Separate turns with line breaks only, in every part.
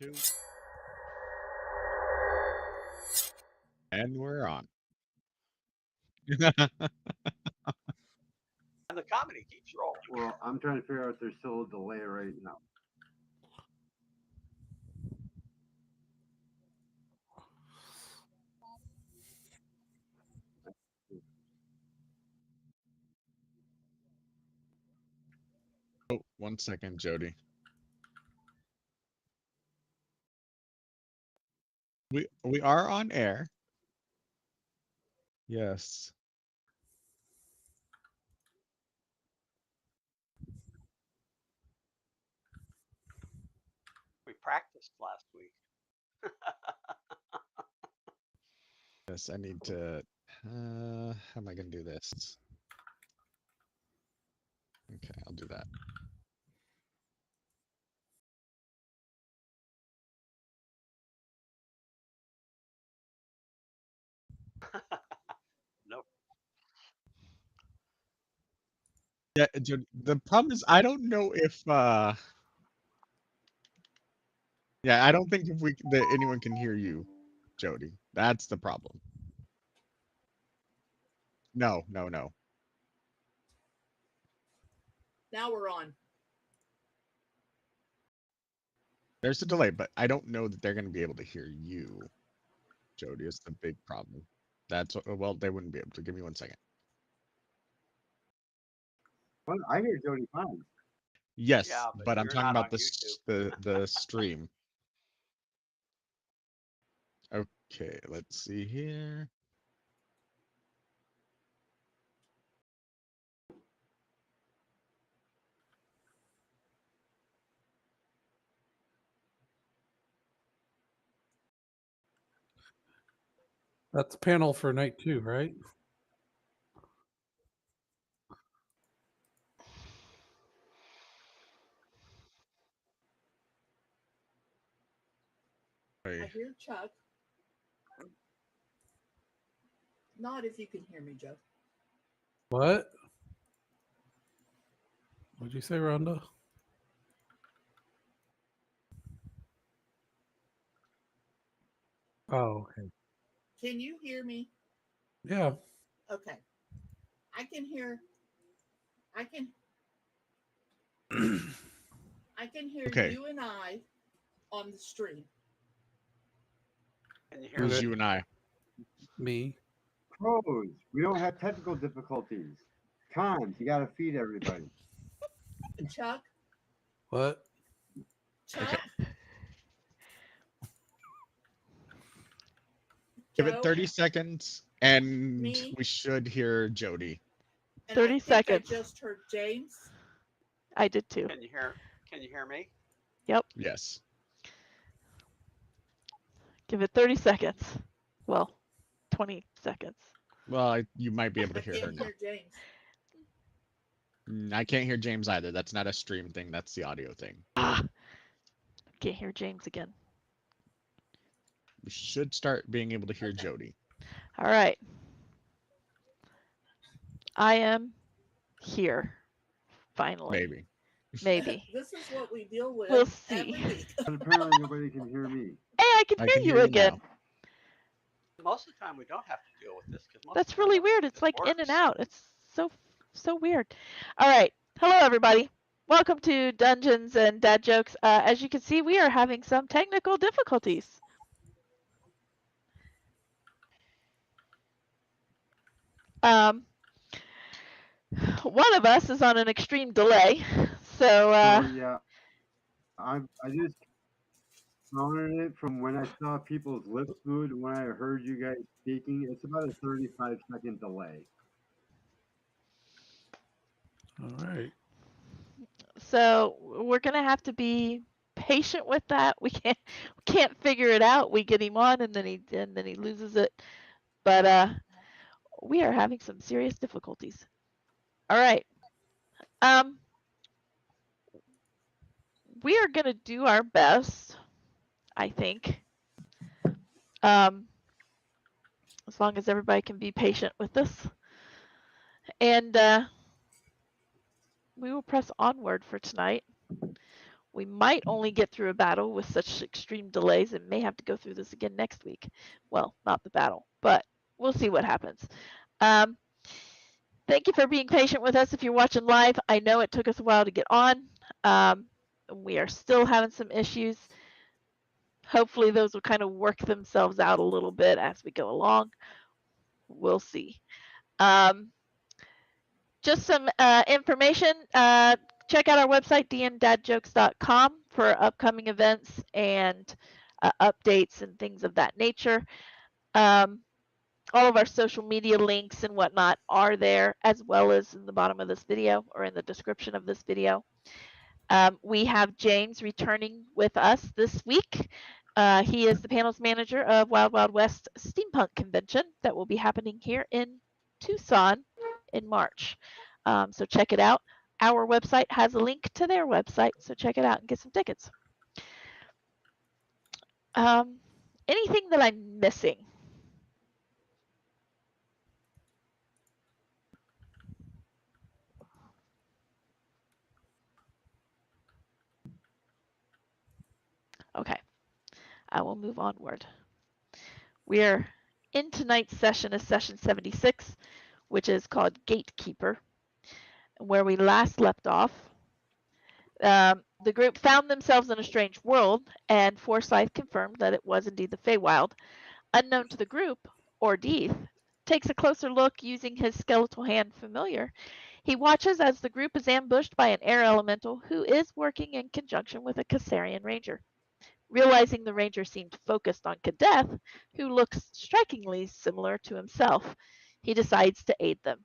2. And we're on.
And the comedy keeps rolling.
Well, I'm trying to figure out if there's still a delay right now.
Oh, 1 second, Jody. We are on air. Yes.
We practiced last week.
Yes, I need to. How am I going to do this? Okay, I'll do that.
Nope.
Yeah, Jody, the problem is I don't know if. Yeah, I don't think if that anyone can hear you, Jody. That's the problem. No.
Now we're on.
There's a delay, but I don't know that they're going to be able to hear you, Jody. Is the big problem. That's what, well, they wouldn't be able to. Give me 1 second.
Well, I hear Jody fine.
Yes,
Yeah,
but I'm
you're
talking
not
about
on
the stream. Okay, let's see here.
That's panel for night 2, right?
I hear Chuck. Not if you can hear me, Joe.
What? What'd you say, Rhonda? Oh, okay.
Can you hear me?
Yeah.
Okay. I can hear
Okay.
you and I on the stream.
Can you hear
Who's
me?
you and I?
Me.
Pros, we don't have technical difficulties. Cons, you got to feed everybody.
Chuck.
What?
Chuck.
Give
Joe,
it 30 seconds, and
me,
we should hear Jody.
and
30
I think
seconds.
I just heard James.
I did too.
Can you hear me?
Yep.
Yes.
Give it 30 seconds. Well, 20 seconds.
Well, you might be able to
I
hear her
can't
now.
hear James.
I can't hear James either. That's not a stream thing. That's the audio thing.
Ah, can't hear James again.
We should start being able to hear
Okay.
Jody.
All right. I am here. Finally.
Maybe.
Maybe.
This is what we deal with
We'll see.
every week.
But apparently nobody can hear me.
Hey, I can hear you again.
Now.
Most of the time we don't have to deal with this because
That's really weird. It's like in and out. It's so weird. All right. Hello, everybody. Welcome to Dungeons and Dad Jokes. As you can see, we are having some technical difficulties. One of us is on an extreme delay, so
yeah, I just counted it from when I saw people's lips move and when I heard you guys speaking. It's about a 35-second delay.
All right.
so we're gonna have to be patient with that. We can't figure it out. We get him on and then he loses it. But we are having some serious difficulties. All right. We are gonna do our best, I think. As long as everybody can be patient with this. And we will press onward for tonight We might only get through a battle with such extreme delays and may have to go through this again next week. Well, not the battle, but we'll see what happens. Thank you for being patient with us if you're watching live. I know it took us a while to get on. We are still having some issues. Hopefully those will kind of work themselves out a little bit as we go along. We'll see. Just some information. Check out our website, dndadjokes.com, for upcoming events and updates and things of that nature. All of our social media links and whatnot are there, as well as in the bottom of this video or in the description of this video. We have James returning with us this week. He is the panels manager of Wild Wild West Steampunk Convention that will be happening here in Tucson in March. So check it out. Our website has a link to their website, so check it out and get some tickets. Anything that I'm missing? Okay, I will move onward. We're in tonight's session is session 76, which is called Gatekeeper. Where we last left off, the group found themselves in a strange world, and Forsyth confirmed that it was indeed the Feywild. Unknown to the group, Ordeith takes a closer look using his skeletal hand familiar. He watches as the group is ambushed by an air elemental who is working in conjunction with a Caesarian ranger. Realizing the ranger seemed focused on Kadeth, who looks strikingly similar to himself, he decides to aid them.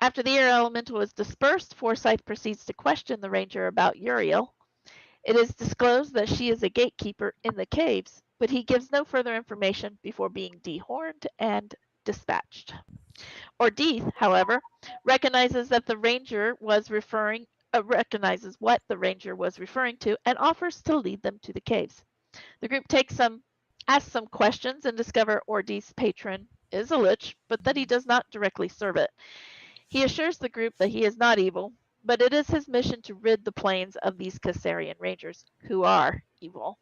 After the air elemental is dispersed, Forsyth proceeds to question the ranger about Uriel. It is disclosed that she is a gatekeeper in the caves, but he gives no further information before being dehorned and dispatched. Ordeith, however, recognizes what the ranger was referring to and offers to lead them to the caves. The group asks some questions and discover Ordeith's patron is a lich, but that he does not directly serve it. He assures the group that he is not evil, but it is his mission to rid the plains of these Caesarian rangers, who are evil.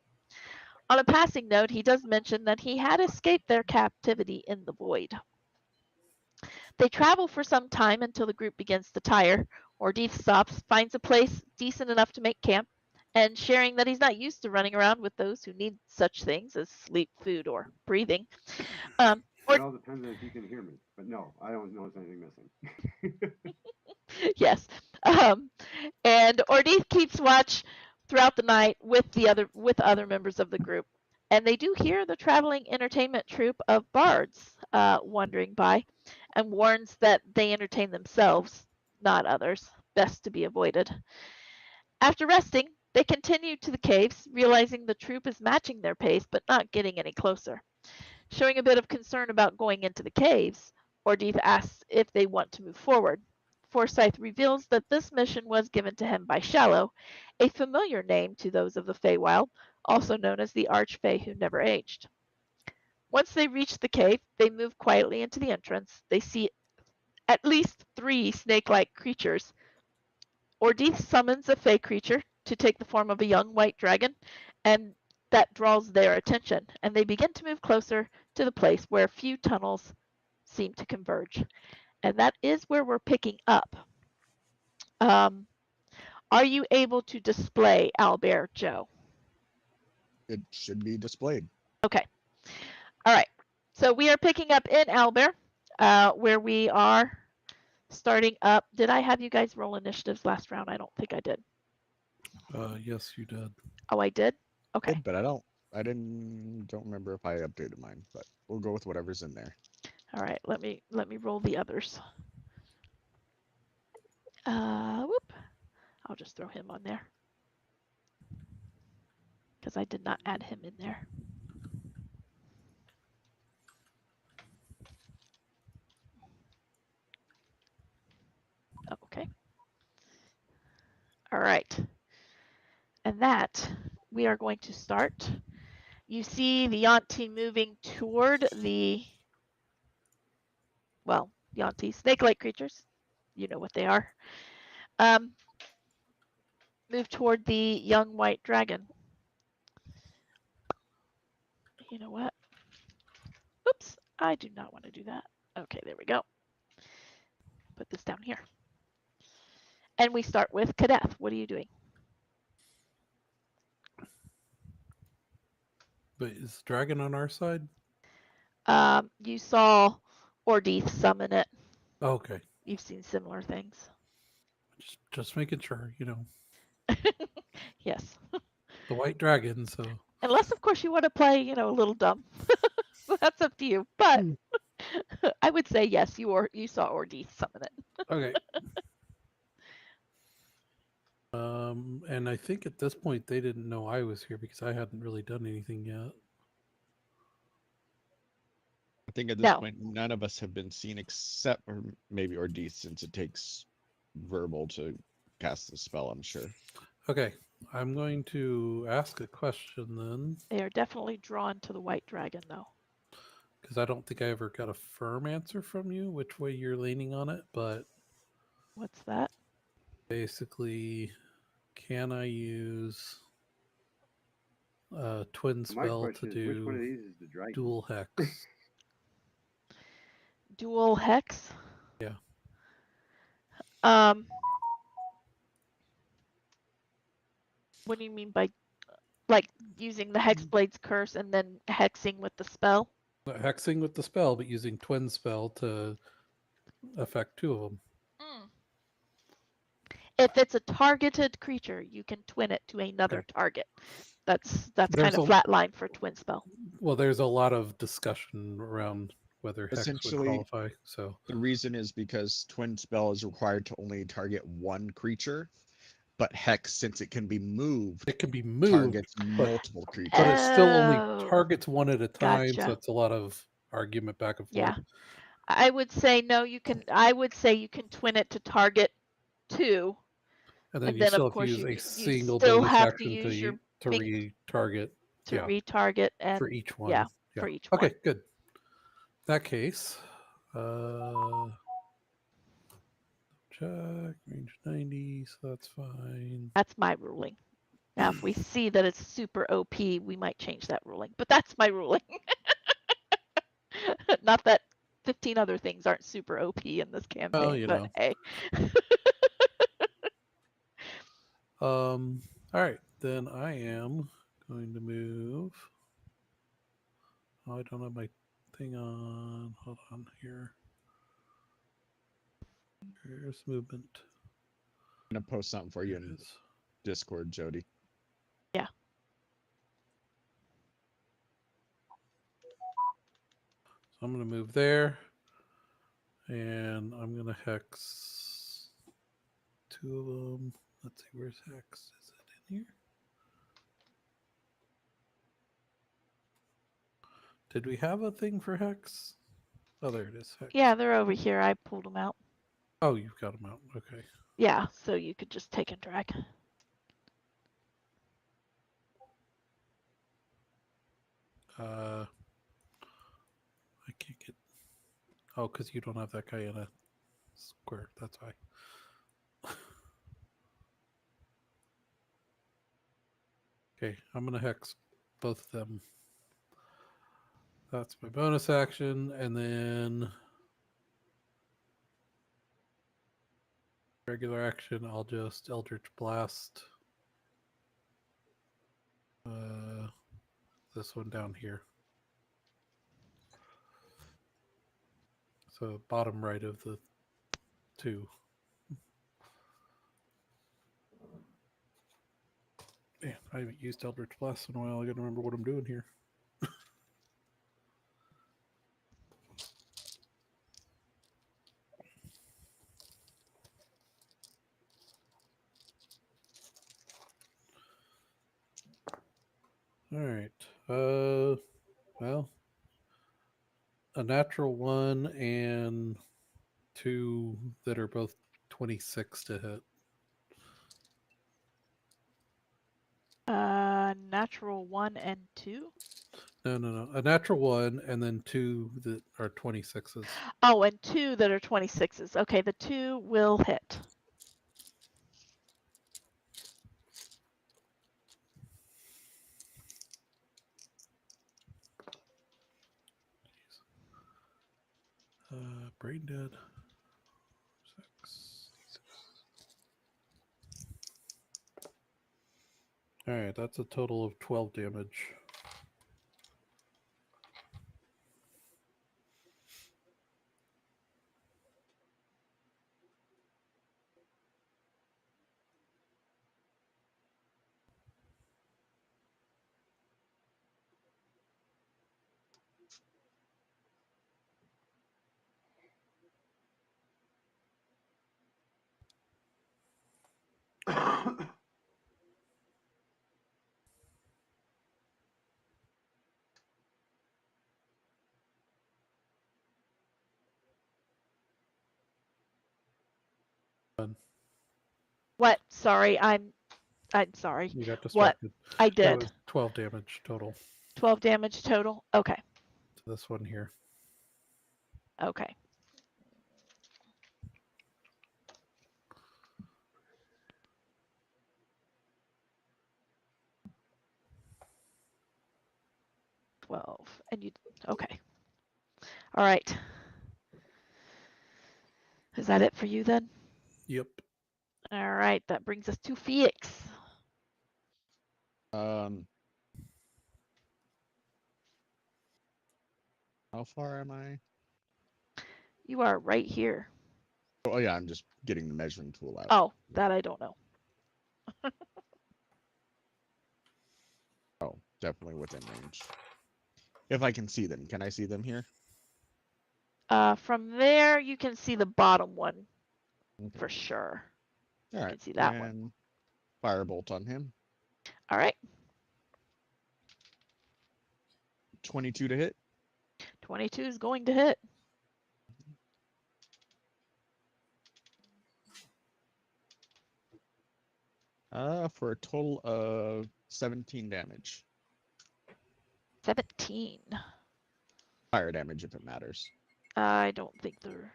On a passing note, he does mention that he had escaped their captivity in the void. They travel for some time until the group begins to tire. Ordeith stops, finds a place decent enough to make camp, and sharing that he's not used to running around with those who need such things as sleep, food, or breathing.
It all depends on if you can hear me. But no, I don't notice anything missing.
Yes. And Ordeith keeps watch throughout the night with other members of the group. And they do hear the traveling entertainment troupe of bards wandering by, and warns that they entertain themselves, not others, best to be avoided. After resting, they continue to the caves, realizing the troupe is matching their pace but not getting any closer. Showing a bit of concern about going into the caves, Ordeith asks if they want to move forward. Forsyth reveals that this mission was given to him by Shallow, a familiar name to those of the Feywild, also known as the Archfey who never aged. Once they reach the cave, they move quietly into the entrance. They see at least 3 snake-like creatures. Ordeith summons a Fey creature to take the form of a young white dragon, and that draws their attention, and they begin to move closer to the place where few tunnels seem to converge. And that is where we're picking up. Are you able to display Albert, Joe?
It should be displayed.
Okay. All right. So we are picking up in Albert, where we are starting up. Did I have you guys roll initiatives last round? I don't think I did.
Yes, you did.
Oh, I did? Okay.
But I don't remember if I updated mine, but we'll go with whatever's in there.
All right, let me roll the others. Whoop. I'll just throw him on there because I did not add him in there. Okay. All right. And that we are going to start. You see the Yonti moving toward the, well, Yonti, snake-like creatures. You know what they are. move toward the young white dragon. You know what? Oops, I do not want to do that. Okay, there we go. Put this down here. And we start with Kadeth. What are you doing?
But is the dragon on our side?
You saw Ordeeth summon it.
Okay.
You've seen similar things.
Just making sure, you know.
Yes.
The white dragon, so.
Unless, of course, you want to play, you know, a little dumb. That's up to you. But I would say yes, you saw Ordeeth summon it.
Okay. And I think at this point they didn't know I was here because I hadn't really done anything yet.
I think at this
No.
point, none of us have been seen except or maybe Ordeeth, since it takes verbal to cast the spell, I'm sure.
Okay. I'm going to ask a question then,
They are definitely drawn to the white dragon, though.
because I don't think I ever got a firm answer from you which way you're leaning on it, but
What's that?
basically, can I use a twin
My
spell to
question is, which one of
do
these is the dragon?
dual hex?
Dual hex?
Yeah.
What do you mean by, like, using the Hexblade's curse and then hexing with the spell?
Not hexing with the spell, but using twin spell to affect two of them.
If it's a targeted creature, you can twin it to another
Okay.
target. That's
There's
kind of
a-
flat line for twin spell.
Well, there's a lot of discussion around whether hex would
Essentially,
qualify. So
the reason is because twin spell is required to only target one creature, but hex, since it can be moved,
it can be moved,
targets multiple creatures.
but it still only
Oh,
targets one at a time.
gotcha.
So it's a lot of argument back and forth.
Yeah. I would say no, you can, I would say you can twin it to target two.
And then
And
you
then,
still
of
have to
course,
use
you
a
you
single
still
bonus
have to
action
use your
to
big-
retarget
to
yeah,
retarget and
for each one.
yeah, for each one.
Okay, good. In that case, check range 90, so that's fine.
That's my ruling. Now, if we see that it's super OP, we might change that ruling, but that's my ruling. Not that 15 other things aren't super OP in this campaign,
you
but
know.
hey.
All right, then I am going to move. Oh, I don't have my thing on. Hold on here. Here's movement.
I'm going to post something for you
There it
in
is.
Discord, Jody.
Yeah.
So I'm going to move there. And I'm going to hex two of them. Let's see, where's hex? Is it in here? Did we have a thing for hex? Oh, there it is. Hex.
Yeah, they're over here. I pulled them out.
Oh, you've got them out. Okay.
Yeah, so you could just take and drag.
I can't get. Oh, because you don't have that guy in a square. That's why. Okay, I'm gonna hex both of them. That's my bonus action, and then regular action. I'll just Eldritch Blast. This one down here. So bottom right of the two. Man, I haven't used Eldritch Blast in a while. I gotta remember what I'm doing here. All right. Well, a natural 1 and 2 that are both 26 to hit.
Natural 1 and 2.
No. A natural 1 and then 2 that are 26s.
Oh, and 2 that are 26s. Okay, the 2 will hit.
brain dead. 6. All right, that's a total of 12 damage.
What? Sorry, I'm sorry.
You got
What?
distracted.
I
That
did.
was 12 damage total
12 damage total. Okay.
to this one here.
Okay. And you okay. All right. Is that it for you then?
Yep.
All right, that brings us to Felix.
How far am I?
You are right here.
Oh yeah, I'm just getting the measuring tool out.
Oh, that I don't know.
Oh, definitely within range. If I can see them, can I see them here?
From there you can see the bottom one
Okay.
for sure.
All
You
right.
can see that one.
And firebolt on him.
All right.
22 to hit.
22 is going to hit.
For a total of 17 damage.
17.
Fire damage if it matters.
I don't think there.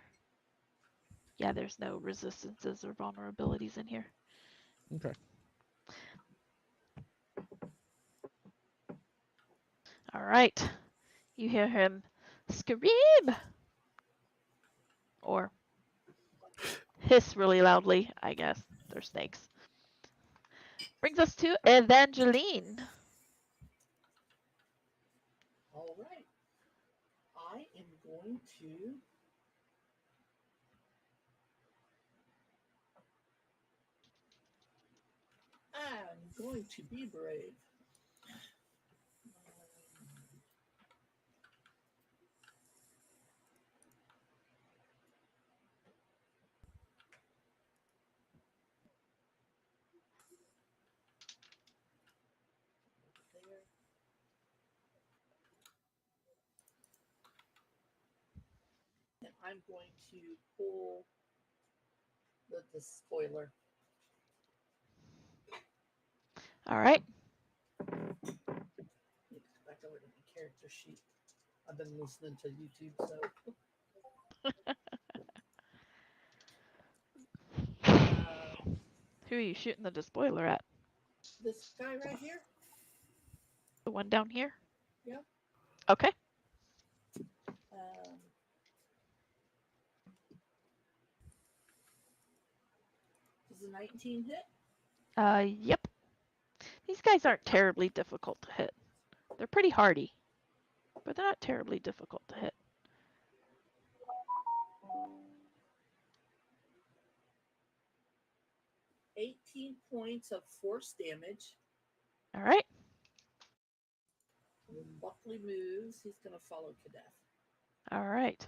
Yeah, there's no resistances or vulnerabilities in here.
Okay.
All right. You hear him scream or hiss really loudly, I guess. They're snakes. Brings us to Evangeline.
All right. I am going to be brave. There. And I'm going to pull the spoiler.
All right.
Back over to my character sheet. I've been listening to YouTube, so.
Who are you shooting the despoiler at?
This guy right here?
The one down here?
Yeah.
Okay.
Does a 19 hit?
Yep. These guys aren't terribly difficult to hit. They're pretty hardy, but they're not terribly difficult to hit.
18 points of force damage.
All right.
When Buckley moves, he's going to follow Kadeth.
All right.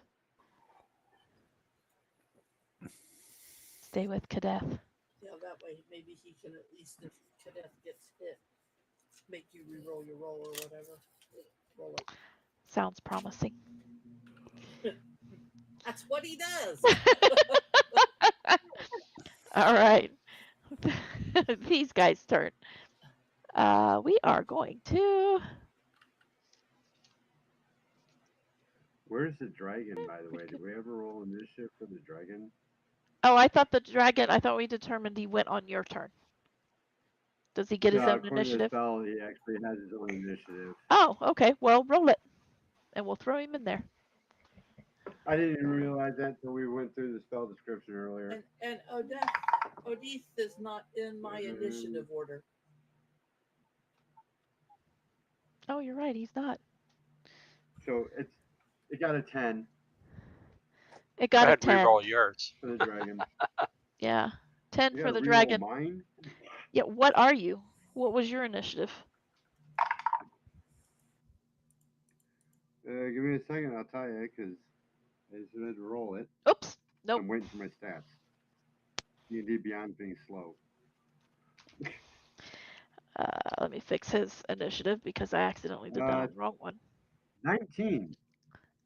Stay with Kadeth.
Yeah, that way maybe he can at least, if Kadeth gets hit, make you re-roll your roll or whatever. Roll it.
Sounds promising.
That's what he does.
All right. These guys' turn. We are going to.
Where's the dragon, by the way? Did we ever roll initiative for the dragon?
Oh, I thought the dragon. I thought we determined he went on your turn. Does he get his own
According
initiative?
to the spell, he actually has his own initiative.
Oh, okay. Well, roll it, and we'll throw him in there.
I didn't even realize that until we went through the spell description earlier.
And Odith is not in my initiative order.
Oh, you're right. He's not.
So it got a 10
It
Go
got a
ahead,
10.
re-roll yours.
for the dragon.
Yeah. 10
You
for
got to
the
reroll
dragon.
mine.
Yeah. What are you? What was your initiative?
Give me a second, I'll tell you, because I just had to roll it.
Oops. Nope.
I'm waiting for my stats. D&D Beyond being slow.
Let me fix his initiative because I accidentally did that on the wrong one.
19.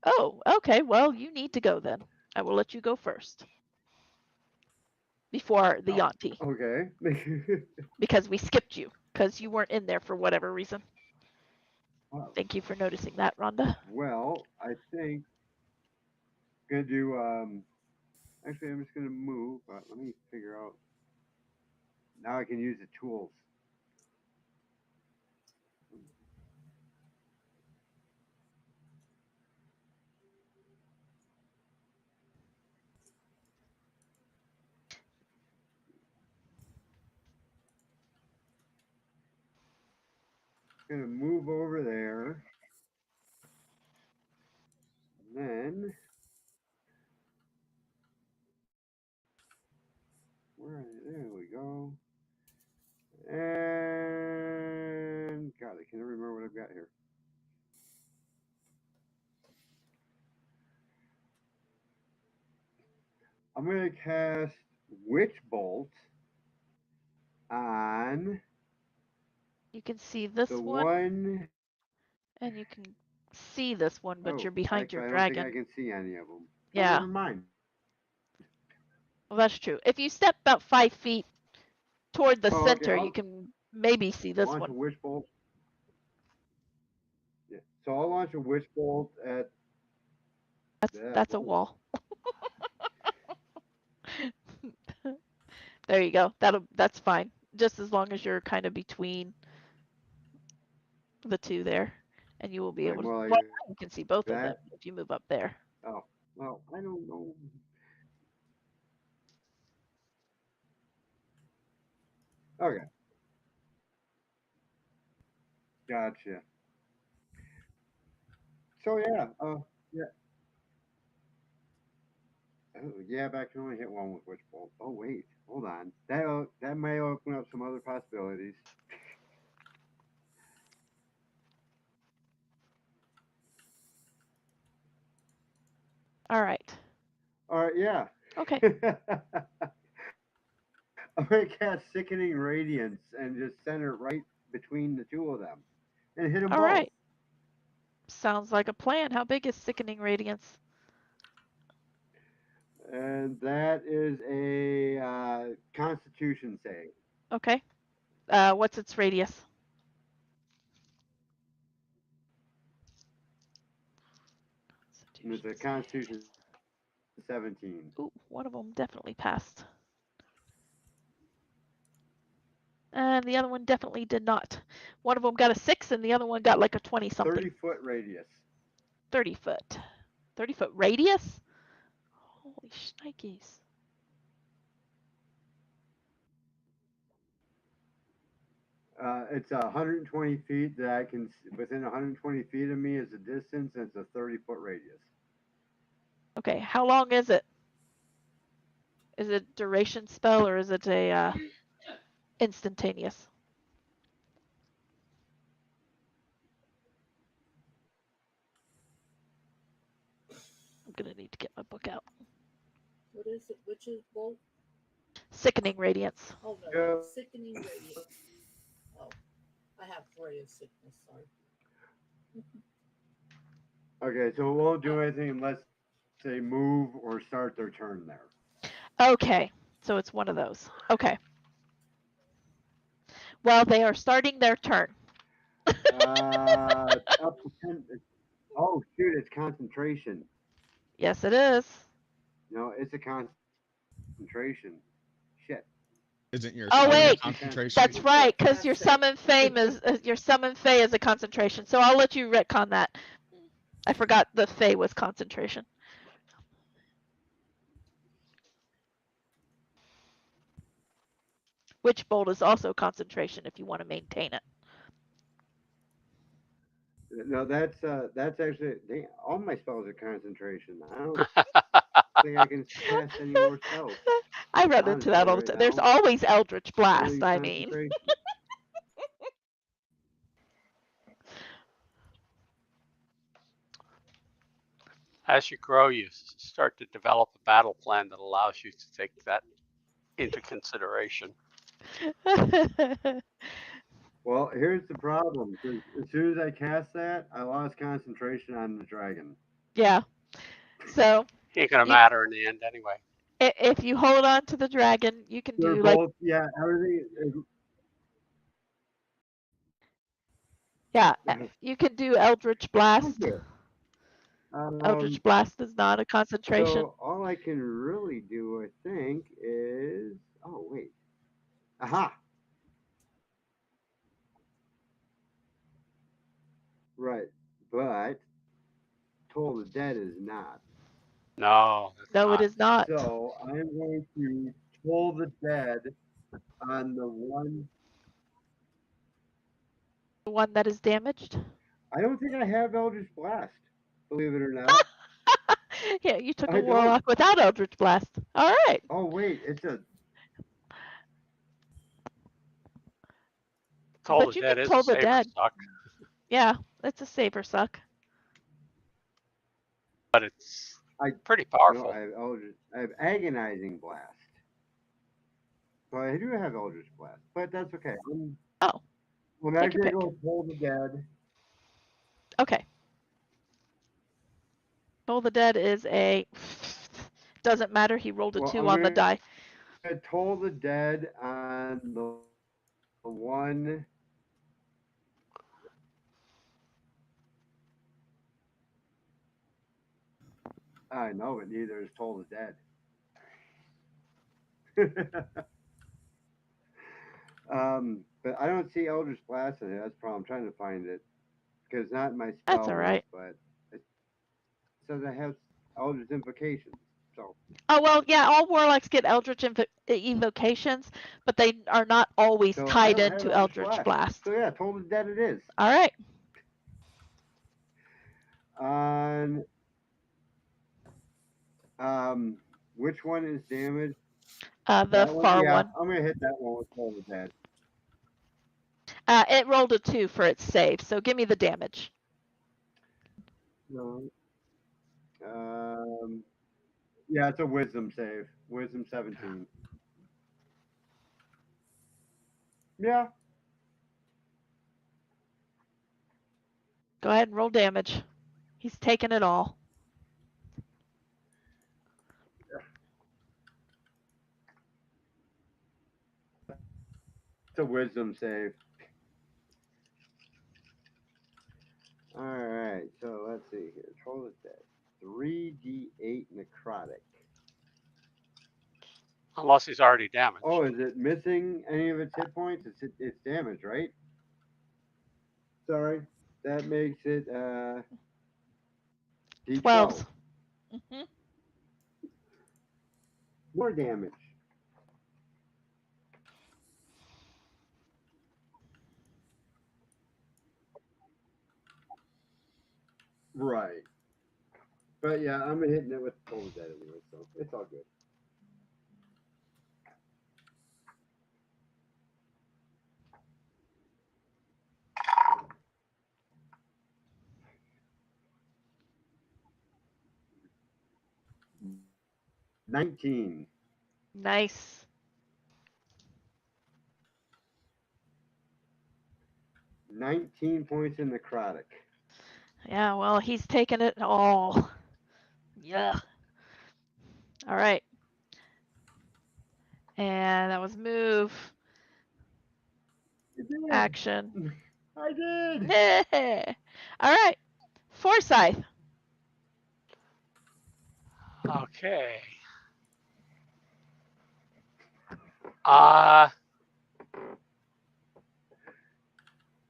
Oh, okay. Well, you need to go then. I will let you go first. Before the Yanti.
Okay.
Because we skipped you. Because you weren't in there for whatever reason.
Wow.
Thank you for noticing that, Rhonda.
Well, I think I'm gonna do. Actually, I'm just gonna move. Let me figure out. Now I can use the tools. Gonna move over there. And then there we go. And God, I can't remember what I've got here. I'm gonna cast Witch Bolt on.
You can see this
the
one. And you can see this one, but you're behind
actually,
your
I
dragon.
don't think I can see any of them.
Yeah.
Never mind.
Well, that's true. If you step about 5 feet toward the
Okay,
center, you can maybe see this
launch
one.
a Witch Bolt. Yeah. So I'll launch a Witch Bolt at.
That's a wall. There you go. That's fine. Just as long as you're kind of between the two there, and you will be able to. Well, you can see both of them if you move up there.
Oh, well, I don't know. Okay. Gotcha. So yeah, yeah. Oh, yeah, but I can only hit one with Witch Bolt. Oh wait, hold on. That may open up some other possibilities.
All right.
All right, yeah.
Okay.
I'm gonna cast Sickening Radiance and just center right between the two of them, and hit them
All
both.
right. Sounds like a plan. How big is Sickening Radiance?
And that is a Constitution save.
Okay. What's its radius?
And it's a Constitution 17.
Ooh, one of them definitely passed. And the other one definitely did not. One of them got a 6, and the other one got like a 20-something.
30-foot radius.
30 foot. 30-foot radius? Holy shnikes.
It's 120 feet that I can, within 120 feet of me is the distance, and it's a 30-foot radius.
Okay, how long is it? Is it duration spell or is it a instantaneous? I'm gonna need to get my book out.
What is it? Witch's Bolt?
Sickening Radiance.
Oh no, Sickening Radiance. Oh, I have Ray of Sickness. Sorry.
Okay, so it won't do anything unless they move or start their turn there.
Okay, so it's one of those. Okay. Well, they are starting their turn.
Up to 10. Oh shoot! It's concentration.
Yes, it is.
No, it's a concentration. Shit.
Isn't your
Oh wait,
concentration?
that's right, because your summon fame is your summon fey is a concentration. So I'll let you retcon that. I forgot the fey was concentration. Witchbolt is also concentration if you want to maintain it.
No, that's actually all my spells are concentration. I don't think I can cast any more spells.
I run into
Honestly,
that all the
right
time. There's
now,
always Eldritch Blast,
only
I mean.
concentration.
As you grow, you start to develop a battle plan that allows you to take that into consideration.
Well, here's the problem. 'Cause as soon as I cast that, I lost concentration on the dragon.
Yeah. So
Ain't gonna
you,
matter in the end anyway.
if you hold on to the dragon, you can
They're
do like,
both, yeah, everything.
yeah, you can do Eldritch Blast.
Okay.
Eldritch Blast is not a concentration.
So all I can really do, I think, is wait, aha, right, but Toll the Dead is not.
No, that's
No, it
not.
is not.
So I'm going to Toll the Dead on the one.
The one that is damaged.
I don't think I have Eldritch Blast. Believe it or not,
Yeah, you took a
I don't.
warlock without Eldritch Blast. All right.
Oh wait, it's a.
Toll
But
the
you
Dead
can
is
Toll
a
the
saber
Dead.
suck,
Yeah, it's a saber suck.
but it's pretty
No,
powerful.
I have Agonizing Blast. So I do have Eldritch Blast, but that's okay.
Oh,
I'm
take
actually
your
going
pick.
to Toll the Dead.
Okay. Toll the Dead is a. Doesn't matter. He rolled a
Well,
2 on the die.
I'm going to Toll the Dead on the one. I know, but neither is Toll the Dead. But I don't see Eldritch Blast in it. That's the problem. I'm trying to find it because it's not in my spell
That's all right.
list, but it says I have Eldritch Invocations. So
Oh, well, yeah, all warlocks get Eldritch evocations, but they are not always
I
tied
don't have
into Eldritch Blast.
So yeah, Toll the Dead it is.
All right.
On which one is damaged?
The
That one?
far
Yeah,
one.
I'm gonna hit that one with Toll the Dead.
It rolled a 2 for its save, so give me the damage.
No. Yeah, it's a Wisdom save. Wisdom 17. Yeah.
Go ahead and roll damage. He's taking it all.
It's a Wisdom save. All right, so let's see here. Toll the Dead. 3d8 necrotic.
Unless he's already damaged.
Oh, is it missing any of its hit points? It's damaged, right? Sorry, that makes it D12.
12. Mm-hmm.
More damage. Right. But yeah, I'm hitting it with Toll the Dead anyway, so it's all good. $19.
Nice.
19 points in necrotic.
Yeah, well, he's taking it all. Yeah. All right. And that was move. Action.
I did.
All right. Forsyth.
Okay.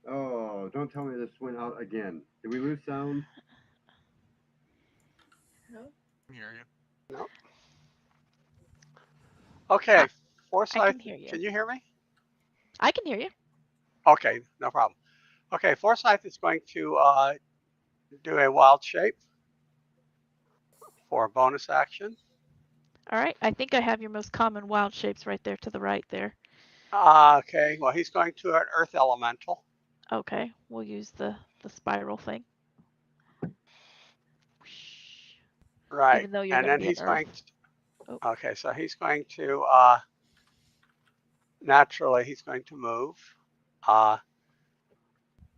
Oh, don't tell me this went out again. Did we lose sound?
No?
I hear you.
Okay.
I
Forsyth,
can hear you.
can you hear me?
I can hear you.
Okay, no problem. Okay, Forsyth is going to do a wild shape for a bonus action.
All right. I think I have your most common wild shapes right there to the right there.
Okay, well, he's going to an earth elemental.
Okay, we'll use the spiral thing.
Right,
Even though you're
and
going to
then
be an
he's
earth.
going
Oh.
to, okay, so he's going to, naturally, he's going to move.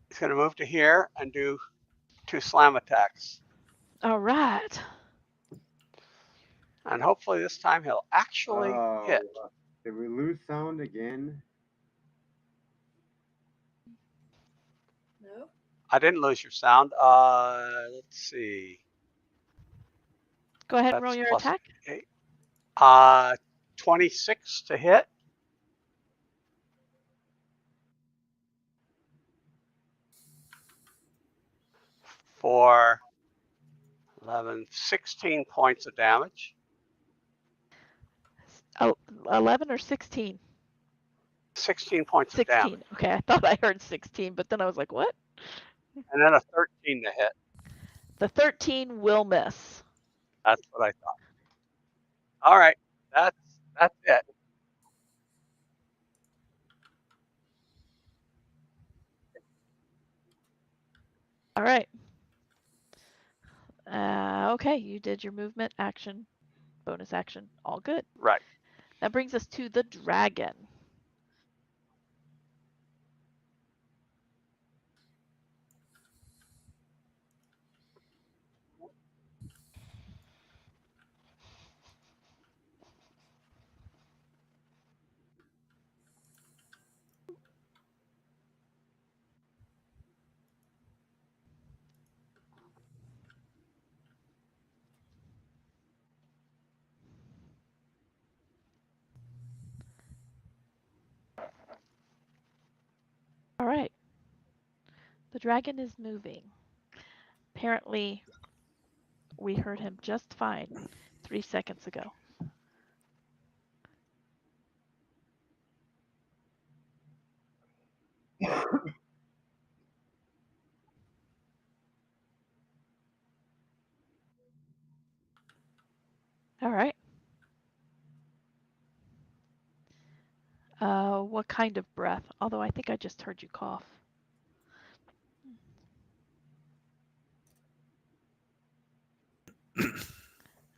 He's going to move to here and do 2 slam attacks.
All right.
And hopefully this time he'll actually hit.
Did we lose sound again?
No.
I didn't lose your sound. Let's see.
Go ahead and
That's
roll your
plus
attack.
8. 26 to hit. For 11, 16 points of damage.
Oh, 11 or 16?
16 points
16.
of damage.
Okay, I thought I heard 16, but then I was like, what?
And then a 13 to hit.
The 13 will miss.
That's what I thought. All right, that's it.
All right. Okay, you did your movement, action, bonus action, all good.
Right.
That brings us to the dragon. All right. The dragon is moving. Apparently, we heard him just fine 3 seconds ago. All right. What kind of breath? Although I think I just heard you cough.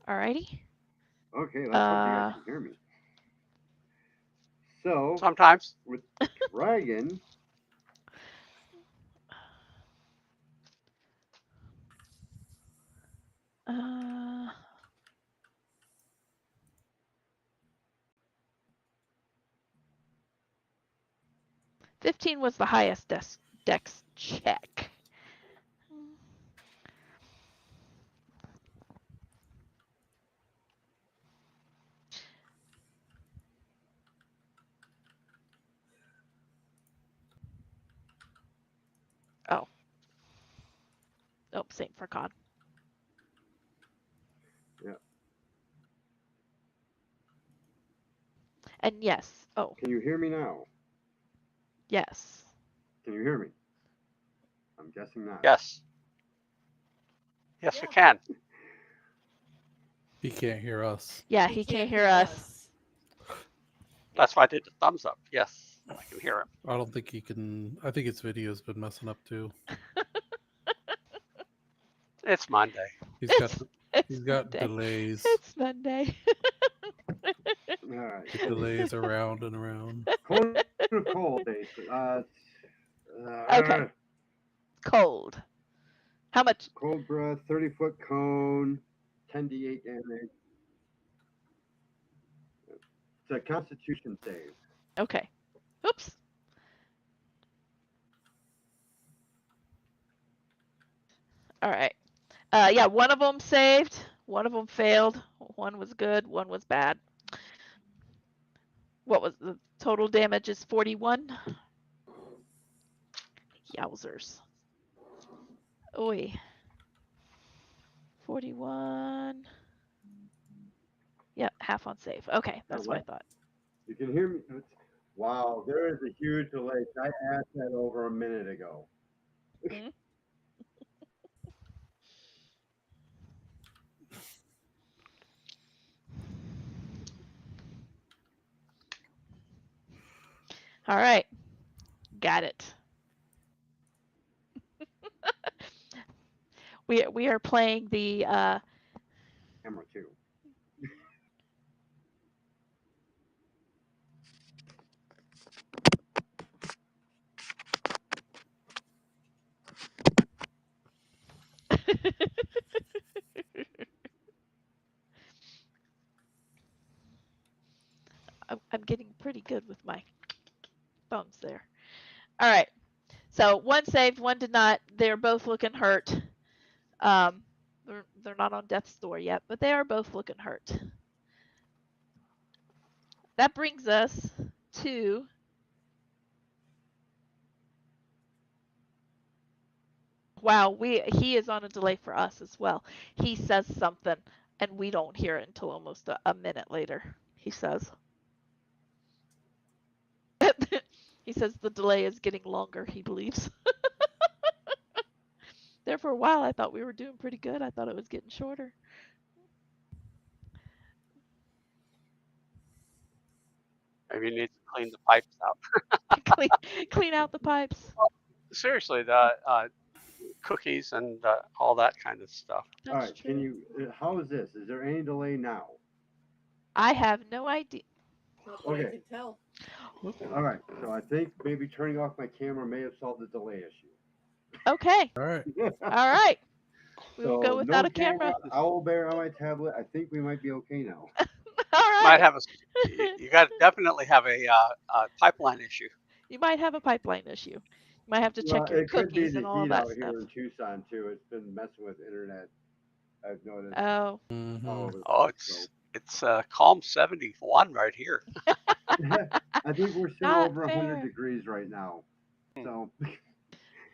Alrighty.
Okay, let's hope you guys can hear me. So,
Sometimes.
with dragon,
Uh, 15 was the highest dex check. Oh. Oh, same for COD.
Yeah.
And yes. Oh,
can you hear me now?
yes.
Can you hear me? I'm guessing not.
Yes. Yes, we can.
He can't hear us.
Yeah, he can't hear us.
That's why I did the thumbs up. Yes, I can hear him.
I don't think he can. I think his video's been messing up too.
It's Monday.
He's
It's
got
Monday.
delays.
It's Monday.
All right.
It delays around and around.
Cold days.
Okay. Cold. How much?
Cold breath, 30-foot cone, 10d8 damage. It's a Constitution save.
Okay. Oops. All right. Yeah, one of them saved, one of them failed, one was good, one was bad. What was the total damage? Is 41. Yowzers. Oi. 41. Yep, half on save. Okay, that's what I thought.
You can hear me. Wow, there is a huge delay. I asked that over a minute ago.
Hmm? All right. Got it. We are playing the
Camera two.
I'm getting pretty good with my thumbs there. All right. So one saved, one did not. They're both looking hurt. Um, they're not on death's door yet, but they are both looking hurt. That brings us to wow. He is on a delay for us as well. He says something, and we don't hear it until almost a minute later. He says. He says the delay is getting longer. He believes. There for a while, I thought we were doing pretty good. I thought it was getting shorter.
Maybe you need to clean the pipes out.
clean out the pipes.
Seriously, the cookies and all that kind of stuff.
That's
All right,
true.
can you? How is this? Is there any delay now?
I have no idea.
Not that I
Okay.
can tell.
All right, so I think maybe turning off my camera may have solved the delay issue.
Okay.
All right.
All right. We will go
So
without
no
a camera.
Owl bear on my tablet. I think we might be okay now.
All
Might
right.
have you got to definitely have a pipeline issue.
You might have a pipeline issue. You might have to
Well,
check your
it could be
cookies
the
and all
heat
that
out
stuff.
here in Tucson too. It's been messing with internet. I've noticed
Oh.
all
Mm-hmm.
over the
Oh,
place.
it's calm 71 right here.
So. I think we're still
Not
over 100
fair.
degrees right now. So,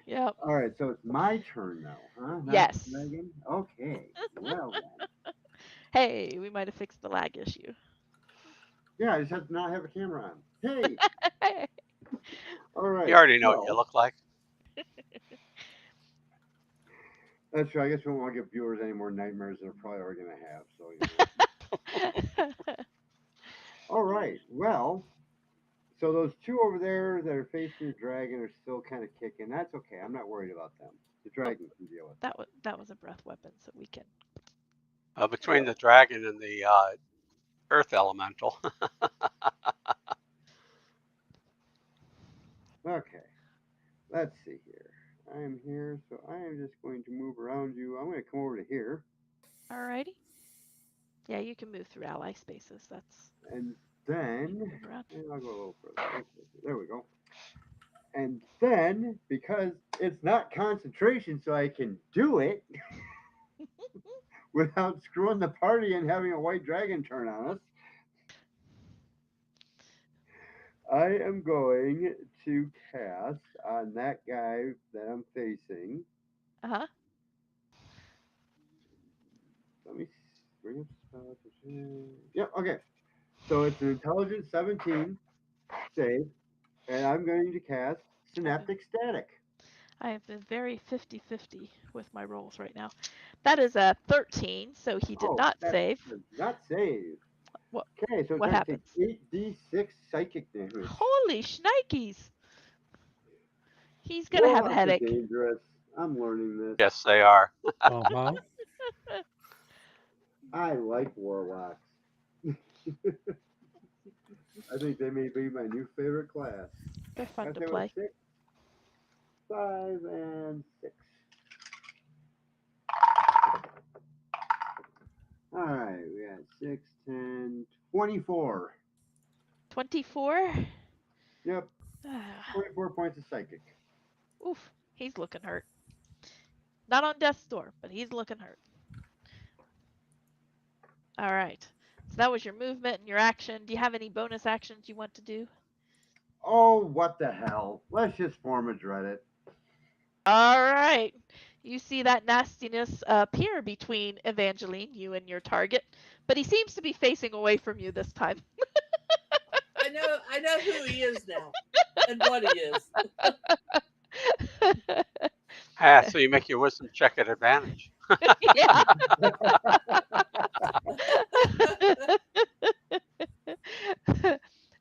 Yep.
all right. So it's my turn now, huh? Not
Yes.
Megan. Okay. Well then.
Hey, we might have fixed the lag issue.
Yeah, I just have to not have a camera on. Hey. All right.
You already know what you
so-
look like.
That's true. I guess we don't want to give viewers any more nightmares than they're probably already going to have. So, all right. Well, so those two over there that are facing the dragon are still kind of kicking. That's okay. I'm not worried about them. The dragon can deal with it.
that was a breath weapon, so we can.
Between the dragon and the earth elemental.
Okay. Let's see here. I am here, so I am just going to move around you. I'm going to come over to here.
Alrighty. Yeah, you can move through ally spaces. That's.
And then,
move around.
and I'll go a little further. Okay, there we go. And then, because it's not concentration, so I can do it without screwing the party and having a white dragon turn on us, I am going to cast on that guy that I'm facing.
Uh-huh.
Let me bring up spells. Yep, okay. So it's an intelligence 17 save, and I'm going to cast Synaptic Static.
I have been very 50-50 with my rolls right now. That is a 13, so he did not
that
save.
does not save.
What?
Okay, so
What
it's
happens?
8d6 psychic damage.
Holy shnikes! He's gonna have a
Warlocks are
headache.
dangerous. I'm learning this.
Yes, they are.
Uh-huh.
I like warlocks. I think they may be my new favorite class.
They're fun
I
to
say
play.
6, 5, and 6. All right, we got 6, 10, 24.
24?
Yep, 24 points of psychic.
Oof, he's looking hurt. Not on death's door, but he's looking hurt. All right. So that was your movement and your action. Do you have any bonus actions you want to do?
Oh, what the hell? Let's just form a Dreadit.
All right. You see that nastiness appear between Evangeline, you and your target, but he seems to be facing away from you this time.
I know. I know who he is now and what he is.
So you make your wisdom check at advantage.
Yeah.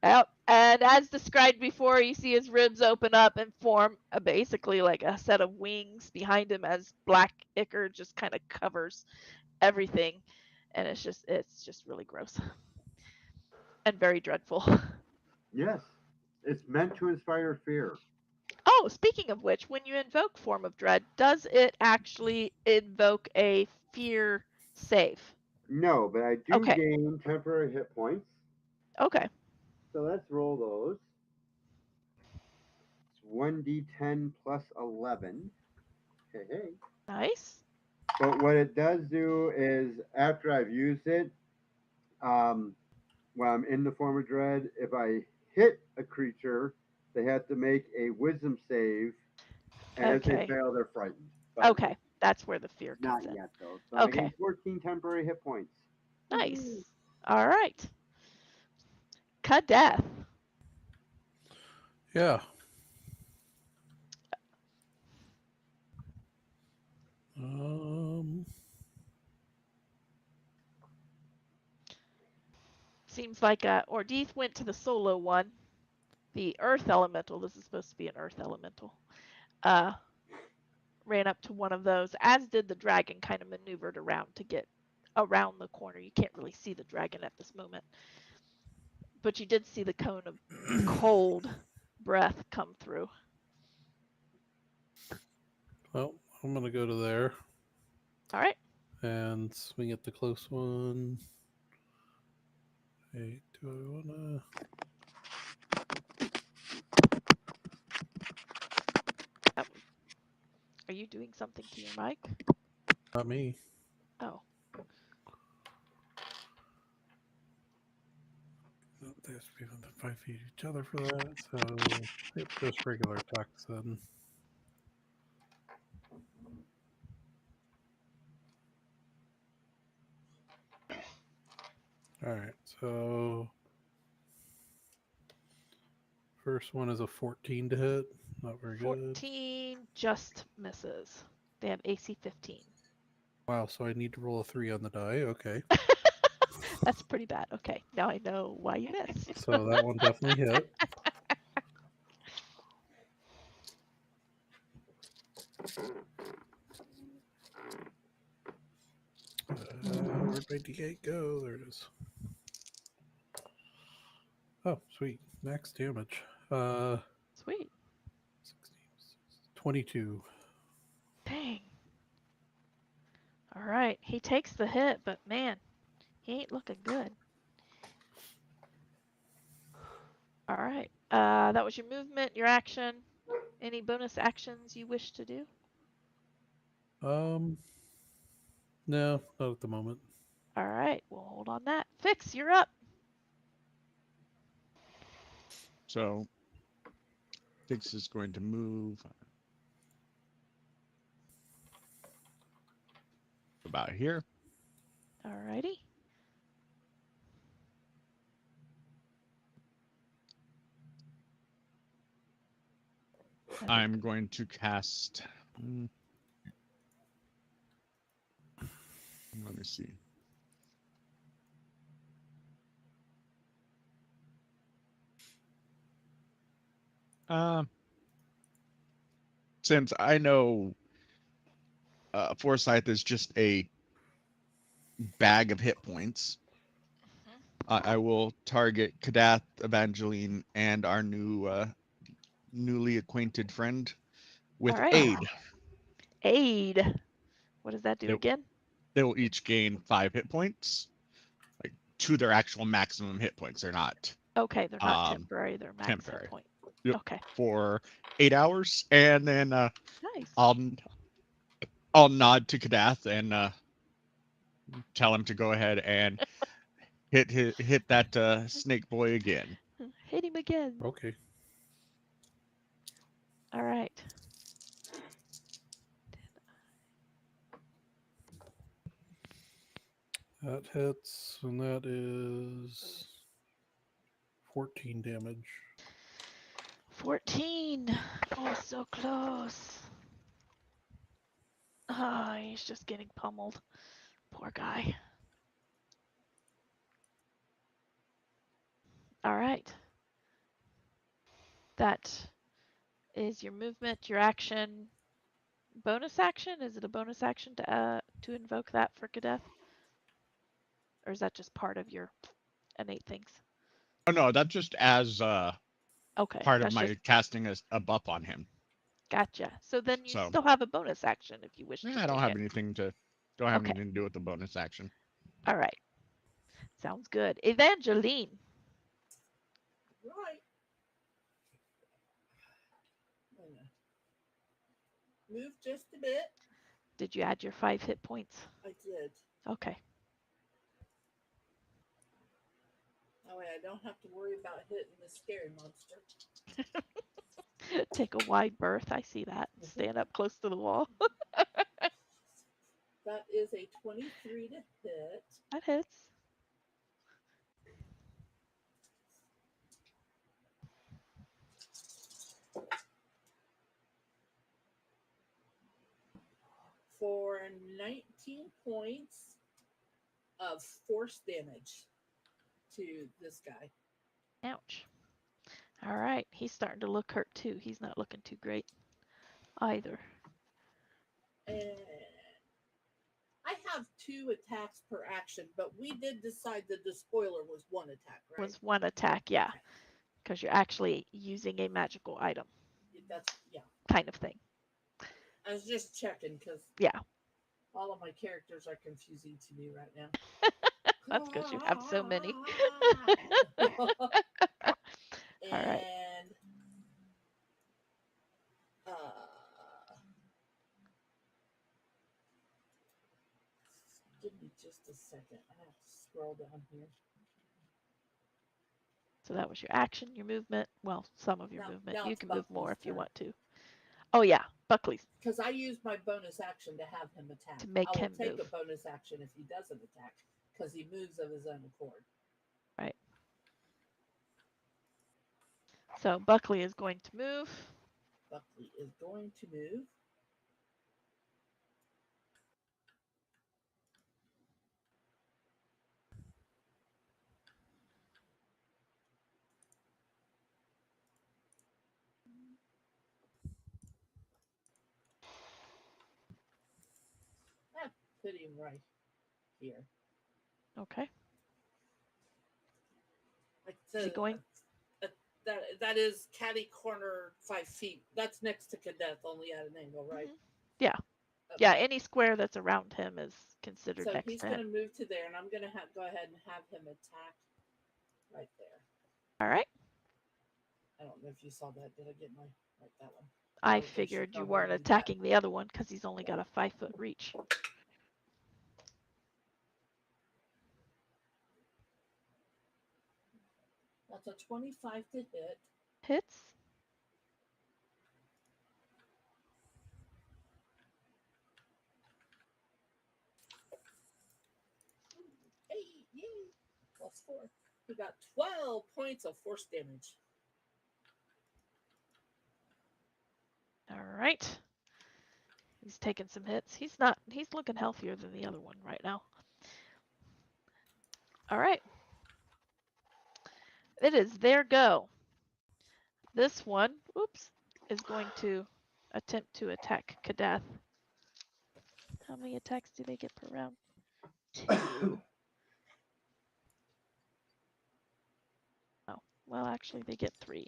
Yep. And as described before, you see his ribs open up and form basically like a set of wings behind him as black ichor just kind of covers everything. And it's just really gross and very dreadful.
Yes, it's meant to inspire fear.
Oh, speaking of which, when you invoke Form of Dread, does it actually invoke a fear save?
No, but I do
Okay.
gain temporary hit points.
Okay.
So let's roll those. It's 1d10 plus 11. Hey, hey.
Nice.
But what it does do is after I've used it, when I'm in the form of dread, if I hit a creature, they have to make a wisdom save, and if they
Okay.
fail, they're frightened. But
Okay. That's where the fear
not
comes in.
yet, though. So I
Okay.
gain 14 temporary hit points.
Nice. All right. Kadeth.
Yeah.
Seems like Ordeeth went to the solo one. The earth elemental, this is supposed to be an earth elemental, ran up to one of those, as did the dragon, kind of maneuvered around to get around the corner. You can't really see the dragon at this moment. But you did see the cone of cold breath come through.
Well, I'm going to go to there.
All right.
And swing at the close one. Hey, do I want to...
Are you doing something to your mic?
Not me.
Oh.
They have to be within 5 feet of each other for that. So, yep, just regular attacks then. Alright, so first one is a 14 to hit. Not very good.
14 just misses. They have AC 15.
Wow, so I need to roll a 3 on the die. Okay.
That's pretty bad. Okay, now I know why you missed.
So that one definitely hit. Where'd my D8 go? There it is. Oh, sweet. Max damage.
Sweet.
16, 22.
Dang. All right, he takes the hit, but man, he ain't looking good. All right, that was your movement, your action. Any bonus actions you wish to do?
No, not at the moment.
All right, we'll hold on that. Fix, you're up.
So Fix is going to move about here.
All righty.
I'm going to cast. Let me see. Since I know Forsyth is just a bag of hit points, I will target Kadath, Evangeline, and our newly acquainted friend with
All right.
aid.
Aid. What does that do again?
They will each gain 5 hit points, like to their actual maximum hit points. They're not.
Okay, they're not temporary. They're max
temporary.
hit point.
Yep.
Okay.
For 8 hours, and then
Nice.
I'll nod to Kadath and tell him to go ahead and hit that snake boy again.
Hit him again.
Okay.
All right.
That hits, and that is 14 damage.
14. Oh, so close. Ah, he's just getting pummeled. Poor guy. All right. That is your movement, your action. Bonus action? Is it a bonus action to invoke that for Kadeth? Or is that just part of your innate things?
Oh no, that's just as
Okay.
part of
that's
my
just,
casting a buff on him.
Gotcha. So then you
So
still have a bonus action if you wish to
I don't
take
have
it.
anything to
Okay.
do with the bonus action.
All right. Sounds good. Evangeline.
Right. Move just a bit.
Did you add your 5 hit points?
I did.
Okay.
That way I don't have to worry about hitting the scary monster.
Take a wide berth. I see that. Stand up close to the wall.
That is a 23 to hit.
That hits.
For 19 points of force damage to this guy.
Ouch. All right. He's starting to look hurt too. He's not looking too great either.
And I have 2 attacks per action, but we did decide that the spoiler was 1 attack, right?
Was 1 attack, yeah. Because you're actually using a magical item.
That's, yeah.
Kind of thing.
I was just checking because
yeah,
all of my characters are confusing to me right now.
That's because you have so many.
And,
all right.
Give me just a second. I have to scroll down here.
So that was your action, your movement. Well, some of your movement.
Now
You
it's
can move more
Buckley's
if you
turn.
want to. Oh yeah, Buckley's.
Because I used my bonus action to have him attack.
To make
I will
him
take
move.
a bonus action if he doesn't attack, because he moves of his own accord.
Right. So Buckley is going to move.
Buckley is going to move. Put him right here.
Okay.
Like
Is he going?
That is catty corner 5 feet. That's next to Kadeth, only at an angle, right?
Mm-hmm. Yeah. Okay. Yeah, any square that's around him is considered
so
next to him.
So he's going to move to there, and I'm going to go ahead and have him attack right there.
All right.
I don't know if you saw that. Did I get my right that one?
I figured you weren't attacking the other one because he's only got a 5-foot reach.
That's a 25 to hit.
Hits.
Hey, yay. +4. He got 12 points of force damage.
All right. He's taking some hits. He's looking healthier than the other one right now. All right. It is their go. This one, is going to attempt to attack Kadeth. How many attacks do they get per round? 2. Oh, well, actually, they get 3.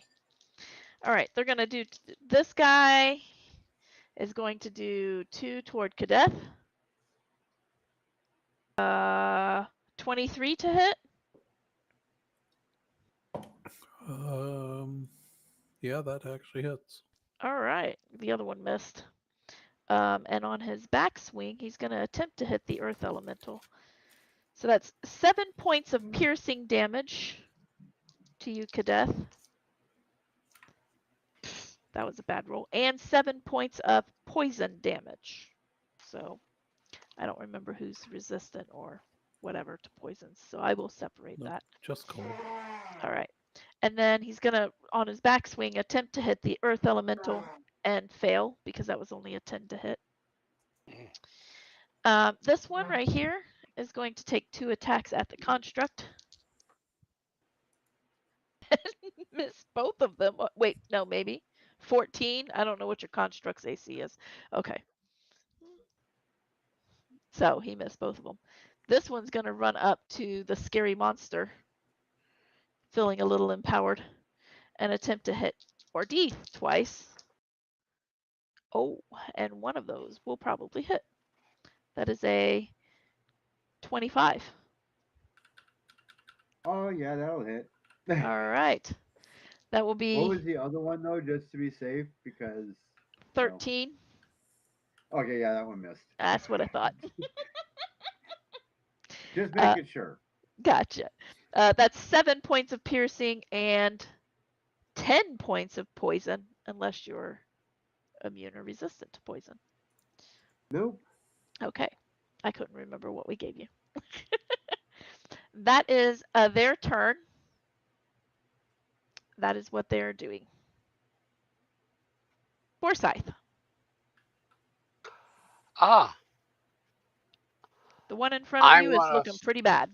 All right, they're going to do, this guy is going to do 2 toward Kadeth. 23 to hit.
Yeah, that actually hits.
All right, the other one missed. And on his backswing, he's going to attempt to hit the Earth Elemental. So that's 7 points of piercing damage to you, Kadeth. That was a bad roll. And 7 points of poison damage. So I don't remember who's resistant or whatever to poisons. So I will separate that.
Just cold.
All right. And then he's going to, on his backswing, attempt to hit the earth elemental and fail because that was only a 10 to hit. This one right here is going to take 2 attacks at the construct. Miss both of them. Wait, no, maybe 14. I don't know what your construct's AC is. Okay. So he missed both of them. This one's going to run up to the scary monster, feeling a little empowered, and attempt to hit Ordeeth twice. Oh, and one of those will probably hit. That is a 25.
Oh yeah, that'll hit.
All right. That will be
What was the other one though, just to be safe? Because
13.
Okay, yeah, that one missed.
That's what I thought.
Just making sure.
Gotcha. That's 7 points of piercing and 10 points of poison, unless you're immune or resistant to poison.
Nope.
Okay. I couldn't remember what we gave you. That is their turn. That is what they're doing. Forsyth.
Ah,
The one in front of
I'm
you is
gonna.
looking pretty bad.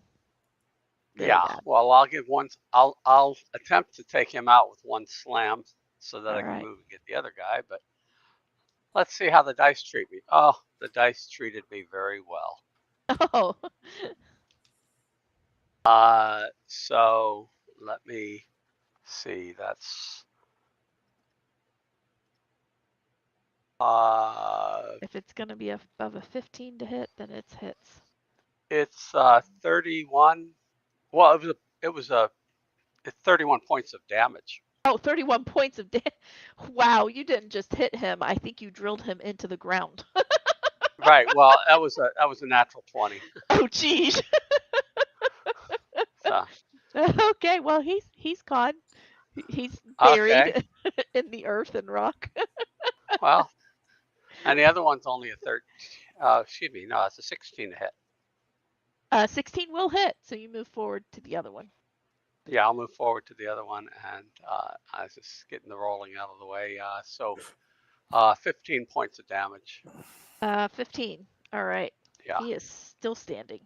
Very
Yeah.
bad.
Well, I'll give one. I'll attempt to take him out with one slam so that
All
I can
right.
move and get the other guy. But let's see how the dice treat me. Oh, the dice treated me very well.
Oh.
So let me see. That's
If it's going to be above a 15 to hit, then it's hits.
it's 31. Well, it's 31 points of damage.
Oh, 31 points of damage. Wow, you didn't just hit him. I think you drilled him into the ground.
Right. Well, that was a natural 20.
Oh, geez.
So
Okay, well, he's gone. He's
okay.
buried in the earth and rock.
Well, and the other one's only a 13. Excuse me. No, it's a 16 to hit.
16 will hit, so you move forward to the other one.
Yeah, I'll move forward to the other one, and I was just getting the rolling out of the way. So 15 points of damage.
15. All right.
Yeah.
He is still standing.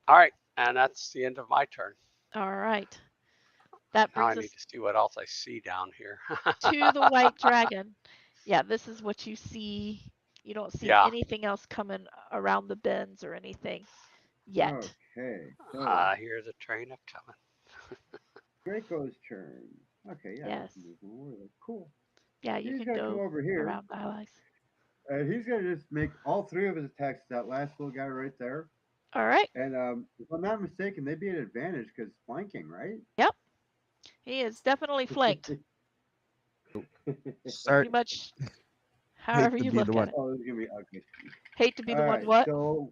All right, and that's the end of my turn.
All right. That
Now I
brings
need
us
to see what else I see down here.
to the white dragon. Yeah, this is what you see. You don't see
Yeah.
anything else coming around the bends or anything yet.
Okay. So
Here's a train a coming.
Draco's turn. Okay, yeah.
Yes.
Cool.
Yeah, you
He's
can
gonna come
go
over here.
around the allies.
He's gonna just make all 3 of his attacks to that last little guy right there.
All right.
And if I'm not mistaken, they'd be at advantage because flanking, right?
Yep. He is definitely flanked.
Start.
Pretty much however
to
you
be the
look
one.
at it.
Oh, this is gonna be ugly.
Hate to be the
All
one
right,
what?
so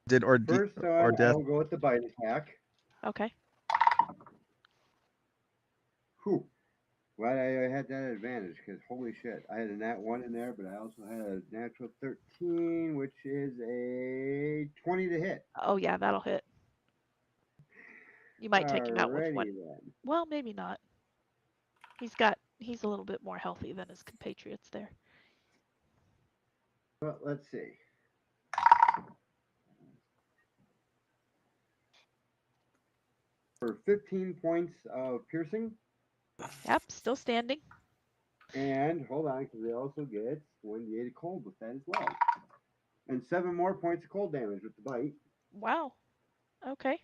Did or
first
or
one, I
death.
will go with the bite attack.
Okay.
Whew. Well, I had that advantage because holy shit, I had a nat 1 in there, but I also had a natural 13, which is a 20 to hit.
Oh yeah, that'll hit. You might take him out with
Alrighty
one.
then.
Well, maybe not. He's a little bit more healthy than his compatriots there.
Well, let's see. For 15 points of piercing.
Yep, still standing.
And hold on, because they also get 1d8 of cold with that as well. And 7 more points of cold damage with the bite.
Wow. Okay.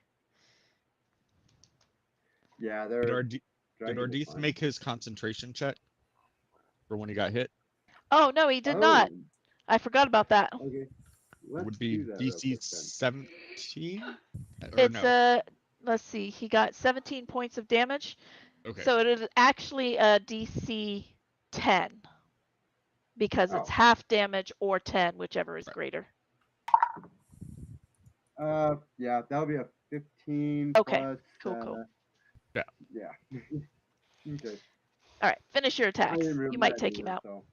Yeah,
Did
they're.
Ordeeth make his concentration check for when he got hit?
Oh no, he did not. I forgot about that.
Okay.
Would be DC 17? Or
It's
no?
let's see. He got 17 points of damage.
Okay.
So it is actually a DC 10 because it's half damage or 10, whichever is greater.
Yeah, that'll be a 15
Okay.
plus.
Cool.
Yeah. Okay.
All right, finish your attacks.
didn't remember
You might
that
take him
either,
out.
so.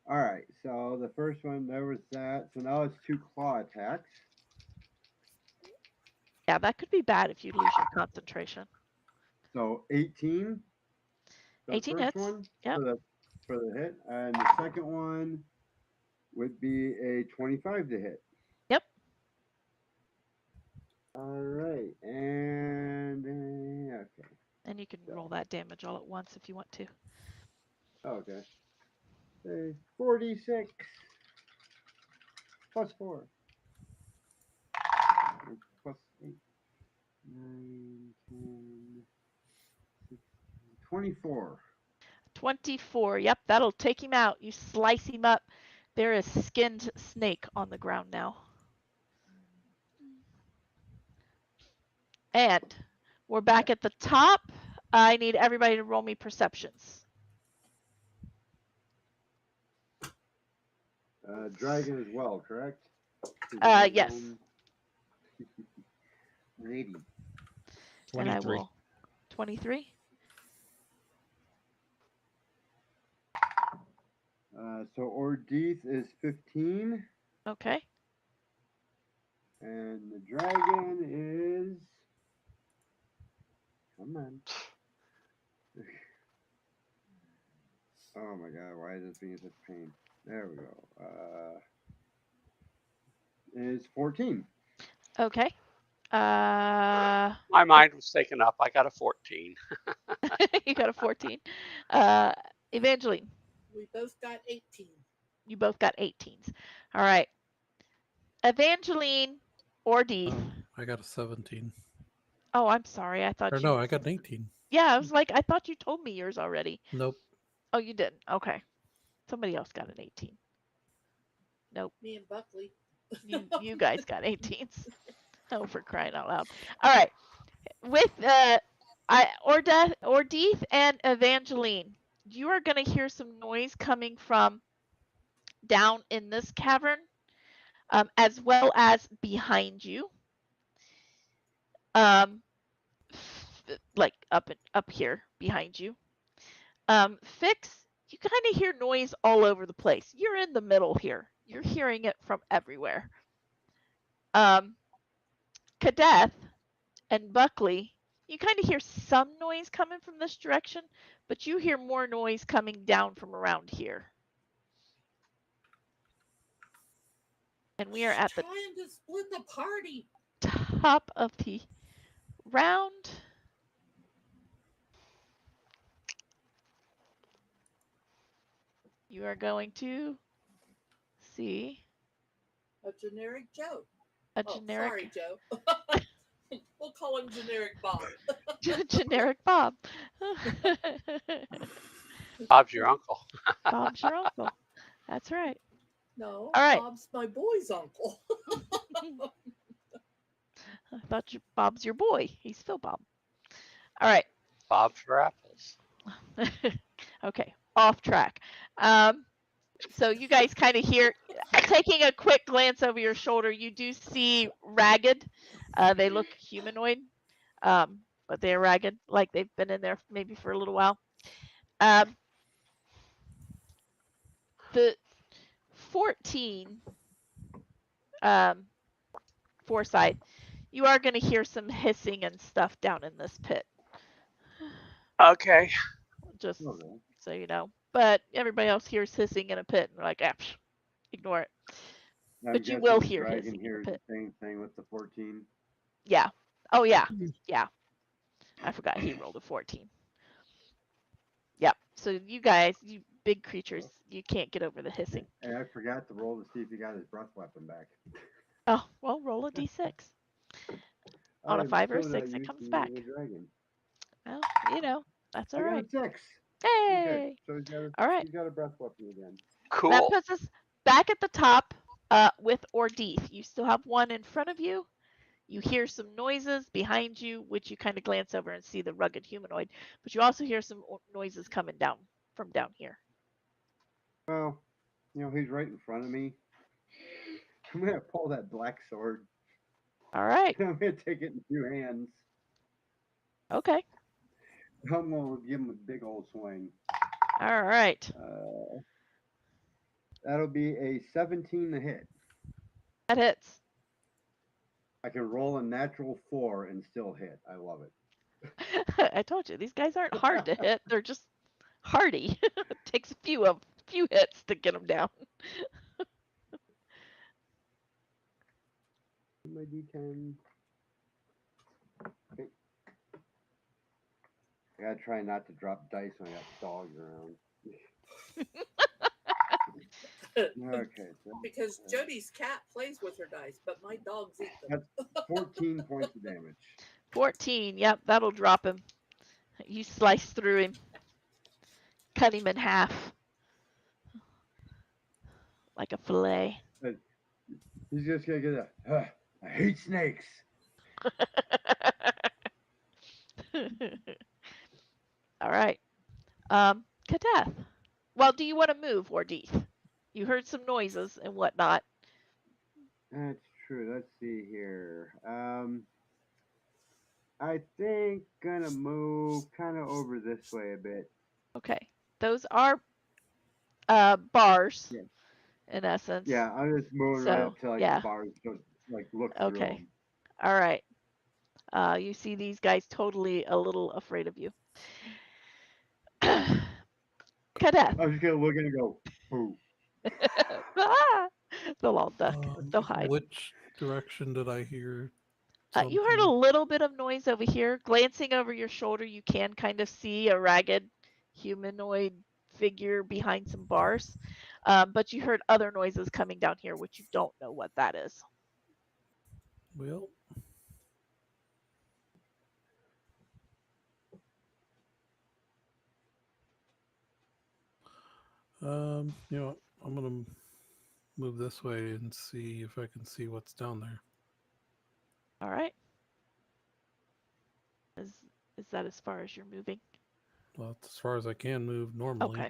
All right, so the first one, there was that. So now it's 2 claw attacks.
Yeah, that could be bad if you lose your concentration.
So 18. The
18
first
hits.
one
Yep.
for the hit, and the second one would be a 25 to hit.
Yep.
All right, and okay.
And you can
So,
roll that damage all at once if you want to.
okay. Say 46 plus 4 plus 8, 9, 10, 16, 24.
24. Yep, that'll take him out. You slice him up. There is skinned snake on the ground now. And we're back at the top. I need everybody to roll me perceptions.
Dragon as well, correct?
Yes.
80.
And I
23.
will. 23.
So Ordith is 15,
Okay.
and the dragon is. Come on. Oh my god, why is this being such pain? There we go. Is 14.
Okay.
My mind was taken up. I got a 14.
You got a 14. Evangeline,
We both got 18.
you both got 18s. All right. Evangeline or Deeth.
I got a 17.
Oh, I'm sorry. I thought
Or
you.
no, I got an 18.
Yeah, I was like, I thought you told me yours already.
Nope.
Oh, you didn't. Okay. Somebody else got an 18. Nope.
Me and Buckley.
You guys got 18s. Oh, for crying out loud. All right. With Ordeeth and Evangeline, you are going to hear some noise coming from down in this cavern, as well as behind you. Like up here behind you. Fix, you kind of hear noise all over the place. You're in the middle here. You're hearing it from everywhere. Kadeth and Buckley, you kind of hear some noise coming from this direction, but you hear more noise coming down from around here. And we are at the
trying to split the party.
top of the round. You are going to see
a generic Joe.
A generic.
Sorry, Joe. We'll call him generic Bob.
Generic Bob.
Bob's your uncle.
Bob's your uncle. That's right.
No,
all right.
Bob's my boy's uncle.
I thought Bob's your boy. He's still Bob. All right.
Bob for apples.
Okay, off track. So you guys kind of hear, taking a quick glance over your shoulder, you do see ragged. They look humanoid, but they're ragged, like they've been in there maybe for a little while. The 14 foresight, you are going to hear some hissing and stuff down in this pit.
Okay.
Just so you know. But everybody else hears hissing in a pit, and they're like, ignore it. But you will hear hissing in the pit.
The same thing with the 14.
Yeah. Oh, yeah. Yeah. I forgot he rolled a 14. Yep. So you guys, you big creatures, you can't get over the hissing.
And I forgot to roll to see if he got his breath weapon back.
Oh, well, roll a d6. On a 5 or a 6, it comes back. Well, you know, that's all right.
I got a 6.
Hey!
Okay, so
all right.
He's got a breath weapon again.
Cool.
That puts us back at the top with Ordeeth. You still have one in front of you. You hear some noises behind you, which you kind of glance over and see the rugged humanoid. But you also hear some noises coming down from down here.
Well, he's right in front of me. I'm going to pull that black sword.
All right.
I'm going to take it in 2 hands.
Okay.
I'm going to give him a big old swing.
All right.
That'll be a 17 to hit.
That hits.
I can roll a natural 4 and still hit. I love it.
I told you these guys aren't hard to hit. They're just hardy. It takes a few hits to get them down.
My D10. Okay. I gotta try not to drop dice when I got dogs around. Okay.
Because Jody's cat plays with her dice, but my dogs eat them.
That's 14 points of damage.
14. Yep, that'll drop him. You slice through him, cut him in half like a fillet.
He's just gonna get a. I hate snakes.
All right. Kadath. Well, do you want to move, Ordith? You heard some noises and whatnot.
That's true. Let's see here. I think gonna move kind of over this way a bit.
Okay. Those are bars,
Yeah.
in essence.
Yeah, I'm just moving right
So,
up to like
yeah.
the bars, so like look through
Okay.
them.
All right. You see these guys totally a little afraid of you. Kadath.
I'm just gonna look and go, boo.
Ah! They'll all duck. They'll hide.
Which direction did I hear?
You heard a little bit of noise over here. Glancing over your shoulder, you can kind of see a ragged humanoid figure behind some bars. But you heard other noises coming down here, which you don't know what that is.
Well, you know, I'm gonna move this way and see if I can see what's down there.
All right. Is that as far as you're moving?
Well, that's as far as I can move normally.
Okay.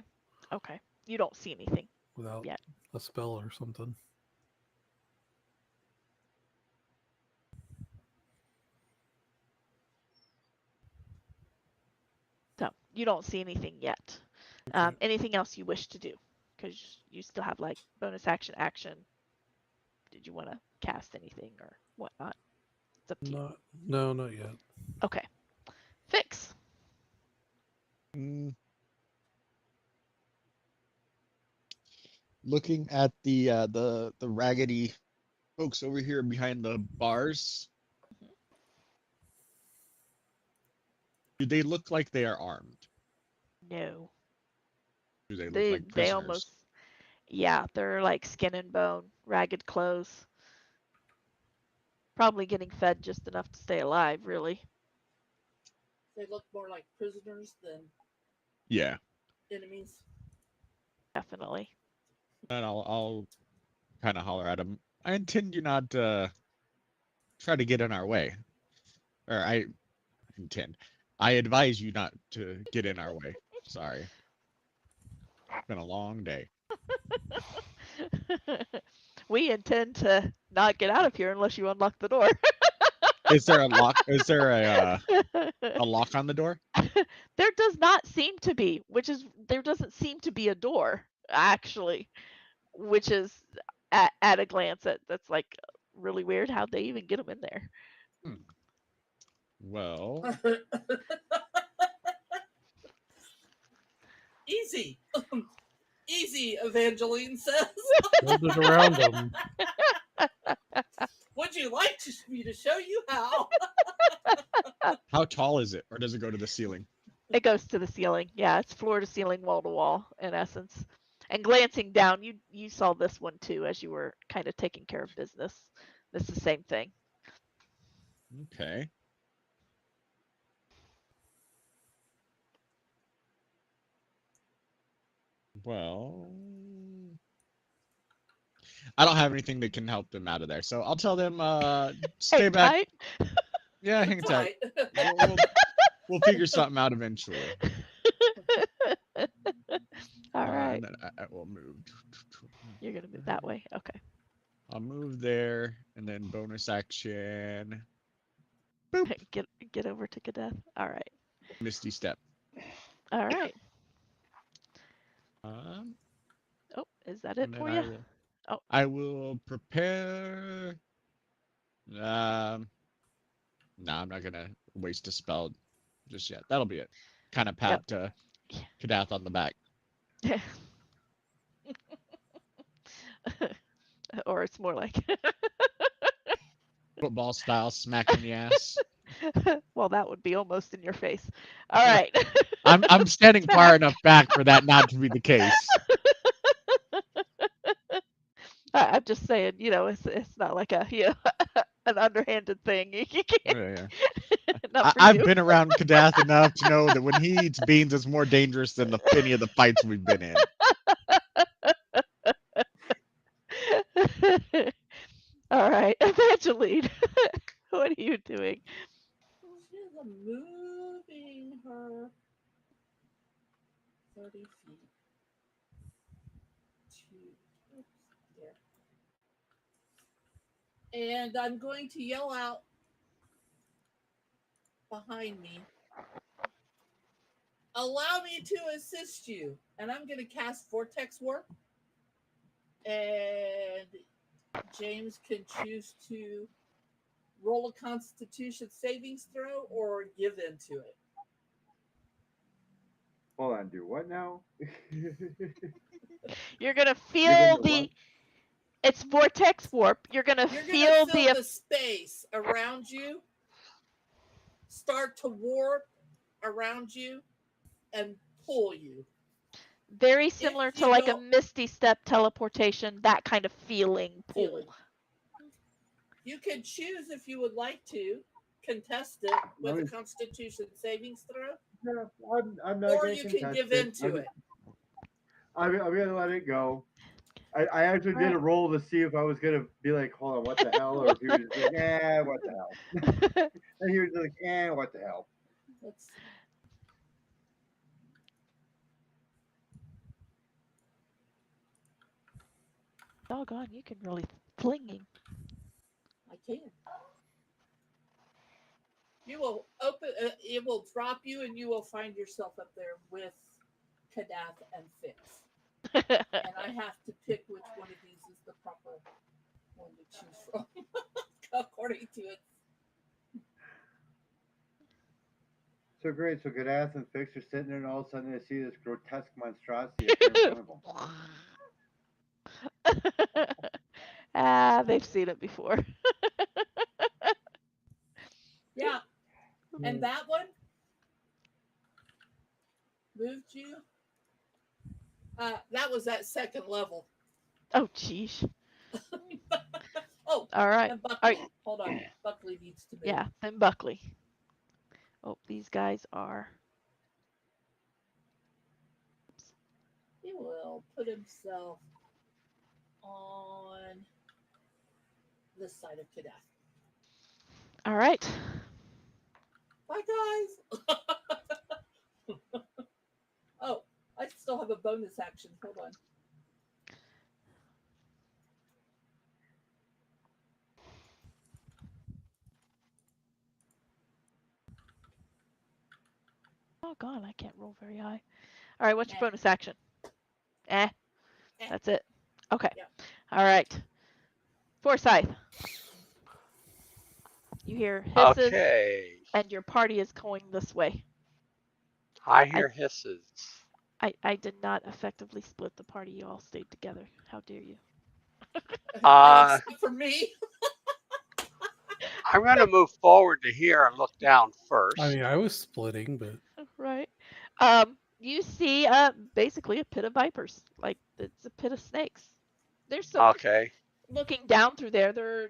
Okay. You don't see anything
Without
yet.
a spell or something.
So you don't see anything yet.
Okay.
Anything else you wish to do? Because you still have like bonus action. Did you want to cast anything or whatnot? It's up to you.
No, not yet.
Okay. Fix.
Looking at the raggedy folks over here behind the bars, do they look like they are armed?
No.
Do they look
They
like prisoners?
almost, yeah, they're like skin and bone, ragged clothes. Probably getting fed just enough to stay alive, really.
They look more like prisoners than
Yeah.
enemies.
Definitely.
And I'll kind of holler at them. I intend you not try to get in our way, or I advise you not to get in our way. Sorry, it's been a long day.
We intend to not get out of here unless you unlock the door.
Is there a lock? Is there a lock on the door?
There does not seem to be, there doesn't seem to be a door actually, which is at a glance that's like really weird. How'd they even get them in there?
Well,
Easy. Easy, Evangeline says.
Build it around them.
Would you like me to show you how?
how tall is it, or does it go to the ceiling?
It goes to the ceiling. Yeah, it's floor to ceiling, wall to wall, in essence. And glancing down, you saw this one too as you were kind of taking care of business. It's the same thing.
Okay. Well, I don't have anything that can help them out of there, so I'll tell them stay
Hang
back.
tight.
Yeah, hang tight. We'll figure something out eventually.
All right.
And then I will move.
You're gonna move that way. Okay.
I'll move there, and then bonus action. Boop.
Get over to Kadath. All right.
Misty step.
All right.
Oh,
is that it for you?
I will prepare No, I'm not gonna waste a spell just yet. That'll be it. Kind of pat Kadath on the back.
Or it's more like
Football style smack in the ass.
well, that would be almost in your face. All right.
I'm standing far enough back for that not to be the case.
I'm just saying, it's not like a an underhanded thing.
Yeah.
Not for
I've
you.
been around Kadath enough to know that when he eats beans, it's more dangerous than any of the fights we've been in.
All right, Evangeline, what are you doing?
She's moving her 30 feet to there. And I'm going to yell out behind me, allow me to assist you. And I'm going to cast Vortex Warp. And James can choose to roll a Constitution savings throw or give into it.
Hold on, do what now?
You're gonna feel the. It's vortex warp. You're gonna feel
the space around you start to warp around you and pull you.
Very similar to like a Misty Step teleportation, that kind of feeling pull.
You can choose if you would like to contest it with a Constitution savings throw.
No, I'm not.
Or you can give into it.
I'm gonna let it go. I actually did a roll to see if I was gonna be like, hold on, what the hell, or if he was just like, what the hell, and he was like, what the hell.
Let's see.
Doggone, you can really fling him.
I can. You will open. It will drop you, and you will find yourself up there with Kadath and Fix. And I have to pick which one of these is the proper one to choose from, according to it.
So great. So Kadath and Fix are sitting there, and all of a sudden they see this grotesque monstrosity up there in front of them.
They've seen it before.
Yeah. And that one moved you. That was at second level.
Oh, geez.
Oh,
all right.
And Buckley. Hold on. Buckley needs to move.
Yeah, then Buckley. Oh, these guys are.
He will put himself on this side of Kadath.
All right.
Bye, guys. Oh, I still have a bonus action. Hold on.
Oh, God, I can't roll very high. All right, what's your bonus action? That's it. Okay.
Yeah.
All right. Forsyth. You hear hisses.
Okay.
And your party is going this way.
I hear hisses.
I did not effectively split the party. You all stayed together. How dare you?
Except for me.
I'm going to move forward to here and look down first.
I mean, I was splitting, but
right. You see basically a pit of vipers. Like it's a pit of snakes. There's some looking down through there. They're,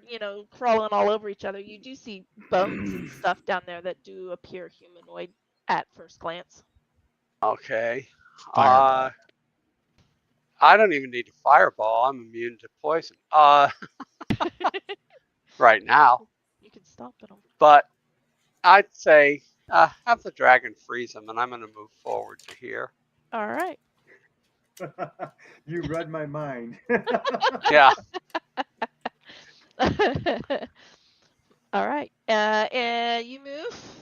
crawling all over each other. You do see bones and stuff down there that do appear humanoid at first glance.
Okay.
Fireball.
I don't even need a fireball. I'm immune to poison. Right now.
You can stop them.
But I'd say have the dragon freeze them, and I'm going to move forward to here.
All right.
You read my mind.
Yeah.
All right. And you move.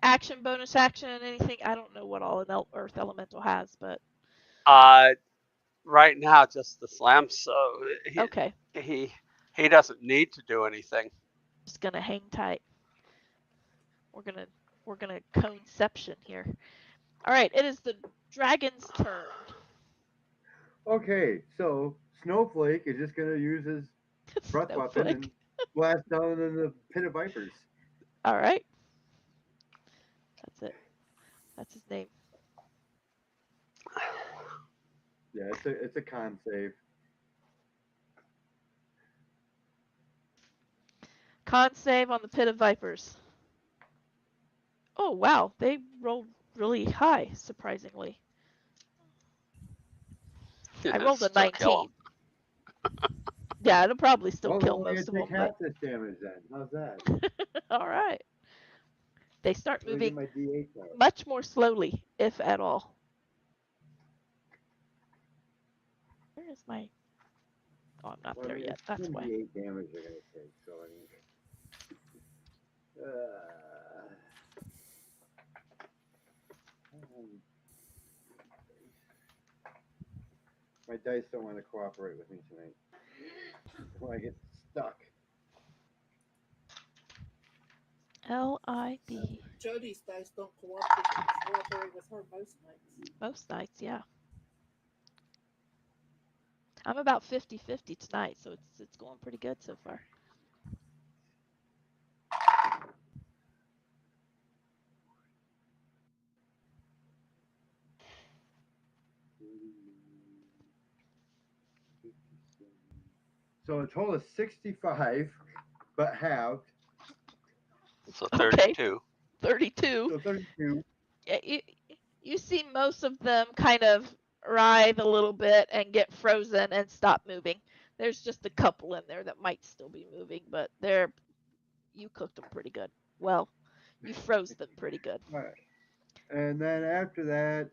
Action, bonus action, anything. I don't know what all an Earth Elemental has, but.
Right now, just the slam. So
okay.
He doesn't need to do anything.
just gonna hang tight. We're gonna conception here. All right, it is the dragon's turn.
Okay, so Snowflake is just gonna use his breath weapon
Snowflake.
and blast down in the pit of vipers.
All right. That's it. That's his name.
Yeah, it's a con save.
Con save on the pit of vipers. Oh wow, they rolled really high, surprisingly. I rolled a
Still kill
19. Yeah, it'll probably still
Well,
kill
then we're
most of
gonna
them,
take half this damage then. How's that?
but all right. They start
Let me get
moving
my D8 out.
much more slowly, if at all. Where is my... Oh, I'm not
Well, I
there
mean,
yet.
it's
That's
10
why.
D8 damage they're gonna take. So I mean, my dice don't want to cooperate with me tonight. When I get stuck.
L-I-B.
Jody's dice don't cooperate with her most nights.
Most nights, yeah. I'm about 50-50 tonight, so it's going pretty good so far.
So a total of 65, but halved.
So
Okay.
32.
32.
So 32.
You see most of them kind of writhe a little bit and get frozen and stop moving. There's just a couple in there that might still be moving, but you cooked them pretty good. Well, you froze them pretty good.
All right. And then after that,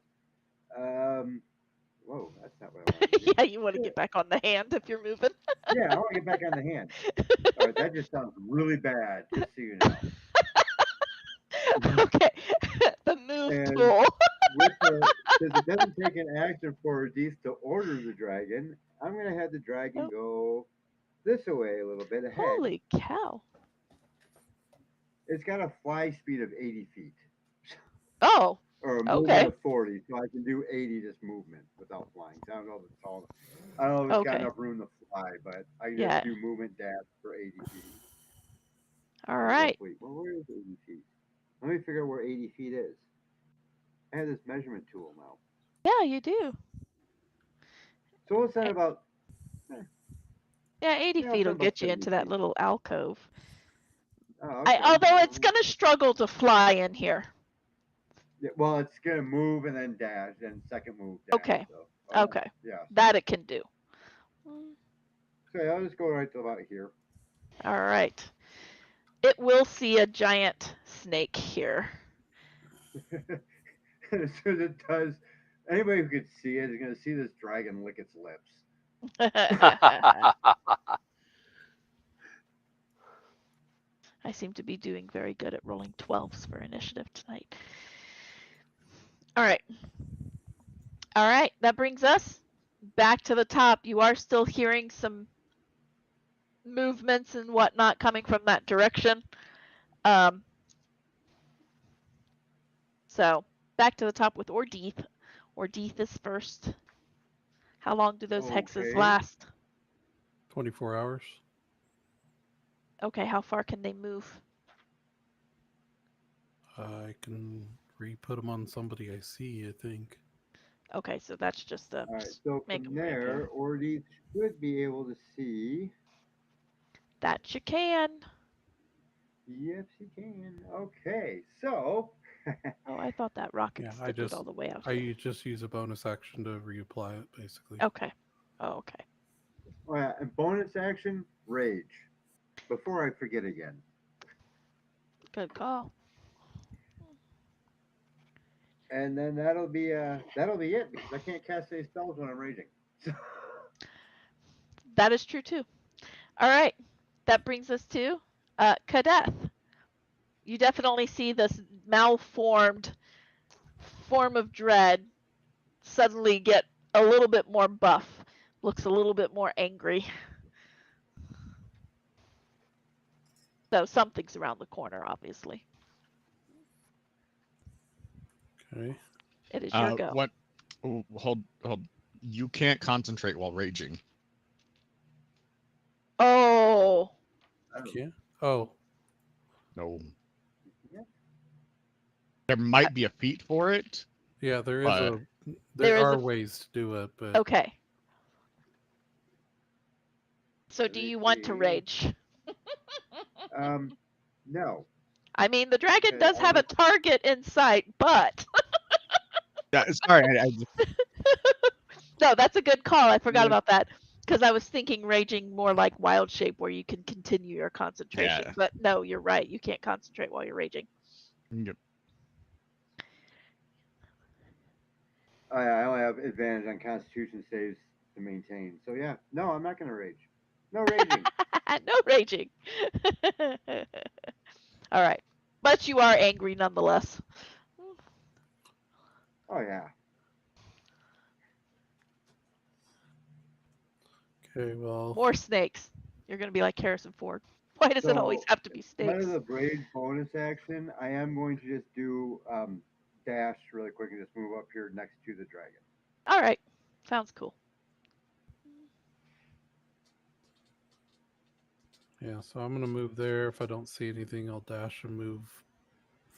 whoa, that's not what I wanted to do.
Yeah, you want to get back on the hand if you're moving.
Yeah, I want to get back on the hand. All right, that just sounds really bad, just so you know.
Okay, the move
And
tool.
since it doesn't take an action for Deeth to order the dragon, I'm going to have the dragon go this way a little bit ahead.
Holy cow.
It's got a fly speed of 80 feet.
Oh,
Or a
okay.
movement of 40, so I can do 80 just movement without flying. So I don't know if it's tall. I don't know if it's got
Okay.
enough room to fly, but I can
Yeah.
just do movement dash for 80 feet.
All right.
Roughly. Well, where is 80 feet? Let me figure out where 80 feet is. I have this measurement tool now.
Yeah, you do.
So what's that about?
Yeah, 80
Yeah,
feet will
about
get you
70
into that
feet.
little alcove.
Oh, okay.
Although it's going to struggle to fly in here.
Yeah, well, it's gonna move and then dash, and second move dash.
Okay.
So,
Okay.
Yeah.
That it can do.
So I'll just go right to about here.
All right. It will see a giant snake here.
And as soon as it does, anybody who could see it is gonna see this dragon lick its lips.
I seem to be doing very good at rolling 12s for initiative tonight. All right. All right. That brings us back to the top. You are still hearing some movements and whatnot coming from that direction. So back to the top with Ordeeth. Ordeeth is first. How long do those hexes last?
24 hours.
Okay, how far can they move?
I can re-put them on somebody I see, I think.
Okay, so that's just a...
All right, so from there, Ordeeth should be able to see.
That you can.
Yes, you can. Okay, so.
Oh, I thought that rocket stick was all the way out here.
I just use a bonus action to reapply it, basically.
Okay. Oh, okay.
Oh, yeah, and bonus action, rage. Before I forget again.
Good call.
And then that'll be it because I can't cast any spells when I'm raging.
That is true too. All right, that brings us to Kadeth. You definitely see this malformed form of dread suddenly get a little bit more buff. Looks a little bit more angry. So something's around the corner, obviously.
Okay.
It is your go.
What? Oh, hold. You can't concentrate while raging.
Oh.
Can't. Oh,
No.
Yeah.
There might be a feat for it,
yeah. There is
but
a.
There
There
is
are
a-
ways to do it, but
Okay. So
Let
do
me
you want to
see.
rage?
No.
I mean, the dragon
Okay,
does have a target in sight, but
yeah. Sorry, I just,
no, that's a good call. I forgot
Yeah.
about that because I was thinking raging more like wild shape where you can continue your concentration.
Yeah.
But no, you're right. You can't concentrate while you're raging.
Yep.
I only have advantage on Constitution saves to maintain. So yeah, no, I'm not gonna rage. No raging.
No raging. All right. But you are angry nonetheless.
Oh yeah.
okay. Well,
More snakes. You're going to be like Harrison Ford. Why does it always
So
have to be
instead
snakes?
of the braid bonus action, I am going to just do dash really quick and just move up here next to the dragon.
All right. Sounds cool.
yeah. So I'm gonna move there. If I don't see anything, I'll dash and move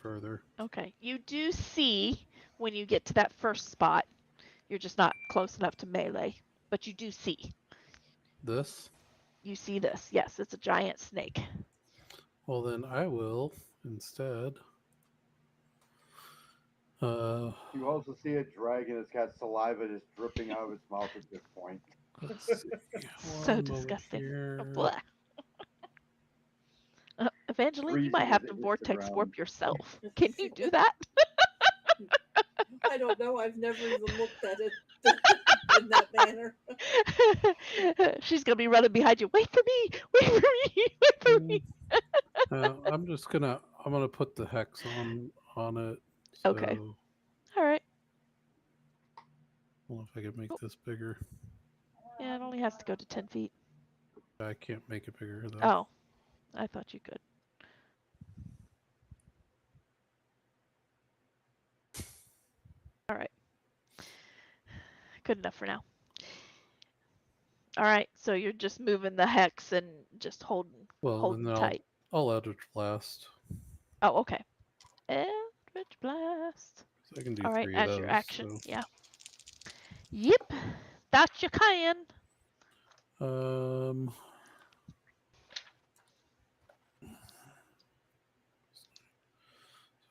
further.
Okay. You do see when you get to that first spot, you're just not close enough to melee, but you do see.
This.
You see this. Yes, it's a giant snake.
Well, then I will instead.
You also see a dragon that's got saliva just dripping out of its mouth at this point.
Let's see.
So
One moment
disgusting.
here.
Blah. Evangeline, you might
Freezing
have
as
to
it hits the
vortex warp
ground.
yourself. Can you do that?
I don't know. I've never even looked at it in that manner.
She's gonna be running behind you. Wait for me! Wait for me! Wait for me!
I'm just gonna. I'm gonna put the hex on it. So,
Okay. All right.
well, if I can make
Oh,
this bigger,
yeah, it only has to go to 10 feet.
I can't make it bigger though.
Oh, I thought you could. All right. Good enough for now. All right. So you're just moving the hex and just holding
Well, and then
tight.
I'll Eldritch Blast.
Oh, okay. Eldritch Blast.
So I can do
All right,
3 of
as
those.
your action.
So.
Yeah. Yep. That's your can.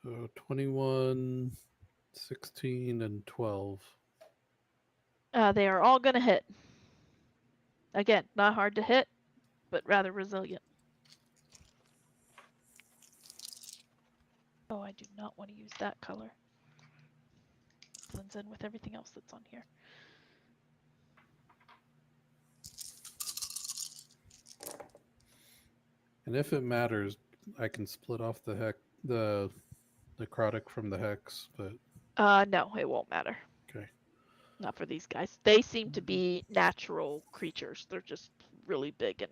So 21, 16, and 12.
They are all gonna hit. Again, not hard to hit, but rather resilient. Oh, I do not want to use that color. Blends in with everything else that's on here.
And if it matters, I can split off the necrotic from the hex, but
No, it won't matter.
okay.
Not for these guys. They seem to be natural creatures. They're just really big and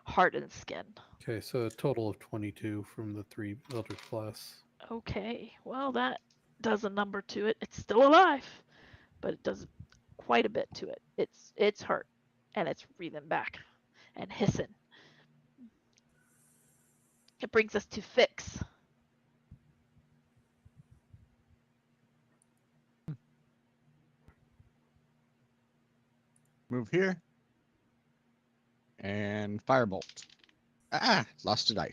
hardened skin.
Okay, so a total of 22 from the 3 Eldritch Blasts.
Okay, well that does a number to it. It's still alive, but it does quite a bit to it. It's hurt, and it's breathing back and hissing. It brings us to Fix.
move here and firebolt. Lost a die.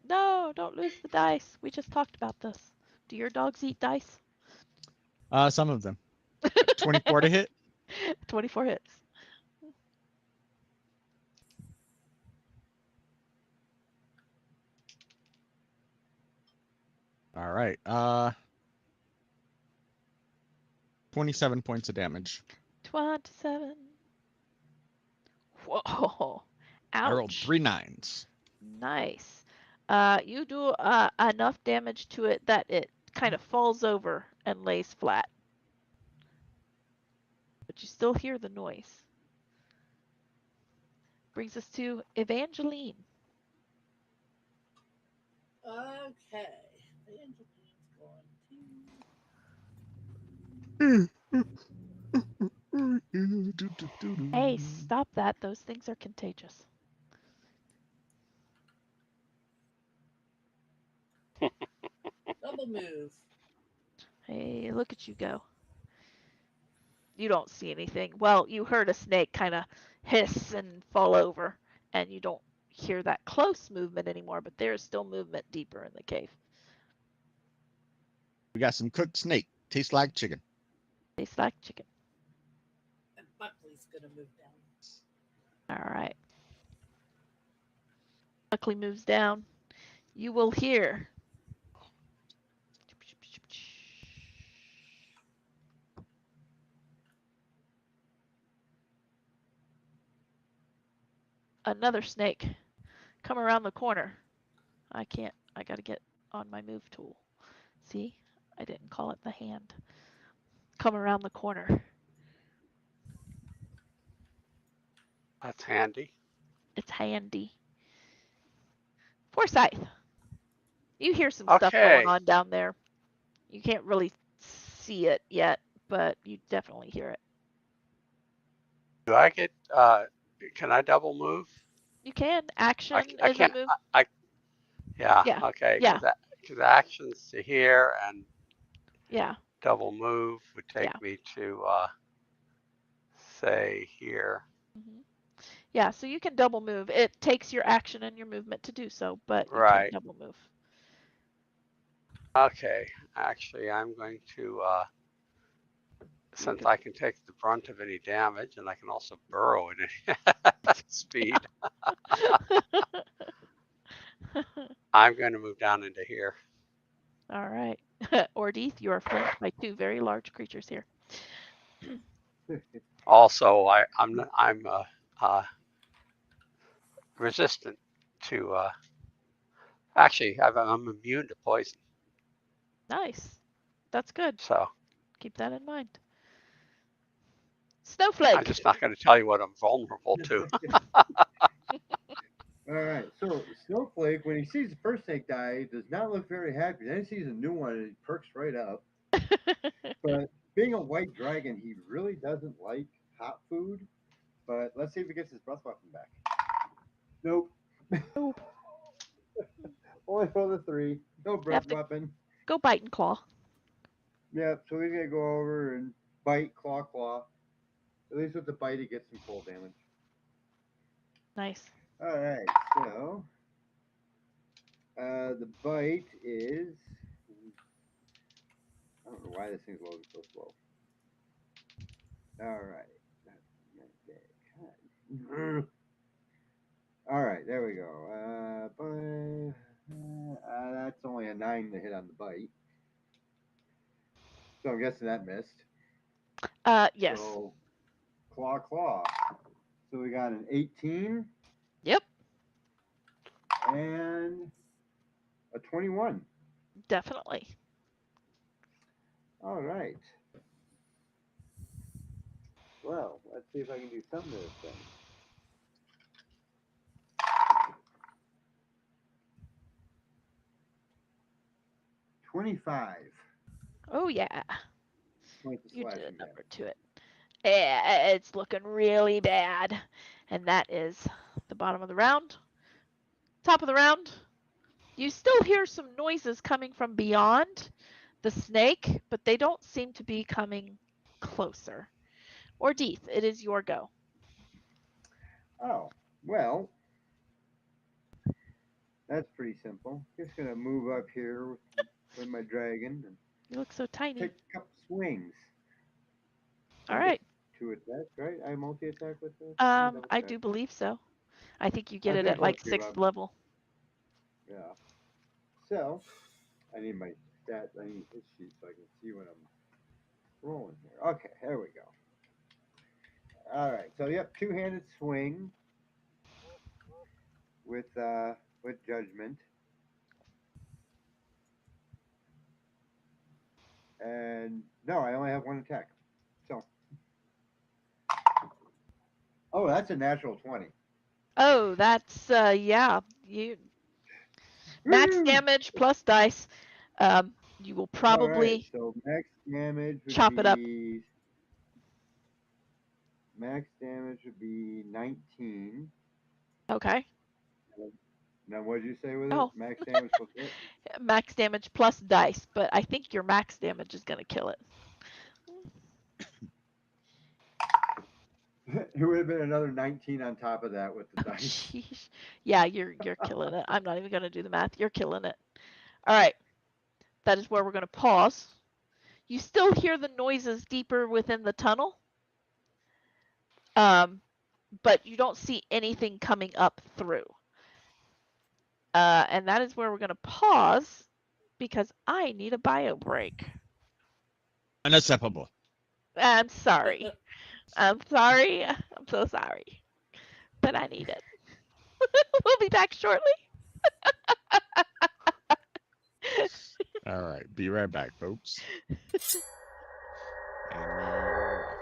No, don't lose the dice. We just talked about this. Do your dogs eat dice?
Some of them. 24 to hit.
24 hits.
All right. 27 points of damage.
27. Whoa.
I rolled
Ouch.
3 9s.
Nice. You do enough damage to it that it kind of falls over and lays flat. But you still hear the noise. Brings us to Evangeline.
Okay. Angeline's going to.
Hey, stop that. Those things are contagious.
Double move.
Hey, look at you go. You don't see anything. Well, you heard a snake kind of hiss and fall over, and you don't hear that close movement anymore, but there's still movement deeper in the cave.
We got some cooked snake. Tastes like chicken.
Tastes like chicken.
And Buckley's going to move down.
All right. Buckley moves down. You will hear another snake come around the corner. I got to get on my move tool. See? I didn't call it the hand. Come around the corner.
That's handy.
It's handy. Forsyth, you hear some stuff going
Okay.
on down there. You can't really see it yet, but you definitely hear it.
Do I get? Can I double move?
You can. Action
I
is a
can't.
move.
Yeah.
Yeah.
Okay.
Yeah.
Because actions to here and
Yeah.
double move would take
Yeah.
me to say here.
Mm-hmm. Yeah, so you can double move. It takes your action and your movement to do so, but you can
Right.
double move.
Okay. Actually, I'm going to, since I can take the brunt of any damage and I can also burrow at speed, I'm going to move down into here.
All right. Ordeeth, you are flanked by two very large creatures here.
Also, I'm resistant to, actually, I'm immune to poison.
Nice. That's good.
So
Keep that in mind. Snowflake.
I'm just not going to tell you what I'm vulnerable to.
All right. So Snowflake, when he sees the first snake die, does not look very happy. Then he sees a new one and he perks right up. But being a white dragon, he really doesn't like hot food. But let's see if he gets his breath weapon back. Nope.
Nope.
Only for the 3. No breath weapon.
Go bite and claw.
Yep. So he's gonna go over and bite, claw. At least with the bite, he gets some full damage.
Nice.
All right. So the bite is. I don't know why this thing's loading so slow. All right. All right, there we go. That's only a 9 to hit on the bite. So I'm guessing that missed.
Yes.
So, claw. So we got an 18.
Yep.
And a 21.
Definitely.
All right. Well, let's see if I can do something to this thing. $25.
Oh yeah.
Points of
You did
slashing
a number
damage.
to it. Yeah, it's looking really bad. And that is the bottom of the round. Top of the round. You still hear some noises coming from beyond the snake, but they don't seem to be coming closer. Ordeeth, it is your go.
Oh, well, that's pretty simple. Just gonna move up here with my dragon and
You look so tiny.
take a couple swings.
All right.
2 attacks, right? I multi-attack with this.
I do believe so. I think you get
I
it
think
at like
both
6th level.
Yeah. So I need my stats. I need hit sheet so I can see what I'm rolling here. Okay, there we go. All right. So yep, 2-handed swing with judgment. And no, I only have 1 attack. So. Oh, that's a natural 20.
Oh, that's yeah. You Max
Woo!
damage plus dice. You will
All right,
probably
so
chop it up.
max damage would be 19.
Okay.
Now, what did you say with it?
Oh,
Max damage plus what?
max damage plus dice, but I think your max damage is gonna kill it.
It would have been another 19 on top of that with the
Oh,
dice.
jeez. Yeah, you're killing it. I'm not even gonna do the math. You're killing it. All right. That is where we're gonna pause. You still hear the noises deeper within the tunnel, but you don't see anything coming up through. And that is where we're gonna pause because I need a bio break.
Unacceptable.
I'm sorry. I'm sorry. I'm so sorry. But I need it. We'll be back shortly.
All right. Be right back, folks. And we're off.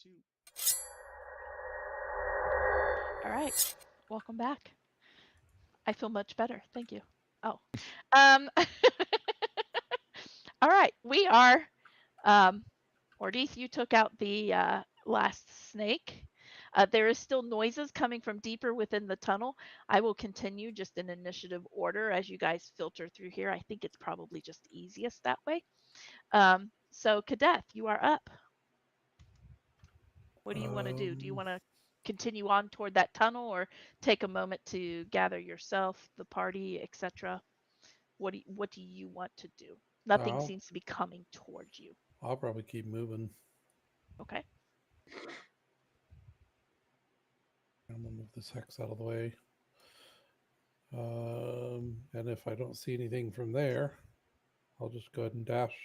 2.
All right. Welcome back. I feel much better. Thank you. Oh. All right. We are Ordith, you took out the last snake. There is still noises coming from deeper within the tunnel. I will continue just in initiative order as you guys filter through here. I think it's probably just easiest that way. So, Kadeth, you are up. What do you want to do? Do you want to continue on toward that tunnel or take a moment to gather yourself, the party, etc.? What do you want to do? Nothing seems to be coming towards you.
I'll probably keep moving.
Okay.
I'm gonna move this hex out of the way. And if I don't see anything from there, I'll just go ahead and dash.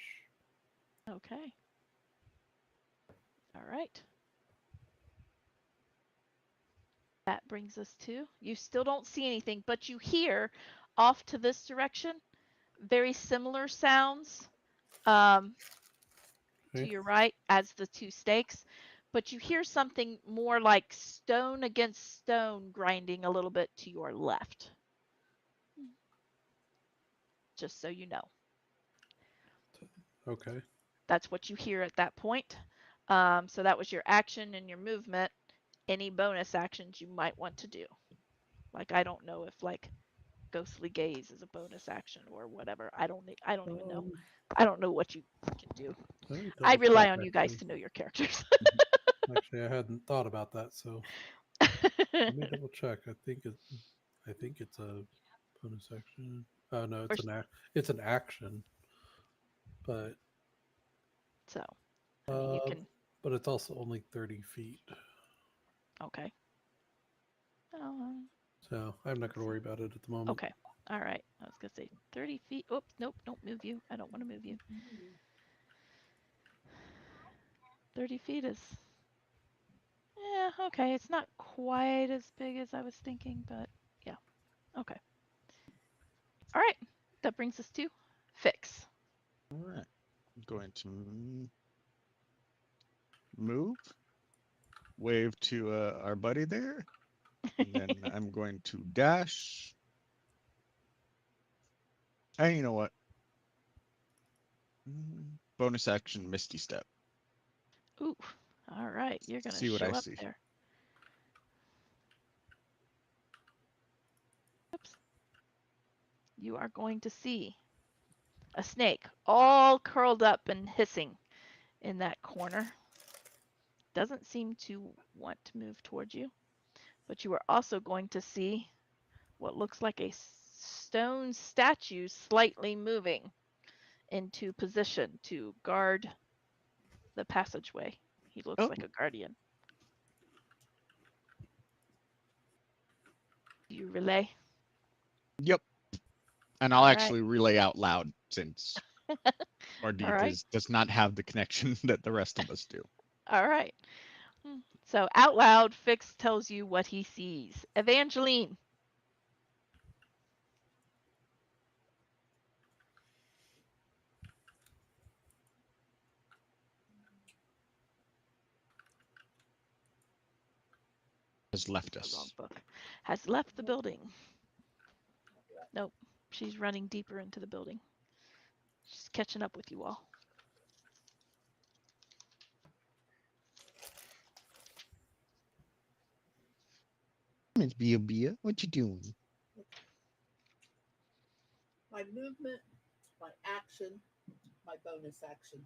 Okay. All right. That brings us to, you still don't see anything, but you hear off to this direction very similar sounds to your right as the two stakes, but you hear something more like stone against stone grinding a little bit to your left. Just so you know.
Okay.
That's what you hear at that point. So that was your action and your movement. Any bonus actions you might want to do. Like, I don't know if like ghostly gaze is a bonus action or whatever. I don't even know. I don't know what you can do. I rely on you guys to know your characters.
Actually, I hadn't thought about that, so let me double check. I think it's a bonus action. Oh no, it's an action. But
so I mean, you can.
But it's also only 30 feet.
Okay.
So I'm not going to worry about it at the moment.
Okay. All right. I was going to say 30 feet. Oops. Nope. Don't move you. I don't want to move you. 30 feet is. Yeah. Okay. It's not quite as big as I was thinking, but yeah. Okay. All right. That brings us to Fix.
All right. I'm going to move, wave to our buddy there, and then I'm going to dash. And you know what? Bonus action, Misty Step.
Ooh. All right. You're going to
See what
show
I
up
see.
there. Oops. You are going to see a snake all curled up and hissing in that corner. Doesn't seem to want to move towards you. But you are also going to see what looks like a stone statue slightly moving into position to guard the passageway. He looks like a guardian. Do you relay?
Yep. And I'll actually relay out loud since Ordith does not have the connection that the rest of us do.
All right. So out loud, Fix tells you what he sees. Evangeline.
Has left us.
Wrong book. Has left the building. Nope. She's running deeper into the building. She's catching up with you all.
Miss Bia, what you doing?
My movement, my action, my bonus action.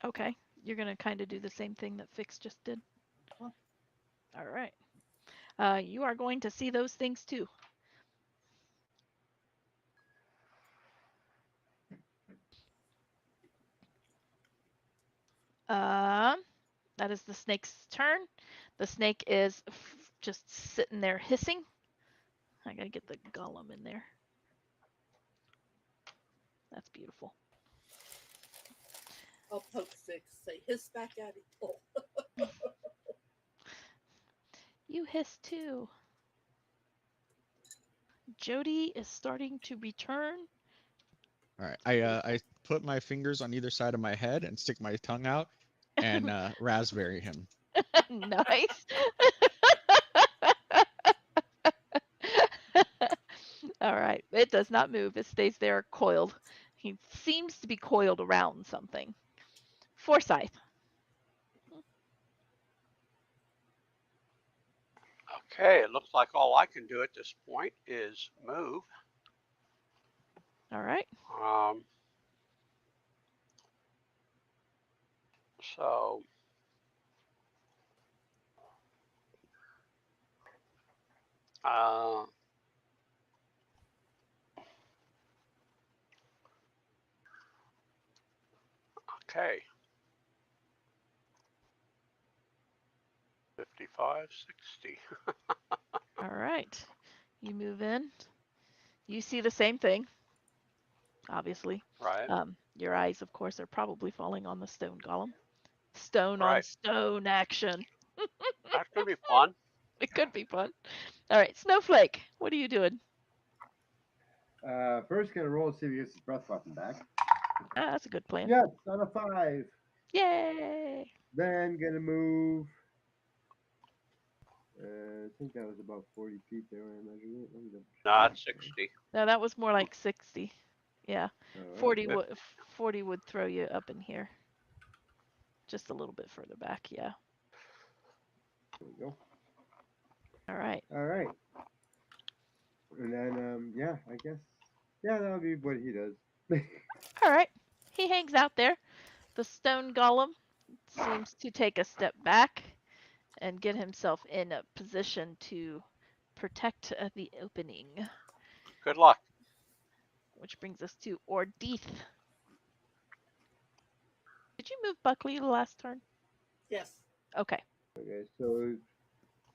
Okay. You're going to kind of do the same thing that Fix just did. All right. You are going to see those things too. That is the snake's turn. The snake is just sitting there hissing. I gotta get the golem in there. That's beautiful.
I'll poke Fix, say hiss back at it. Oh.
You hiss too. Jody is starting to return.
All right. I put my fingers on either side of my head and stick my tongue out and raspberry him.
Nice. All right. It does not move. It stays there coiled. He seems to be coiled around something. Forsyth.
Okay, it looks like all I can do at this point is move.
All right.
So okay. 55, 60.
All right. You move in. You see the same thing, obviously.
Right.
Your eyes, of course, are probably falling on the stone golem. Stone on
Right.
stone action.
That's gonna be fun.
It could be fun. All right, Snowflake, what are you doing?
First, gonna roll to see if he gets his breath weapon back.
That's a good plan.
Yes, on a 5.
Yay!
Then gonna move. I think that was about 40 feet there when I measured it. Let me double check.
No, it's 60.
No, that was more like 60. Yeah,
All
40
right.
would 40 would throw you up in here. Just a little bit further back, yeah.
There we go.
All right.
All right. And then, yeah, I guess, yeah, that'll be what he does.
All right. He hangs out there. The stone golem seems to take a step back and get himself in a position to protect the opening.
Good luck.
Which brings us to Ordith. Did you move Buckley the last turn?
Yes.
Okay.
Okay, so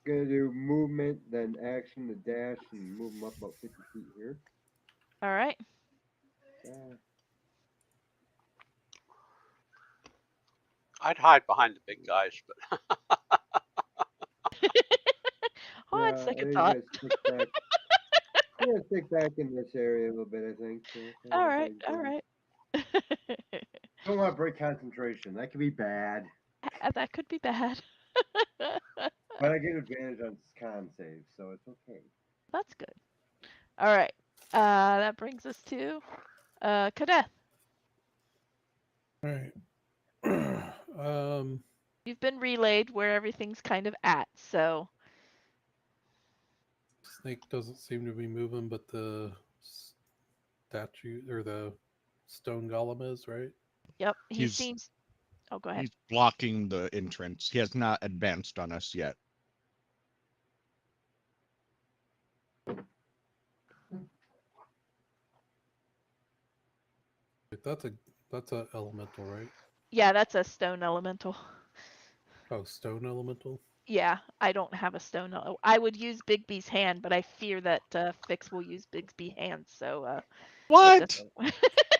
gonna do movement, then action to dash, and move him up about 50 feet here.
All right.
I'd hide behind the big guys, but
On
Yeah,
second
I
thought.
think I stick back. I'm gonna stick back in this area a little bit, I think. So
All right. All right.
Don't want to break concentration. That could be bad.
That could be bad.
But I get advantage on con saves, so it's okay.
That's good. All right. That brings us to Kadeth.
All right.
You've been relayed where everything's kind of at, so
Snake doesn't seem to be moving, but the statue or the stone golem is, right?
yep, he
He's-
seems. Oh, go ahead.
He's blocking the entrance. He has not advanced on us yet.
That's a elemental, right?
Yeah, that's a stone elemental.
Oh, stone elemental.
Yeah, I don't have a stone. I would use Bigby's hand, but I fear that Fix will use Bigby's hand. So
What?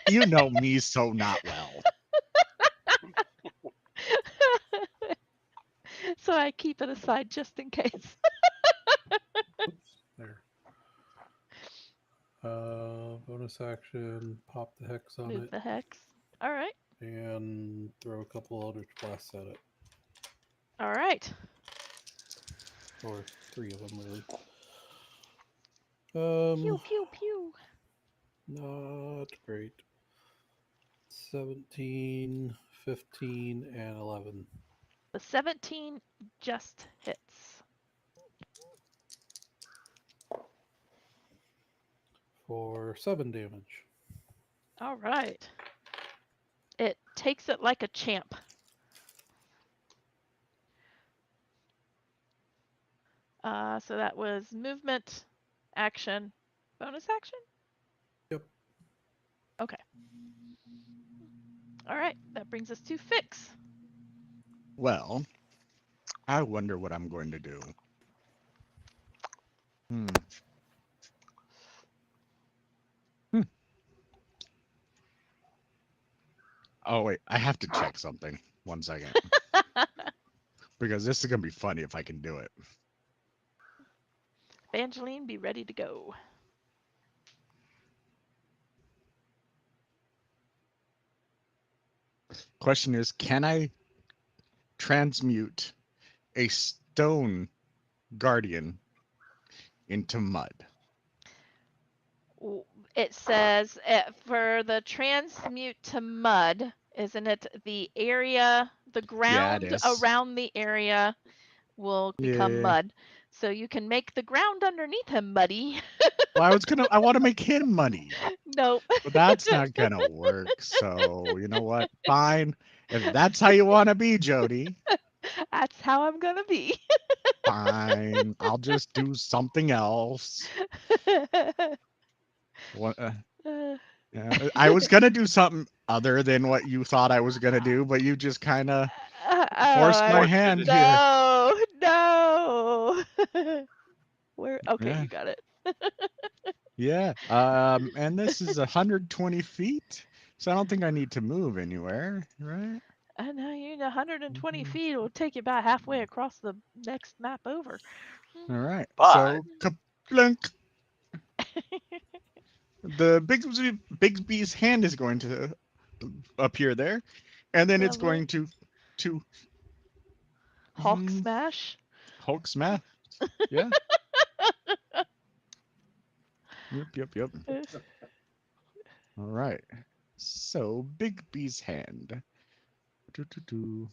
You know me so not well.
So I keep it aside just in case.
Oops, there. Bonus action, pop the hex on
Move
it,
the hex. All right.
and throw a couple Eldritch blasts at it,
All right.
or 3 of them really.
Pew pew pew.
Not great. 17, 15, and 11.
The 17 just hits.
For 7 damage.
All right. It takes it like a champ. So that was movement, action, bonus action?
Yep.
Okay. All right. That brings us to Fix.
Well, I wonder what I'm going to do. Oh, wait. I have to check something. 1 second. Because this is going to be funny if I can do it.
Evangeline, be ready to go.
Question is, can I transmute a stone guardian into mud?
It says for the transmute to mud, isn't it the area, the ground
is.
around the area will become
Yeah.
mud. So you can make the ground underneath him muddy.
Well, I want to make him muddy,
Nope.
but that's not gonna work. So you know what? Fine. If that's how you want to be, Jody,
That's how I'm gonna be.
fine. I'll just do something else. What? Yeah, I was gonna do something other than what you thought I was gonna do, but you just kind of forced my
Forced
hand
it.
here.
No. Where? Okay,
Yeah.
you got it.
Yeah. And this is 120 feet, so I don't think I need to move anywhere, right?
I know you 120
Mhm.
feet will take you about halfway across the next map over.
All right.
But
So kaplunk. The Bigsby's hand is going to appear there, and then it's
Lovely.
going to
Hulk smash.
Hulk smash. Yeah. Yep. All right. So Bigby's hand. Do.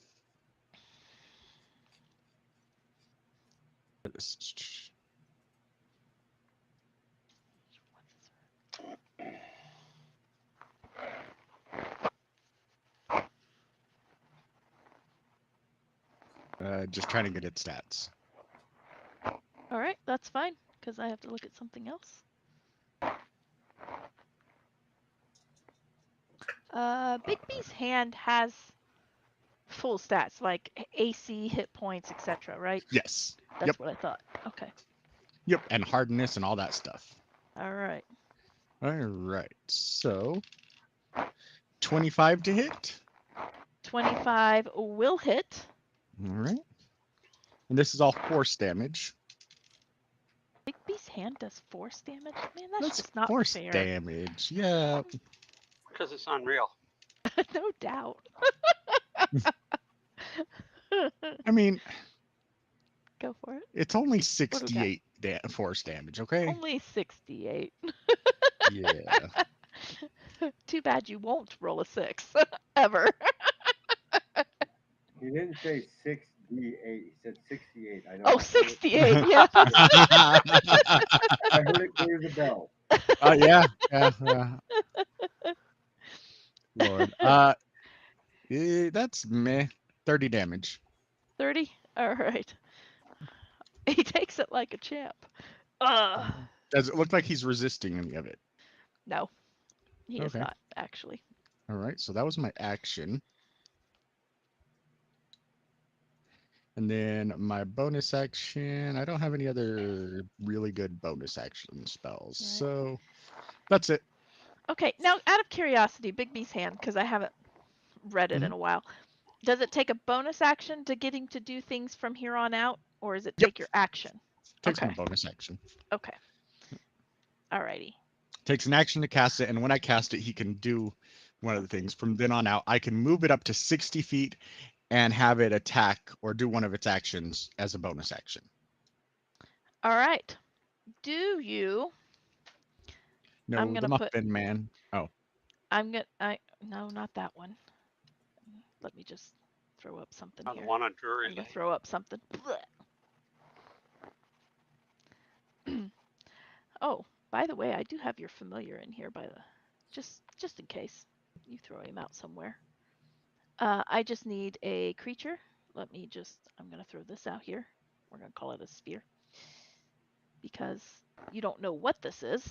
Just trying to get its stats.
All right, that's fine because I have to look at something else. Bigby's hand has full stats like AC, hit points, etc. Right?
Yes.
That's what I thought. Okay.
Yep. And hardness and all that stuff.
All right.
All right. So 25 to hit.
25 will hit.
All right. And this is all force damage.
Bigby's hand does force damage? Man, that's
That's
just not
force
fair.
damage. Yeah.
because it's unreal.
No doubt.
I mean,
Go for it.
it's only
What do we got?
68 force damage, okay?
Only 68.
Yeah.
Too bad you won't roll a 6 ever.
He didn't say 6d8. He said 68. I know.
Oh, 68. Yeah.
I heard it clear as a bell.
Yeah. Lord. That's meh. 30 damage.
30. All right. He takes it like a champ.
Does it look like he's resisting any of it?
No, he is
Okay.
not actually.
All right. So that was my action. And then my bonus action, I don't have any other really good bonus action spells.
Right.
So that's it.
Okay, now out of curiosity, Bigby's hand, because I haven't read it in a while. Does it take a bonus action to get him to do things from here on out, or does it take your action?
Takes
Okay.
my bonus action.
Okay. Alrighty.
Takes an action to cast it, and when I cast it, he can do one of the things. From then on out, I can move it up to 60 feet and have it attack or do one of its actions as a bonus action.
All right. Do you?
No,
I'm
the
gonna
Muffin
put.
Man. Oh,
No, not that one. Let me just throw up something
The
here.
one on Drury
I'm gonna
Lane.
throw up something. Oh, by the way, I do have your familiar in here. Just in case you throw him out somewhere. I just need a creature. I'm gonna throw this out here. We're gonna call it a sphere because you don't know what this is.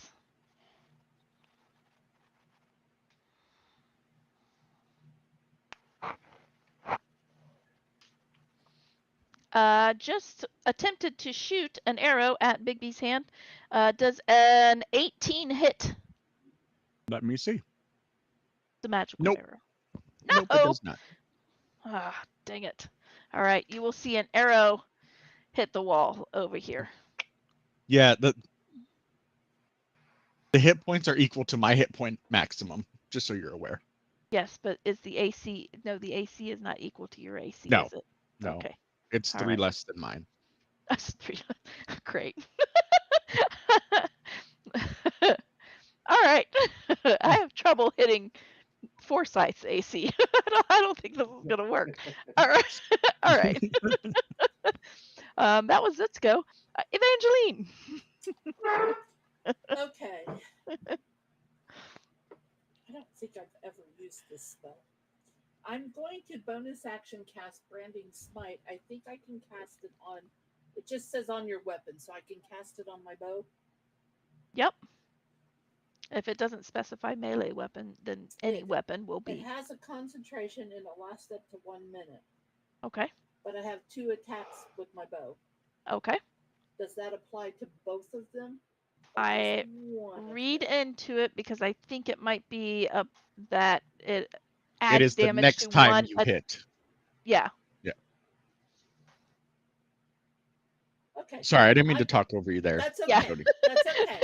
Just attempted to shoot an arrow at Bigby's hand. Does an 18 hit?
let me see.
The magical
Nope.
arrow.
Nope, it does not.
Ah, dang it. All right, you will see an arrow hit the wall over here.
Yeah, the hit points are equal to my hit point maximum, just so you're aware.
Yes, but is the AC? No, the AC is not equal to your AC,
No,
is it?
no.
Okay.
It's
All
3
right.
less than mine.
That's 3. Great. All right. I have trouble hitting Forsyth's AC. I don't think this is gonna work. All right. All right. That was Let's Go. Evangeline.
Okay. I don't think I've ever used this spell. I'm going to bonus action cast Branding Smite. I think I can cast it on. It just says on your weapon, so I can cast it on my bow.
Yep. If it doesn't specify melee weapon, then any weapon will
It
be.
has a concentration and it lasts up to 1 minute.
Okay.
But I have 2 attacks with my bow.
Okay.
Does that apply to both of them?
I read into it because I think it might be that it adds
It is the
damage
next
to
time
one.
you hit.
Yeah.
Okay.
Sorry, I didn't mean to talk over you there.
That's okay.
Yeah.
Jody.
That's okay.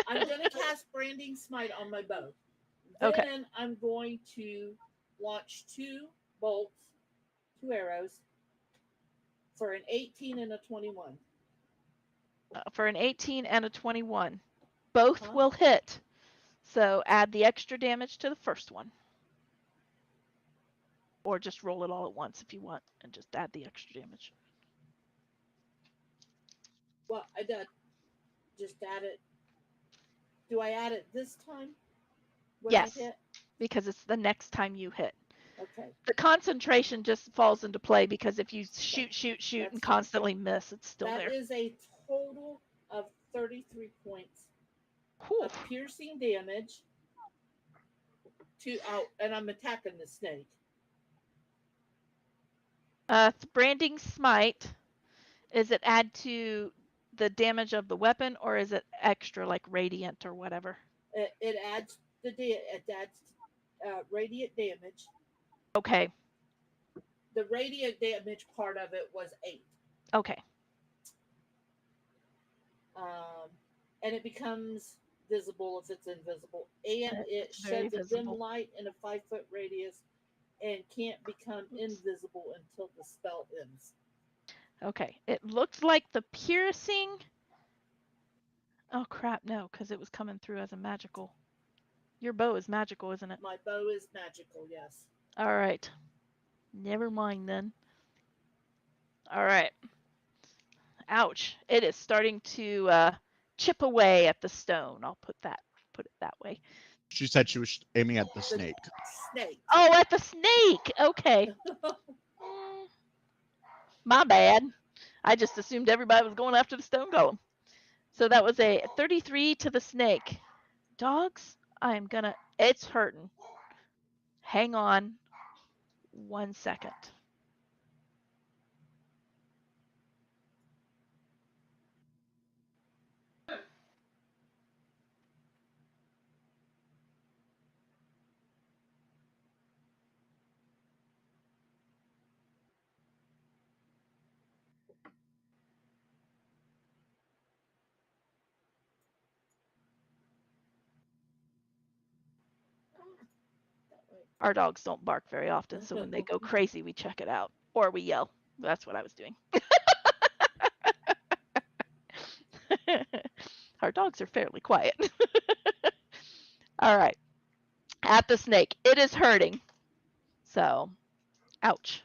I'm going to cast Branding Smite on my bow. Then
Okay.
I'm going to launch 2 bolts, 2 arrows for an 18 and a 21.
For an 18 and a 21. Both will hit. So add the extra damage to the first one. Or just roll it all at once if you want and just add the extra damage.
Well, I did just add it. Do I add it this time? When
Yes,
I hit?
because it's the next time you hit.
Okay.
The concentration just falls into play because if you shoot,
That's
and constantly miss, it's still
that
there.
That is a total of 33 points
Whew.
of piercing damage and I'm attacking the snake.
Branding Smite, is it add to the damage of the weapon or is it extra like radiant or whatever?
It adds radiant damage.
Okay.
The radiant damage part of it was 8.
Okay.
And it becomes visible if it's invisible, and it sheds a dim light in a 5-foot radius and can't become invisible until the spell ends.
Okay. It looks like the piercing. Oh crap, no, because it was coming through as a magical. Your bow is magical, isn't it?
My bow is magical, yes.
All right. Never mind then. All right. Ouch. It is starting to chip away at the stone. I'll put it that way.
She said she was aiming at the snake.
Snake.
Oh, at the snake. Okay. My bad. I just assumed everybody was going after the stone golem. So that was a 33 to the snake. Dogs, it's hurting. Hang on 1 second. Our dogs don't bark very often, so when they go crazy, we check it out. Or we yell. That's what I was doing. Our dogs are fairly quiet. All right. At the snake. It is hurting. So, ouch.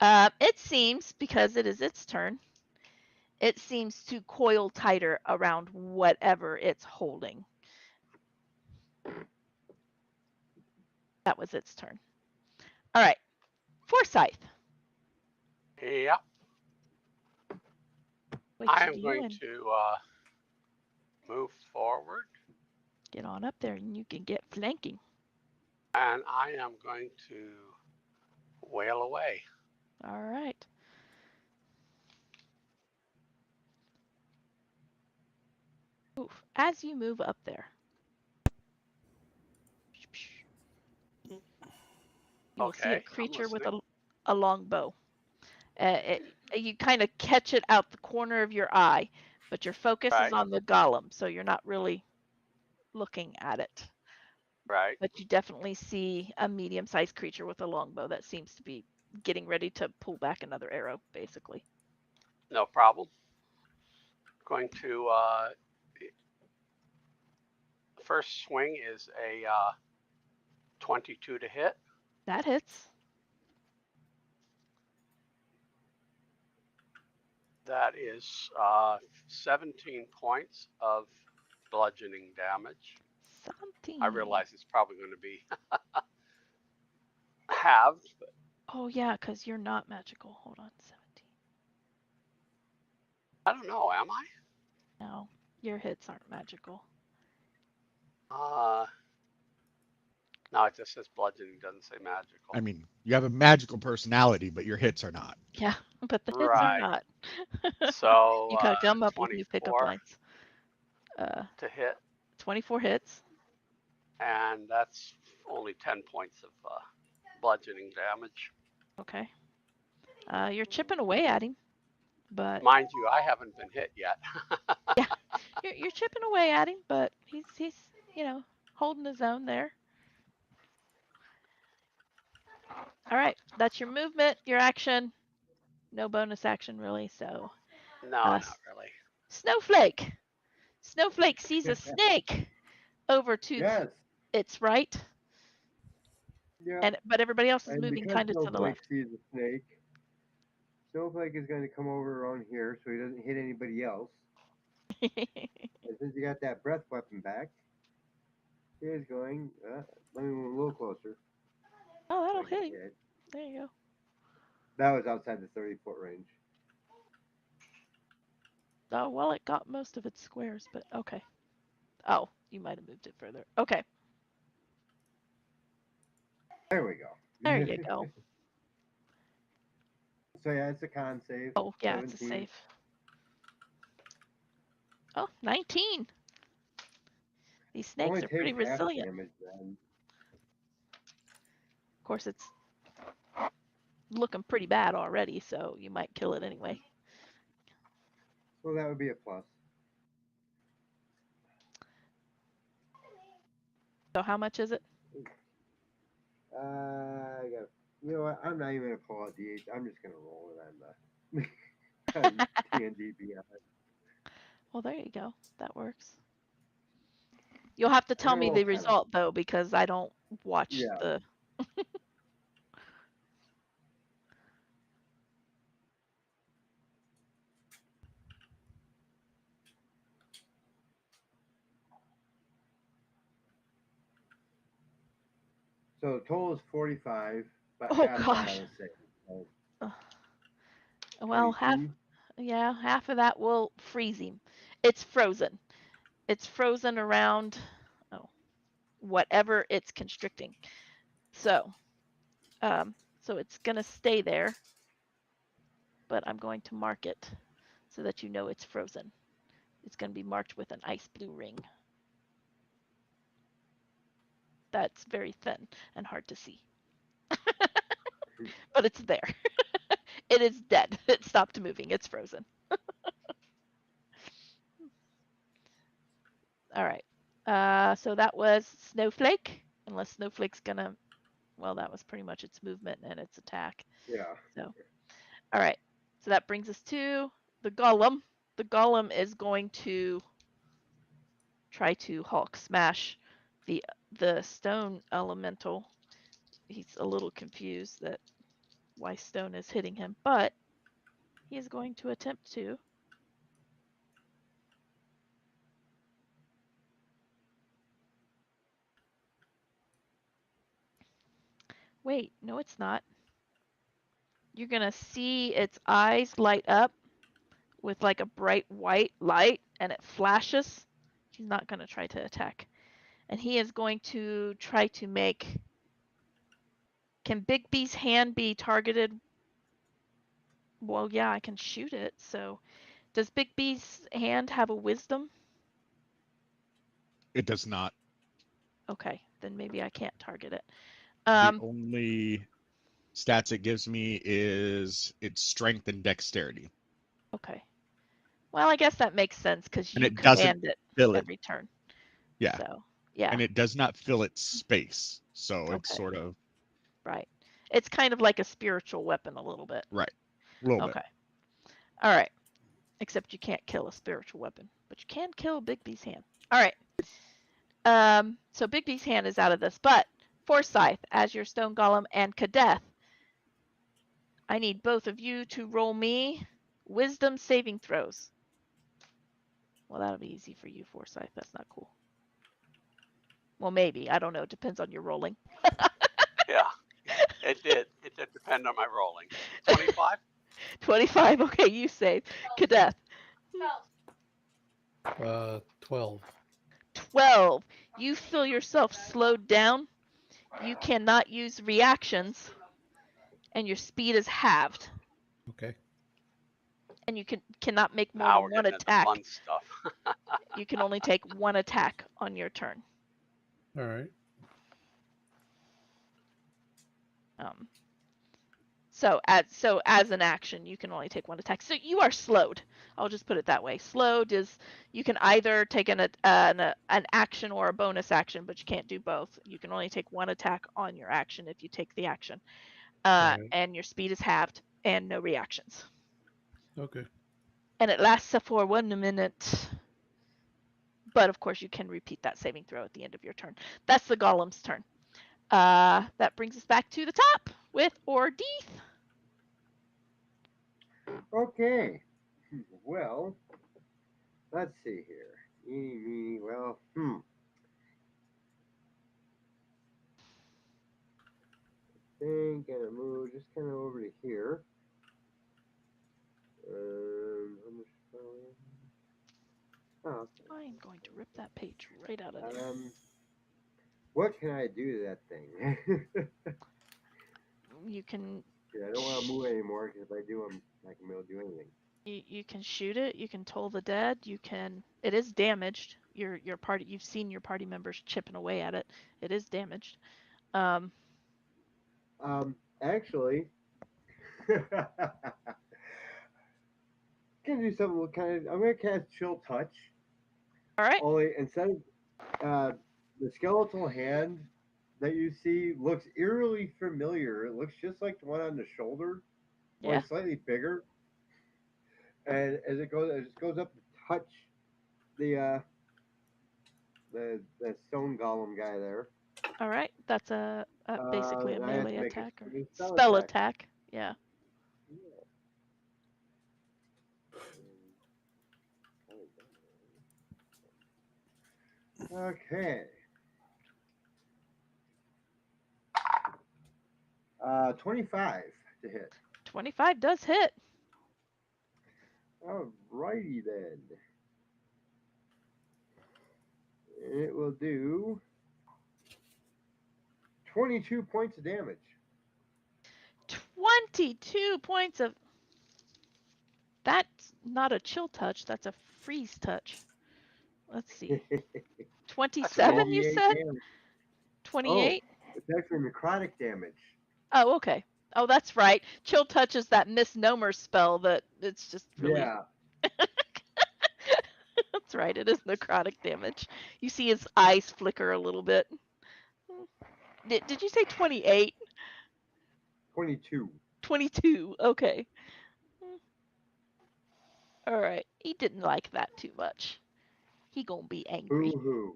It seems, because it is its turn, it seems to coil tighter around whatever it's holding. That was its turn. All right. Forsyth.
Yeah. I am going to move forward.
Get on up there and you can get flanking.
And I am going to wail away.
All right. Oof. As you move up there, you will see a creature with a long bow. You kind of catch it out the corner of your eye, but your focus is on the golem, so you're not really looking at it.
Right.
But you definitely see a medium-sized creature with a longbow that seems to be getting ready to pull back another arrow, basically.
No problem. Going to first swing is a 22 to hit.
That hits.
That is 17 points of bludgeoning damage.
17.
I realize it's probably going to be halved, but
Oh, yeah, because you're not magical. Hold on, 17.
I don't know, am I?
No, your hits aren't magical.
No, it just says bludgeoning, doesn't say magical.
I mean, you have a magical personality, but your hits are not.
Yeah, but the hits are
Right.
not.
So
You gotta come up with new pickup
24
lines.
to hit,
24 hits.
and that's only 10 points of bludgeoning damage.
Okay. You're chipping away at him, but
Mind you, I haven't been hit yet.
yeah, you're chipping away at him, but he's holding his own there. All right, that's your movement, your action. No bonus action really. So,
No, not really.
Snowflake. Snowflake sees a snake over to
Yes.
its right,
Yeah.
but everybody else is
And
moving
because
kind of to the
Snowflake
left.
sees a snake, Snowflake is going to come over around here so he doesn't hit anybody else. And since he got that breath weapon back, he is going. Let me move a little closer.
Oh, that'll
I can
hit him.
hit.
There you go.
That was outside the 30-foot range.
Oh, well, it got most of its squares, but okay. Oh, you might have moved it further. Okay,
There we go.
there you go.
So yeah, it's a con save.
Oh, yeah,
17.
it's a save. Oh, 19. These snakes
Only
are pretty
takes half
resilient.
damage then.
Of course, it's looking pretty bad already, so you might kill it anyway.
Well, that would be a plus.
So how much is it?
I got. You know what? I'm not even gonna pull out D8. I'm just gonna roll it on the D&D Beyond.
Well, there you go. That works. You'll have to
I'm
tell
gonna
me
roll
the
10.
result though, because I don't watch
Yeah.
the.
So the total is 45, but
Oh
half that
gosh.
on a save. So
Well,
22.
half of that will freeze him. It's frozen. It's frozen around whatever it's constricting. So, so it's gonna stay there, but I'm going to mark it so that you know it's frozen. It's gonna be marked with an ice blue ring. That's very thin and hard to see. But it's there. It is dead. It stopped moving. It's frozen. All right. So that was Snowflake. Unless Snowflake's gonna, well, that was pretty much its movement and its attack.
Yeah.
So, all right. So that brings us to the golem. The golem is going to try to Hulk smash the stone elemental. He's a little confused that why stone is hitting him, but he is going to attempt to. Wait, no, it's not. You're going to see its eyes light up with like a bright white light and it flashes. He's not going to try to attack. And he is going to try to make. Can Big B's hand be targeted? Well, yeah, I can shoot it. So, does Big B's hand have a wisdom?
It does not.
Okay, then maybe I can't target it.
The only stats it gives me is its strength and dexterity.
Okay. Well, I guess that makes sense because
And
you
it doesn't
command it
fill it.
every turn.
Yeah.
So, Yeah.
And it does not fill its space. So it's
Okay.
sort of
Right. It's kind of like a spiritual weapon a little bit.
right. A little
Okay. All right. Except you can't kill a spiritual weapon, but you can kill Big B's hand. All right. So Big B's hand is out of this, but Forsyth as your stone golem and Kadeth, I need both of you to roll me wisdom saving throws. Well, that'll be easy for you, Forsyth. That's not cool. Well, maybe. I don't know. It depends on your rolling.
Yeah, it did. It did depend on my rolling. 25?
25. Okay, you save. Kadeth.
12.
12. You feel yourself slowed down. You cannot use reactions, and your speed is halved.
Okay.
And you cannot make more
Now
than
we're
one
getting into
attack.
fun stuff.
You can only take one attack on your turn.
All right.
So as an action, you can only take one attack. So you are slowed. I'll just put it that way. Slowed is you can either take an action or a bonus action, but you can't do both. You can only take one attack on your action if you take the action.
Right.
And your speed is halved and no reactions.
Okay.
And it lasts for 1 minute. But of course, you can repeat that saving throw at the end of your turn. That's the golem's turn. That brings us back to the top with Ordeeth.
Okay. Well, let's see here. Eeny, meeny, well, I think gonna move just kind of over to here. How much oh, okay.
I'm going to rip that page right out of there.
What can I do to that thing?
You can.
Yeah, I don't want to move anymore because if I do, I'm not gonna be able to do anything.
You can shoot it. You can toll the dead. You can. It is damaged. Your party. You've seen your party members chipping away at it. It is damaged.
Actually, gonna do something kind of. I'm gonna cast Chill Touch.
All right.
Only instead of the skeletal hand that you see looks eerily familiar. It looks just like the one on the shoulder,
Yeah.
only slightly bigger. And as it just goes up to touch the stone golem guy there.
All right. That's basically a
I have to
melee
make
attack
a
or
spell
spell
attack.
attack. Yeah.
Okay. 25 to hit.
25 does hit.
Alrighty then. It will do 22 points of damage.
22 points of. That's not a chill touch. That's a freeze touch. Let's see. 27,
cool.
you
28
said?
damage.
28?
Oh, it's actually necrotic damage.
Oh, okay. Oh, that's right. Chill touch is that misnomer spell that it's just really.
Yeah.
That's right. It is necrotic damage. You see his eyes flicker a little bit. Did you say 28?
22.
22. Okay. All right. He didn't like that too much. He gonna be angry.
Boo-hoo.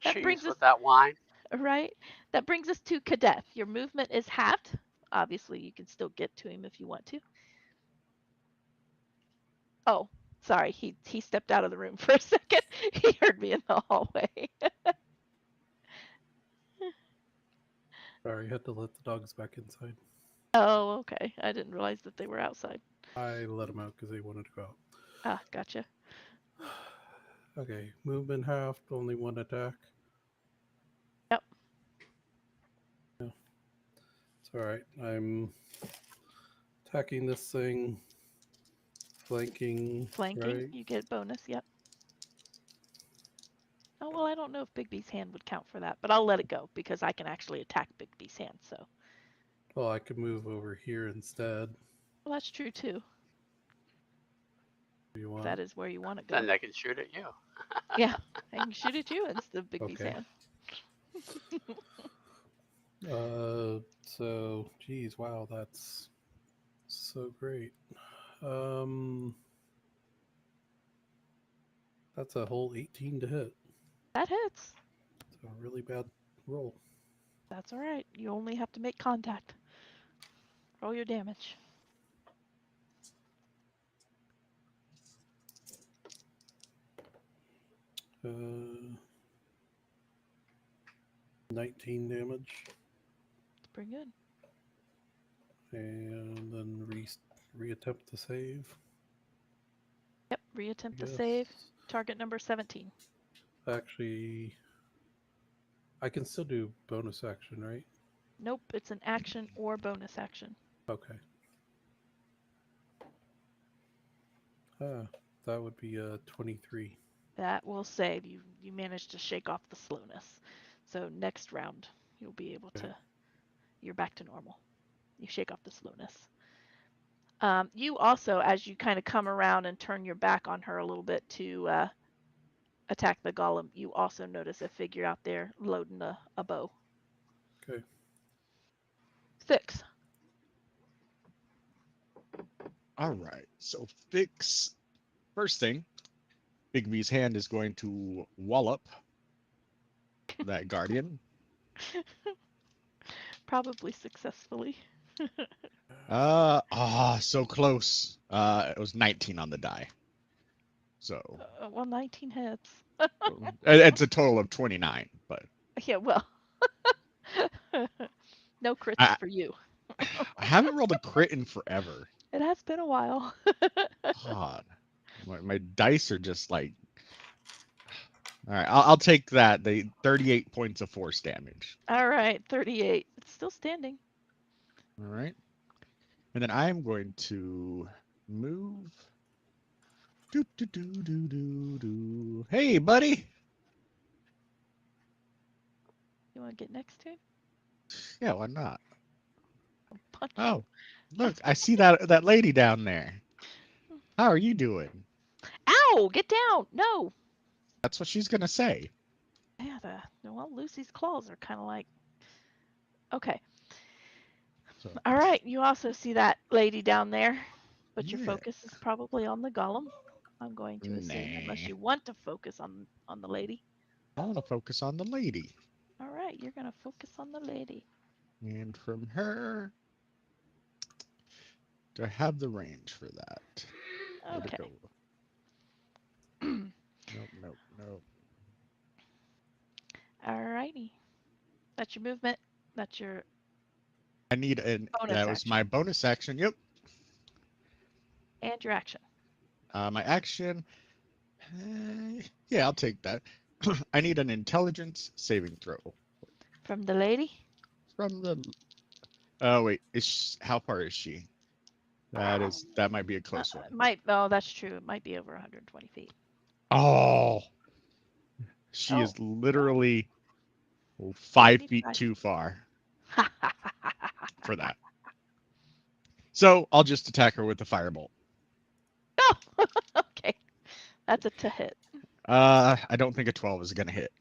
That
Cheese
brings us
with that wine.
right. That brings us to Kadeth. Your movement is halved. Obviously, you can still get to him if you want to. Oh, sorry. He stepped out of the room for a second. He heard me in the hallway.
Sorry, had to let the dogs back inside.
Oh, okay. I didn't realize that they were outside.
I let them out because they wanted to go out.
Ah, gotcha.
Okay, movement halved, only one attack.
Yep.
Yeah. It's alright. I'm attacking this thing. Flanking.
Flanking,
Right?
you get bonus. Yep. Oh, well, I don't know if Big B's hand would count for that, but I'll let it go because I can actually attack Big B's hand. So.
Well, I could move over here instead.
Well, that's true too.
You want
That
it?
is where you want to
Then
go.
they can shoot at you.
Yeah, I can shoot at you instead of Bigby's
Okay.
hand.
So, geez, wow, that's so great. Um, that's a whole 18 to hit.
That hits.
It's a really bad roll.
That's all right. You only have to make contact. Roll your damage.
Uh, 19 damage,
It's pretty good.
and then reattempt the save.
Yep,
I
reattempt the
guess.
save. Target number 17.
Actually, I can still do bonus action, right?
Nope, it's an action or bonus action.
Okay. That would be 23.
That will save. You managed to shake off the slowness. So next round, you'll be able
Okay.
to. You're back to normal. You shake off the slowness. You also, as you kind of come around and turn your back on her a little bit to attack the golem, you also notice a figure out there loading a bow.
Okay.
6.
All right. So fix. First thing, Big V's hand is going to wallop that guardian.
Probably successfully.
So close. It was 19 on the die. So
Well, 19 hits.
it's a total of 29, but
Yeah, well. No crits
I
for you.
I haven't rolled a crit in forever.
It has been a while.
God, my dice are just like. All right, I'll take that. The 38 points of force damage.
All right, 38. It's still standing.
All right, and then I'm going to move. Do do do do do do. Hey, buddy.
You want to get next to him?
Yeah, why not?
I'll punch you.
Oh, look, I see that lady down there. How are you doing?
Ow! Get down! No!
That's what she's gonna say.
Yeah, well, Lucy's claws are kind of like. Okay.
So
All right. You also see that lady down there, but your
yeah,
focus is probably on the golem. I'm going to assume, unless
nah.
you want to focus on the lady.
I want to focus on the lady,
All right, you're gonna focus on the lady.
and from her, do I have the range for that? Where'd it
Okay.
go? Nope, nope, nope.
All righty. That's your movement. That's your
I need an.
bonus
That was
action
my bonus action. Yep.
and your action.
My action. Yeah, I'll take that. I need an intelligence saving throw
From the lady?
from the. Oh wait, how far is she? That might be a close one.
Oh, that's true. It might be over 120 feet.
Oh, she
Oh,
is literally 5 feet
75.
too far for that. So I'll just attack her with the firebolt.
Oh, okay. That's a to hit.
I don't think a 12 is gonna hit.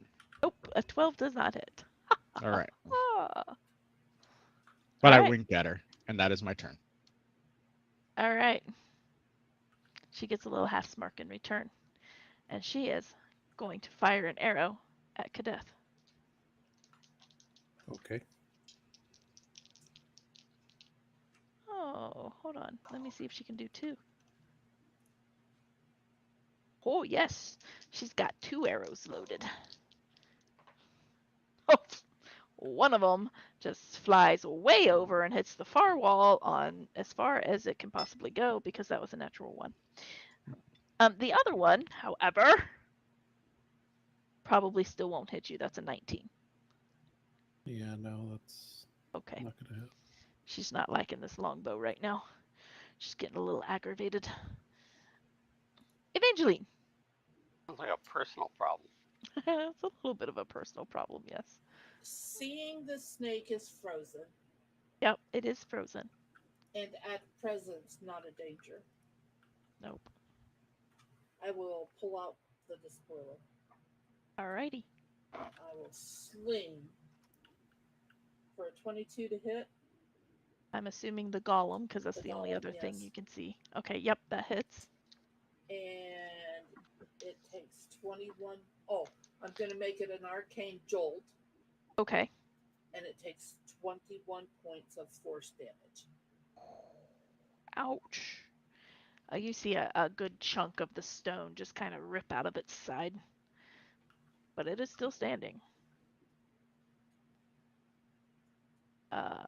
Nope, a 12 does not hit.
All right,
Ah.
but
All
I
right.
winked at her, and that is my turn.
All right. She gets a little half smirk in return, and she is going to fire an arrow at Kadeth.
Okay.
Oh, hold on. Let me see if she can do 2. Oh, yes. She's got 2 arrows loaded. Oh, one of them just flies way over and hits the far wall on as far as it can possibly go because that was a natural 1. The other one, however, probably still won't hit you. That's a 19.
Yeah, no, that's
Okay.
not gonna hit.
She's not liking this longbow right now. She's getting a little aggravated. Evangeline.
Sounds like a personal problem.
It's a little bit of a personal problem, yes.
Seeing the snake is frozen
Yep, it is frozen.
and at present not a danger.
Nope.
I will pull out the despoiler.
Alrighty.
I will swing for a 22 to hit.
I'm assuming the golem, because that's
The
the only
golem,
other thing
yes.
you can see. Okay, yep, that hits.
And it takes 21. Oh, I'm going to make it an arcane jolt.
Okay.
And it takes 21 points of force damage.
Ouch. You see a good chunk of the stone just kind of rip out of its side. But it is still standing.
Buckley.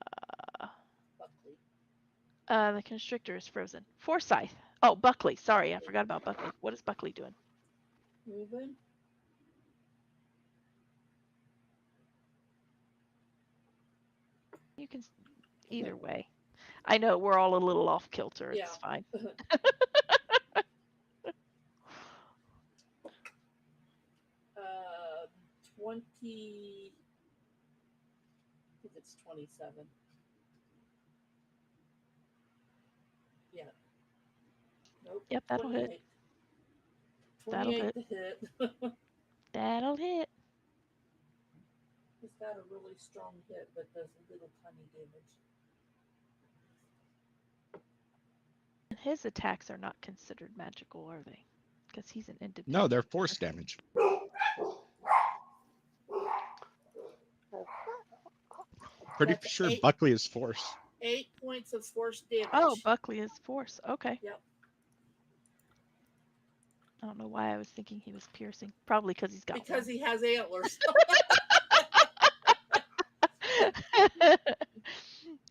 The constrictor is frozen. Forsyth. Oh, Buckley. Sorry, I forgot about Buckley. What is Buckley doing?
Moving.
You can either way. I know we're all a little off kilter.
Yeah.
It's fine.
20. I think it's 27. Yeah. Nope.
Yep, that'll
28.
hit.
28
That'll hit.
to hit.
That'll hit.
It's got a really strong hit, but does a little tiny damage.
And his attacks are not considered magical, are they? Because he's an independent.
No, they're force damage. Pretty sure Buckley is force.
8 points of force damage.
Oh, Buckley is force. Okay.
Yep.
I don't know why I was thinking he was piercing. Probably because he's got
because he has antlers.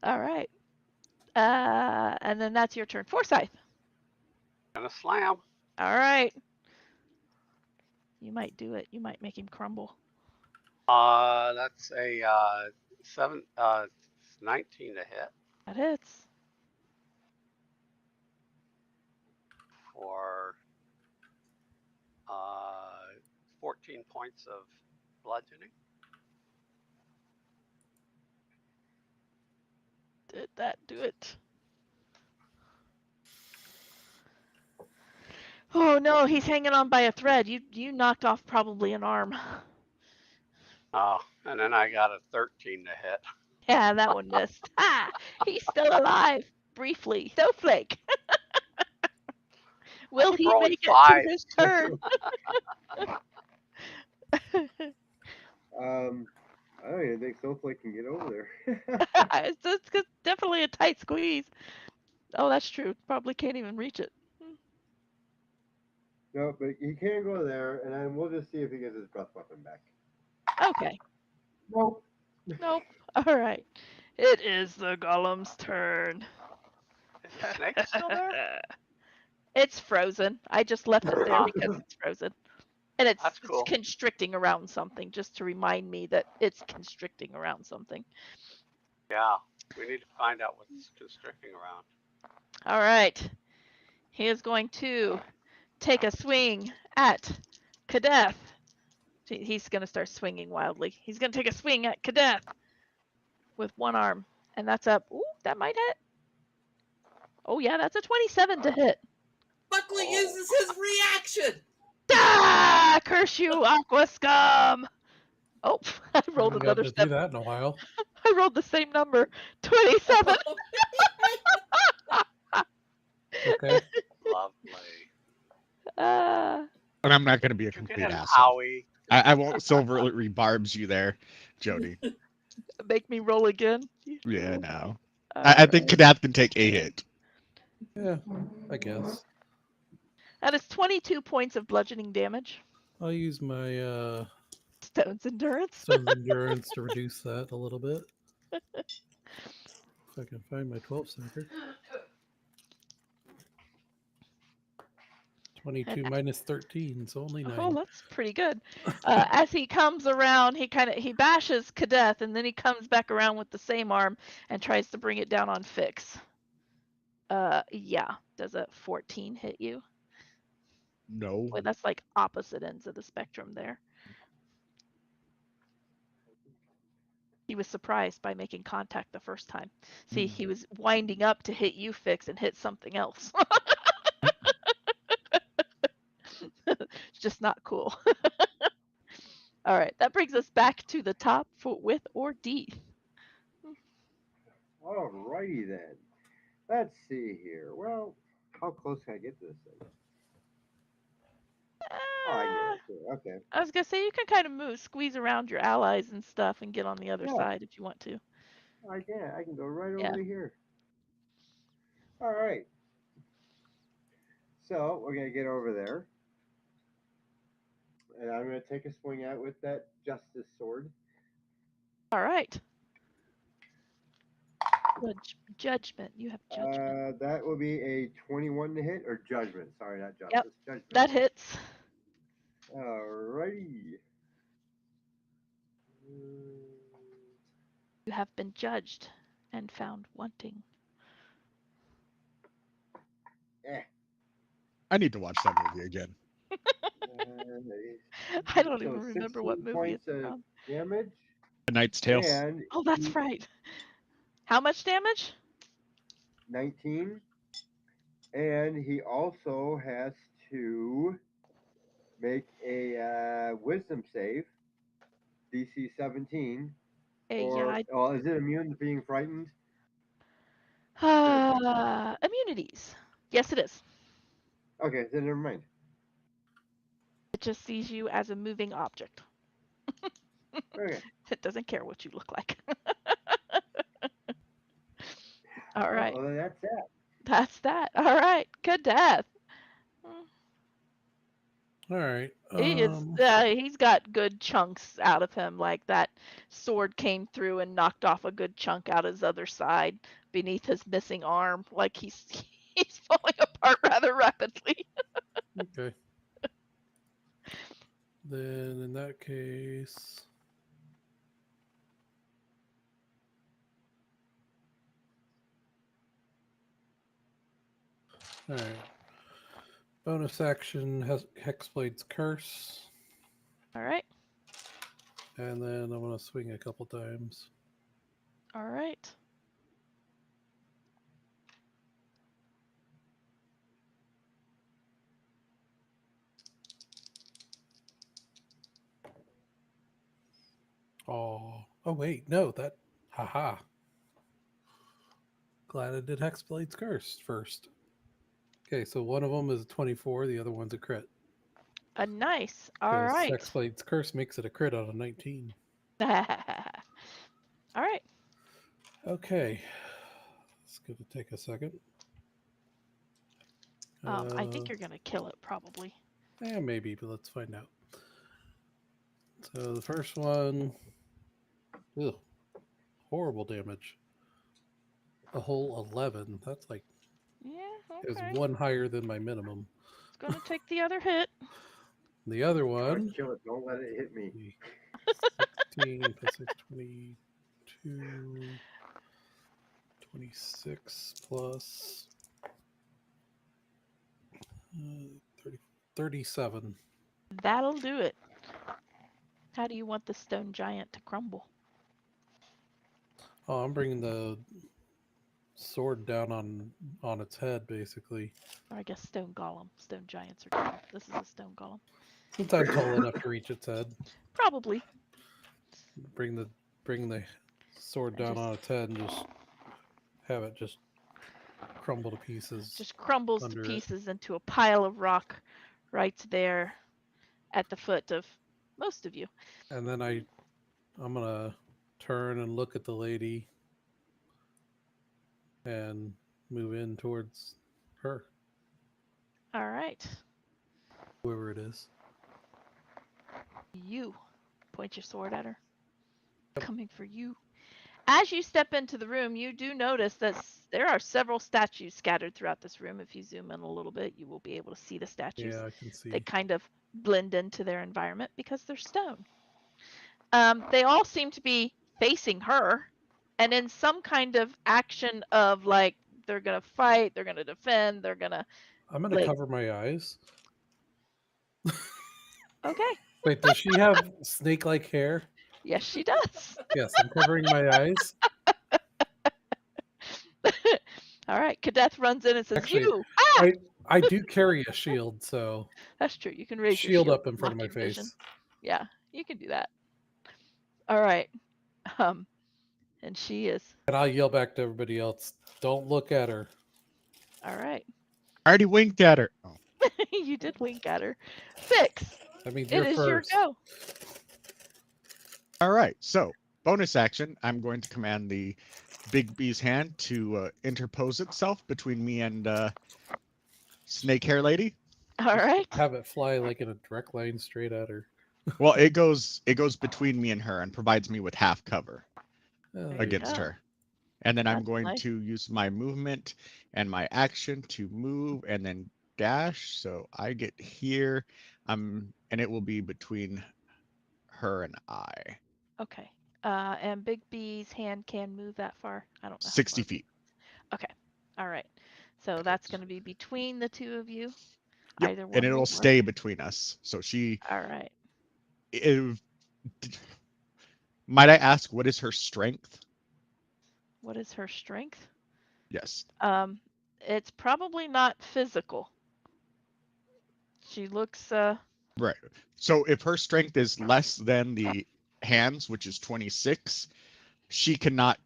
All right. And then that's your turn. Forsyth.
Gonna slam.
All right. You might do it. You might make him crumble.
That's a 19 to hit
That hits.
for 14 points of bludgeoning.
Did that do it? Oh no, he's hanging on by a thread. You knocked off probably an arm.
Oh, and then I got a 13 to hit.
Yeah, that one missed. Ah, he's still alive. Briefly. Snowflake. Will
keep
he
rolling
make it
five.
to his turn?
I don't even think Snowflake can get over there.
it's definitely a tight squeeze. Oh, that's true. Probably can't even reach it.
No, but he can go there, and then we'll just see if he gets his breath weapon back.
Okay.
Nope.
Nope. All right. It is the golem's turn.
Is the snake still there?
It's frozen. I just left it there because it's frozen. And it's
cool.
It's constricting around something, just to remind me that it's constricting around something.
Yeah, we need to find out what's constricting around.
All right. He is going to take a swing at Kadeth. He's going to start swinging wildly. He's going to take a swing at Kadeth with one arm. And that's up. Ooh, that might hit. Oh, yeah, that's a 27 to hit.
Buckley uses his reaction.
Ah! Curse you, Aqua Scum! Oh, I rolled another
to
step.
do that in a while.
I rolled the same number. 27.
Okay.
Lovely.
And I'm not going to be a
You
complete
get him,
asshole.
Howie.
I won't silver rebarbs you there, Jody.
Make me roll again.
Yeah, no.
All
I think
right.
Kadath can take a hit.
Yeah, I guess.
That is 22 points of bludgeoning damage.
I'll use my
Stone's endurance.
Stone's endurance to reduce that a little bit. If I can find my 12 stacker. 22 minus 13, so only 9.
Oh, that's pretty good. As he comes around, he bashes Kadeth, and then he comes back around with the same arm and tries to bring it down on Fix. Yeah. Does a 14 hit you?
No.
Boy, that's like opposite ends of the spectrum there. He was surprised by making contact the first time. See, he was winding up to hit you, Fix, and hit something else. just not cool. All right, that brings us back to the top for with or Deeth.
Alrighty then. Let's see here. Well, how close can I get to this thing? Oh, I get it. Too. Okay.
I was gonna say you can kind of move, squeeze around your allies and stuff, and get on the other
Yeah.
side if you want to.
I can. I can go right
Yeah.
over to here. All right. So we're gonna get over there, and I'm gonna take a swing at it with that justice sword.
All right. Judgment. You have judgment.
That will be a 21 to hit, or judgment. Sorry, not justice.
Yep.
Judgment.
That hits.
Alrighty.
You have been judged and found wanting.
I need to watch that movie again.
I don't
So
even remember what
16
movie it's
points of
from.
damage.
A Knight's Tale.
And
Oh, that's right. How much damage?
19. And he also has to make a wisdom save, DC 17. Or, well, is it immune to being frightened?
Immunities. Yes, it is.
Okay, then never mind.
It just sees you as a moving object.
Okay.
It doesn't care what you look like. All right.
Well, that's that.
That's that. All right. Good death.
All right.
He's got good chunks out of him. Like that sword came through and knocked off a good chunk out his other side beneath his missing arm. Like he's falling apart rather rapidly.
Okay. Then in that case, all right. Bonus action has Hexblade's Curse.
All right.
And then I want to swing a couple times.
All right.
Oh wait, no, that, haha. Glad I did Hexblade's Curse first. Okay, so one of them is a 24, the other one's a crit.
Nice. All right.
Hexblade's Curse makes it a crit out of 19.
All right.
Okay. It's going to take a second.
I think you're going to kill it, probably.
Yeah, maybe, but let's find out. So the first one, ugh, horrible damage. A whole 11. That's like,
yeah, okay.
is one higher than my minimum.
It's going to take the other hit.
The other one,
Don't kill it. Don't let it hit me.
16 plus 6, 22, 26 plus 30, 37.
That'll do it. How do you want the stone giant to crumble?
Oh, I'm bringing the sword down on its head, basically.
Or I guess stone golem. Stone giants are golem. This is a stone golem.
Since I'm tall enough to reach its head.
Probably.
Bring the sword down on its head and just have it just crumble to pieces.
Just crumbles to pieces into a pile of rock right there at the foot of most of you.
And then I'm gonna turn and look at the lady and move in towards her.
All right.
Whoever it is.
You point your sword at her. Coming for you. As you step into the room, you do notice that there are several statues scattered throughout this room. If you zoom in a little bit, you will be able to see the statues.
Yeah, I can see.
They kind of blend into their environment because they're stone. They all seem to be facing her and in some kind of action of like they're going to fight, they're going to defend, they're going to...
I'm going to cover my eyes.
Okay.
Wait, does she have snake-like hair?
Yes, she does.
Yes, I'm covering my eyes.
All right, Kadeth runs in and says,
Actually,
"You!"
I do carry a shield, so
That's true. You can raise your
shield
shield
up in
to
front of
block
my
your vision.
face.
Yeah, you can do that. All right. Um, and she is.
And I'll yell back to everybody else, don't look at her.
All right.
I already winked at her. Oh.
You did wink at her. Fix.
That means
It
you're
is your
first.
go.
All right. So bonus action. I'm going to command the big bee's hand to interpose itself between me and snake hair lady.
All right.
Have it fly like in a direct line straight at her.
Well, it goes between me and her and provides me with half cover
Oh,
There you
against
go.
her. And then I'm
That's
going
nice.
to use my movement and my action to move and then dash. So I get here. And it will be between her and I.
Okay. And Big B's hand can move that far. I don't know how
60
far.
feet.
Okay. All right. So that's going to be between the two of you.
Yep.
Either
And
one
it'll
will
stay
work.
between us. So she
All right.
if, might I ask what is her strength?
What is her strength?
Yes.
It's probably not physical. She looks
Right. So if her strength is less than the hands, which is 26, she cannot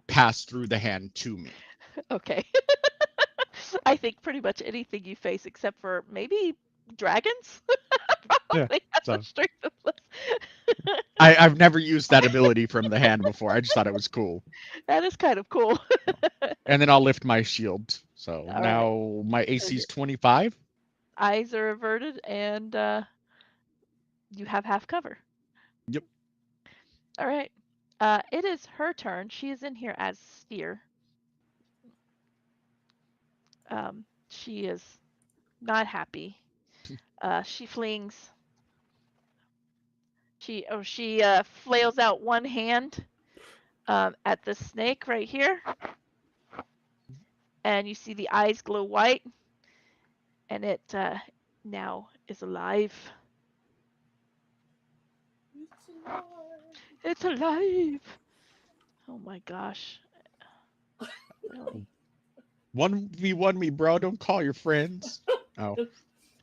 pass through the hand to me.
okay. I think pretty much anything you face except for maybe dragons
Yeah.
probably has
So
a strength of less.
I've never used that ability from the hand before. I just thought it was cool.
That is kind of cool.
And then I'll lift my shield. So
All right.
now my
So
AC
your
is 25.
eyes are averted and you have half cover.
Yep.
All right. It is her turn. She is in here as Sphere. She is not happy. She flings. She flails out one hand at the snake right here, and you see the eyes glow white, and it now is alive.
It's alive.
It's alive. Oh my gosh. Really?
1v1 me, bro. Don't call your friends. Oh.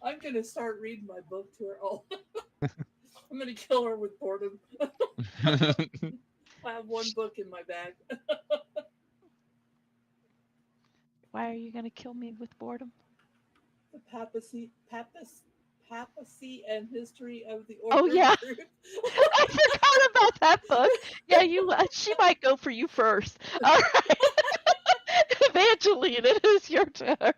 I'm gonna start reading my book to her. Oh, I'm gonna kill her with boredom. I have one book in my bag.
Why are you gonna kill me with boredom?
The papacy and history of the
Oh
order
yeah,
of truth.
I forgot about that book. Yeah, she might go for you first. All right, Evangeline, it is your turn.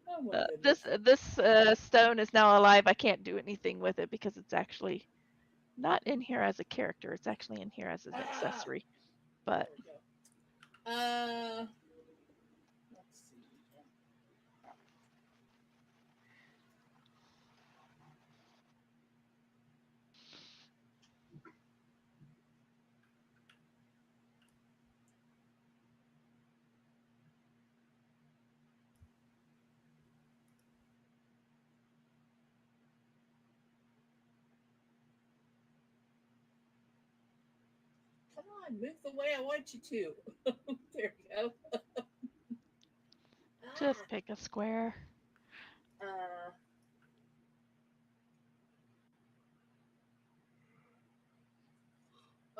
Oh my goodness.
This stone is now alive. I can't do anything with it because it's actually not in here as a character. It's actually in here as an accessory. But
There we go. Let's see. Come on, move the way I want you to. There we go.
just pick a square.
Uh,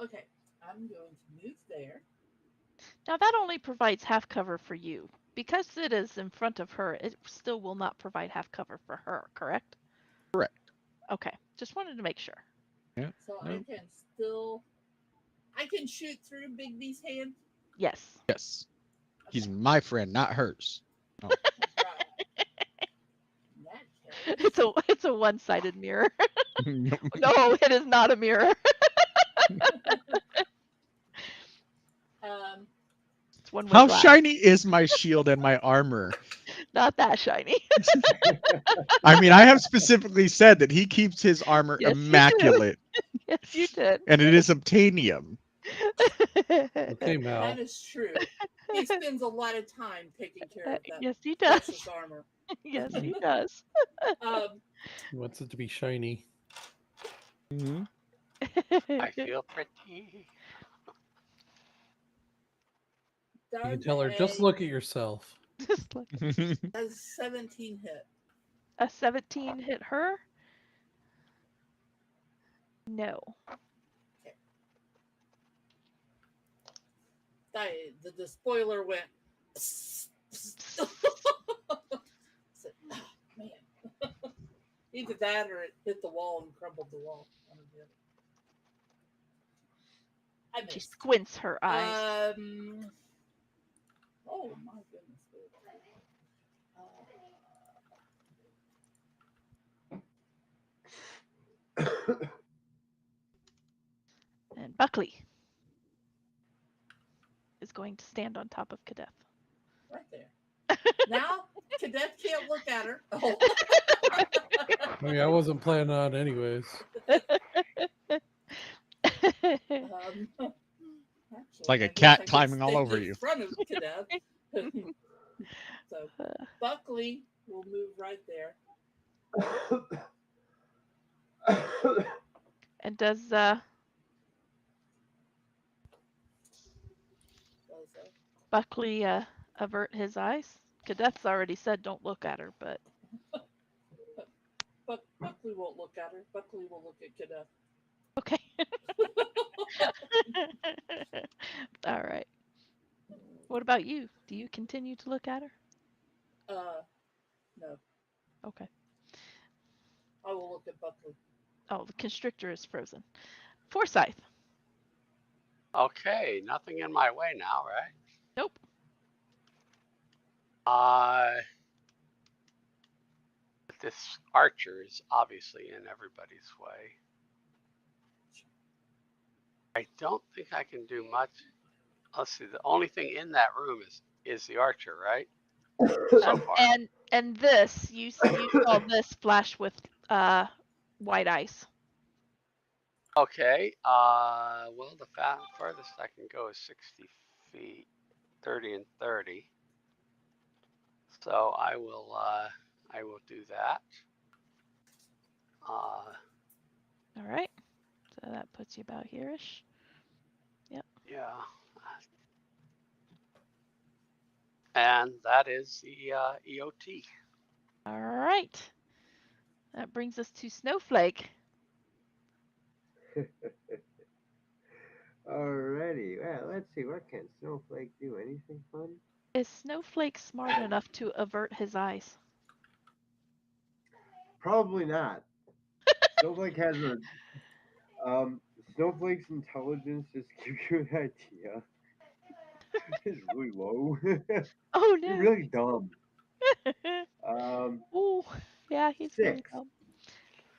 okay, I'm going to move there.
Now that only provides half cover for you. Because it is in front of her, it still will not provide half cover for her, correct?
Correct.
Okay, just wanted to make sure.
Yeah.
So
No.
I can shoot through Big B's hand.
Yes.
Yes. He's my friend, not hers. Oh.
Right. In that case,
It's a one-sided mirror.
Yep.
No, it is not a mirror. It's one with
How
glass.
shiny is my shield and my armor?
Not that shiny.
I mean, I have specifically said that he keeps his armor
Yes, you did.
immaculate,
Yes, you did.
and it is obtainium.
Okay, Mal.
that is true. He spends a lot of time taking care of that
Yes, he does.
precious armor.
Yes, he does.
He wants it to be shiny.
I feel pretty.
You
Doug
can tell her, just look at yourself.
Just like
has 17 hit.
a 17 hit her? No.
The spoiler went. Said, oh, man. Either that or it hit the wall and crumbled the wall. One or the other. I
She
missed.
squints her eyes.
Oh my goodness.
And Buckley is going to stand on top of Kadeth.
Right there. Now, Cadet can't look at her. Oh.
I mean, I wasn't planning on it anyways.
Actually,
Like a
I guess
cat
I could
climbing all
stand
over
in
you.
front of Cadet. So Buckley will move right there.
And does Buckley avert his eyes? Kadeth's already said don't look at her, but
Buckley won't look at her. Buckley will look at Cadet.
okay. All right. What about you? Do you continue to look at her?
No.
Okay.
I will look at Buckley.
Oh, the constrictor is frozen. Forsyth.
Okay, nothing in my way now, right?
Nope.
This archer is obviously in everybody's way. I don't think I can do much. Let's see. The only thing in that room is the archer, right? So far.
And this you saw this flash with white ice.
Okay. Well, the farthest I can go is 60 feet, 30 and 30. So I will do that.
All right. So that puts you about here-ish. Yep.
Yeah. And that is the EOT.
All right. That brings us to Snowflake.
Alrighty. Well, let's see. What can Snowflake do? Anything fun?
Is Snowflake smart enough to avert his eyes?
Probably not. Snowflake has a Snowflake's intelligence, just to give you an idea, is really low.
Oh
You're
no.
really dumb.
Ooh, yeah, he's really
6.
dumb.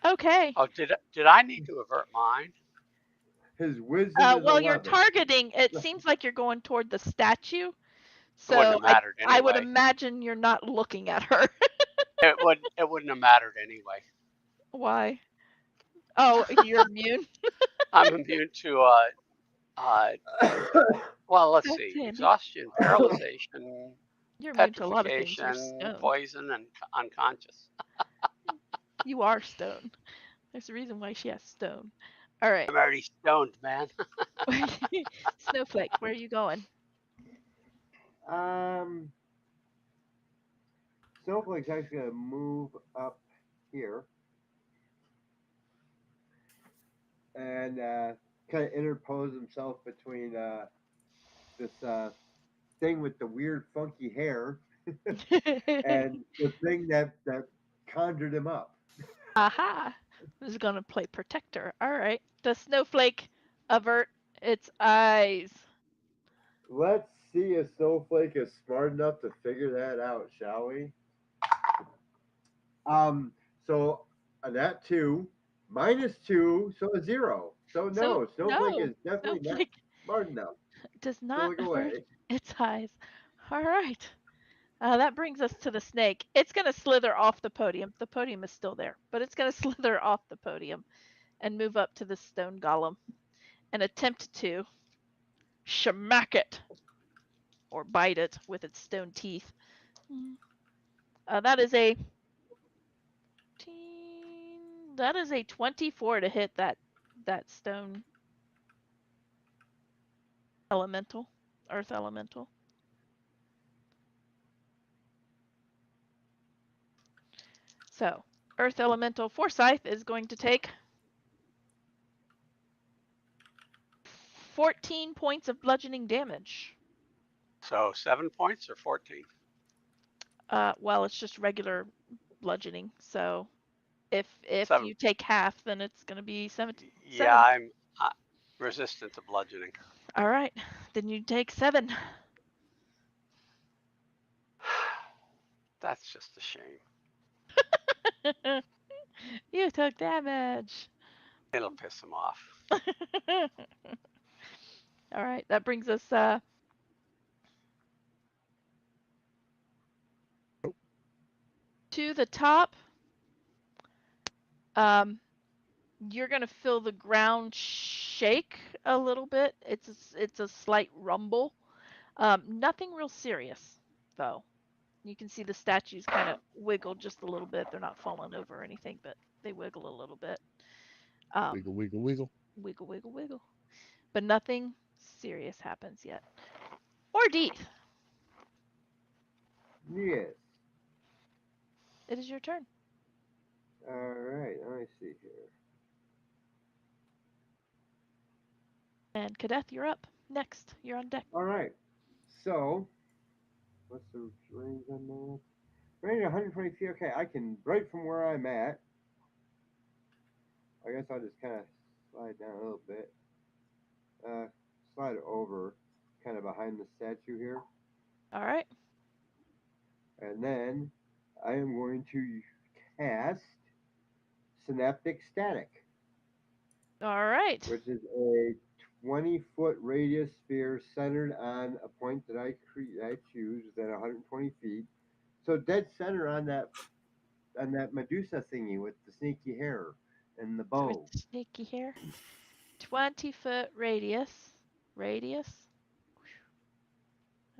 Okay.
Oh, did I need to avert mine?
His wisdom is
Well,
11.
you're targeting. It seems like you're going toward the statue.
It
So
wouldn't have mattered
I would
anyway.
imagine you're not looking at her.
It wouldn't have mattered anyway.
Why? Oh, you're immune.
I'm immune to well, let's
That's
see.
handy.
Exhaustion, paralyzation,
You're immune to a lot of things. You're
petrification,
stone.
poison, and unconscious.
You are stone. There's a reason why she has stone. All right.
I'm already stoned, man.
Snowflake, where are you going?
Snowflake's actually going to move up here and kind of interpose himself between this thing with the weird, funky hair and the thing that conjured him up.
Aha! Who's gonna play protector? All right. Does Snowflake avert its eyes?
Let's see if Snowflake is smart enough to figure that out, shall we? So that 2 minus 2, so a 0. So no, Snowflake is definitely
Snowflake
not smart enough.
does
So
not
look
avert
away.
its eyes. All right. That brings us to the snake. It's going to slither off the podium. The podium is still there, but it's going to slither off the podium and move up to the stone golem and attempt to smack it or bite it with its stone teeth. That is a 24 to hit that stone elemental, earth elemental. So, Earth Elemental Forsyth is going to take 14 points of bludgeoning damage.
So 7 points or 14?
Well, it's just regular bludgeoning. So, if
7.
you take half, then it's going to be 7.
Yeah, I'm resistant to bludgeoning.
All right, then you take 7.
That's just a shame.
You took damage.
It'll piss him off.
All right, that brings us to the top. You're gonna feel the ground shake a little bit. It's a slight rumble. Nothing real serious though. You can see the statues kind of wiggle just a little bit. They're not falling over or anything, but they wiggle a little bit.
Wiggle, wiggle, wiggle.
Wiggle, wiggle, wiggle. But nothing serious happens yet. Or Deeth,
Yes.
it is your turn.
All right. Let me see here.
And Kadeth, you're up. Next, you're on deck.
All right. So, what's the range on that? Range 120 feet. Okay, I can right from where I'm at. I guess I'll just kind of slide down a little bit. Slide over, kind of behind the statue here,
All right.
and then I am going to cast Synaptic Static,
All right.
which is a 20-foot radius sphere centered on a point that I choose within 120 feet. So dead center on that Medusa thingy with the sneaky hair and the bow.
With sneaky hair. 20-foot radius. Radius.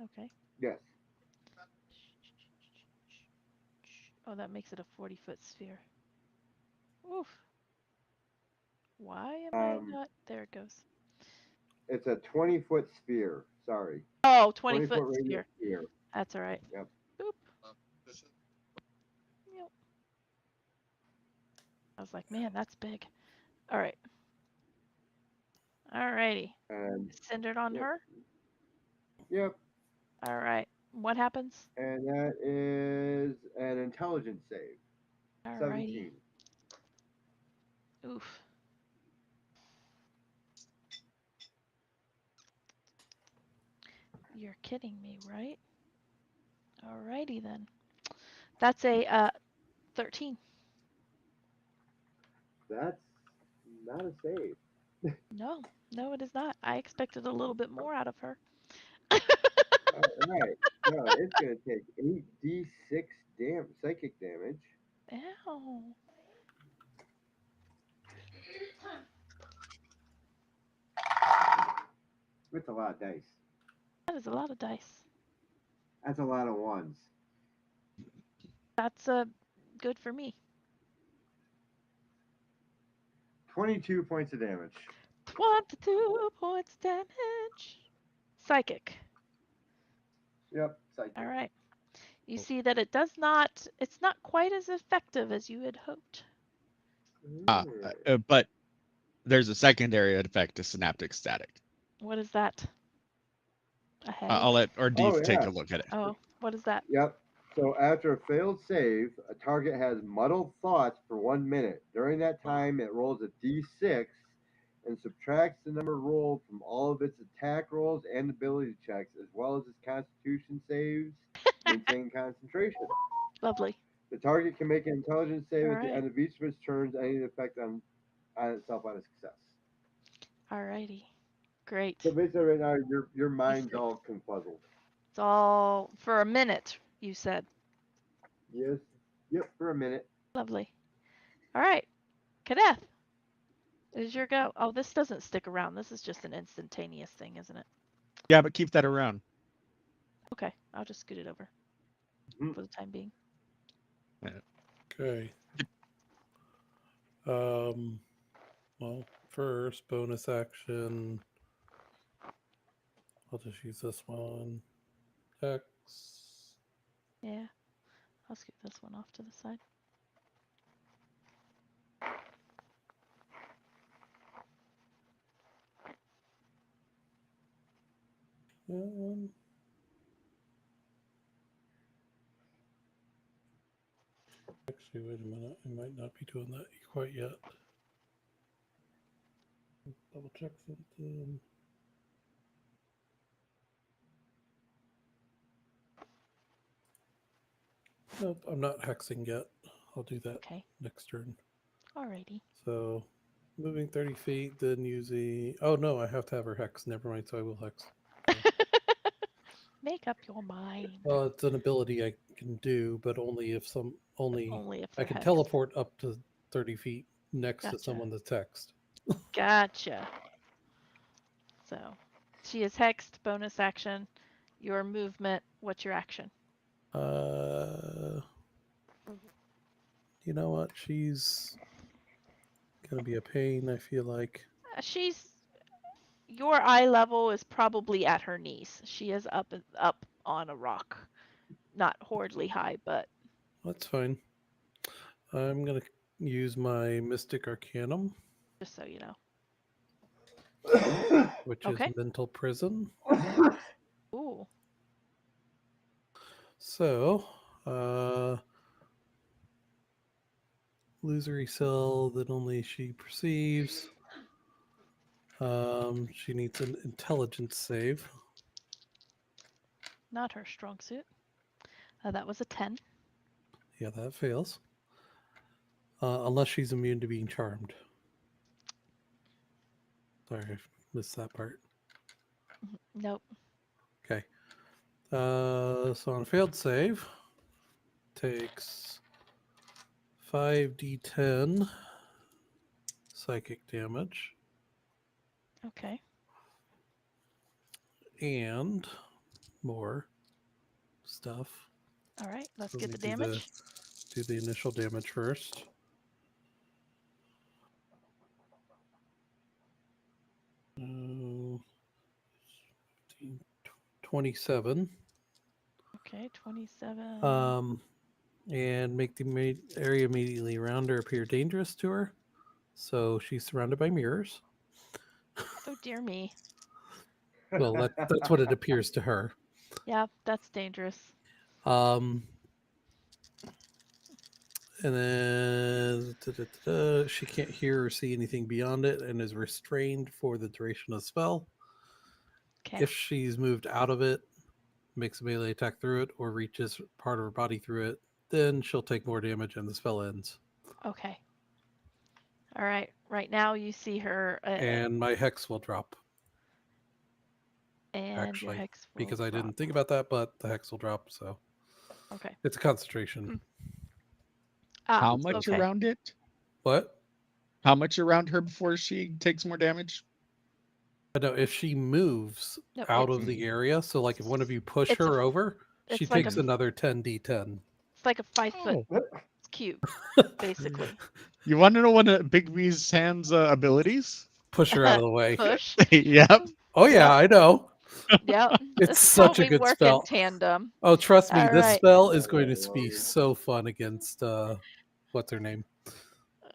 Okay.
Yes.
Oh, that makes it a 40-foot sphere. Oof. Why am I
Um,
not? There it goes.
it's a 20-foot sphere. Sorry.
Oh,
20-foot
20-foot
radius
sphere.
sphere.
That's all right.
Yep.
Boop. Yep. I was like, man, that's big. All right. All righty.
And
Centered on
yep.
her.
Yep.
All right. What happens?
And that is an intelligence save.
All
17.
righty. Oof. You're kidding me, right? Alrighty then. That's a 13.
That's not a save.
No, no, it is not. I expected a little bit more out of her.
All right. No, it's going to take 8d6 psychic damage.
Ow.
That's a lot of dice.
That is a lot of dice.
That's a lot of ones.
That's good for me.
22 points of damage.
22 points damage. Psychic.
Yep, psychic.
All right. You see that it's not quite as effective as you had hoped.
But there's a secondary effect to synaptic static.
What is that? A headache?
I'll let Ordeef take
yeah.
a look at it.
Oh, what is that?
Yep. So after a failed save, a target has muddled thoughts for 1 minute. During that time, it rolls a d6 and subtracts the number rolled from all of its attack rolls and ability checks, as well as its constitution saves, maintain concentration.
Lovely.
The target can make an intelligence save
All
at the
right.
end of each of its turns, any effect on itself on a success.
Alrighty. Great.
So basically, right now, your mind's
D6.
all confuzzled.
It's all for a minute, you said.
Yes. Yep, for a minute.
Lovely. All right. Kadeth, it is your go. Oh, this doesn't stick around. This is just an instantaneous thing, isn't it?
Yeah, but keep that around.
Okay. I'll just scoot it over for the time being.
Okay. Well, first bonus action. I'll just use this one. X.
Yeah. I'll scoot this one off to the side.
Actually, wait a minute. I might not be doing that quite yet. Double check something. Nope, I'm not hexing yet. I'll do that next turn.
Alrighty.
So, moving 30 feet, then using... Oh, no, I have to have her hex. Never mind, so I will hex.
Make up your mind.
Well, it's an ability I can do, but only if I can teleport up to 30 feet next to someone that's hexed.
Gotcha. So, she is hexed, bonus action. Your movement, what's your action?
You know what? She's gonna be a pain, I feel like.
Your eye level is probably at her knees. She is up on a rock. Not horribly high, but...
That's fine. I'm gonna use my Mystic Arcanum.
Just so you know.
Which is Mental Prison.
Ooh.
So, illusory cell that only she perceives. She needs an intelligence save.
Not her strong suit. That was a 10.
Yeah, that fails. Unless she's immune to being charmed. Sorry, I missed that part.
Nope.
Okay. So on a failed save, takes 5d10 psychic damage.
Okay.
And more stuff.
All right, let's
So
get the
do
damage.
Do the initial damage first. Uh, 27.
Okay, 27.
And make the area immediately around her appear dangerous to her. So she's surrounded by mirrors.
Oh dear me.
Well, that's what it appears to her.
Yeah, that's dangerous.
And then she can't hear or see anything beyond it and is restrained for the duration of the spell.
Okay.
If she's moved out of it, makes a melee attack through it, or reaches part of her body through it, then she'll take more damage and the spell ends.
Okay. All right. Right now you see her.
And my hex will drop.
And
actually,
your hex will
because I
drop.
didn't think about that, but the hex will drop. So
okay.
It's a concentration.
How much around it?
What?
How much around her before she takes more damage?
No, if she moves out of the area, so like if one of you push her over, she takes another 10d10.
It's like a 5-foot cube, basically.
You want to know one of Big B's hands abilities?
Push her out of the way.
Push.
Yep.
Oh yeah, I know.
Yep.
It's such a good spell.
In tandem.
Oh, trust me,
All
this
right.
spell is going to be so fun against what's her name?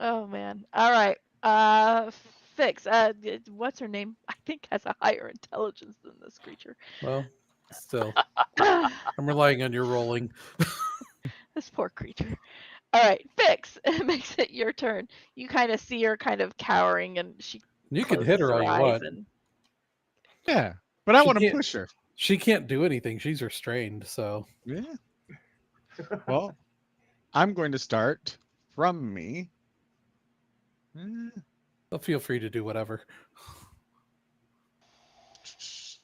Oh man. All right. Fix. What's her name? I think has a higher intelligence than this creature.
Well, still. I'm relying on your rolling.
This poor creature. All right, Fix. It makes it your turn. You kind of see her kind of cowering, and she.
You can hit her all you want.
Yeah, but I want to push her.
She can't do anything. She's restrained. So
yeah. Well, I'm going to start from me.
Well, feel free to do whatever.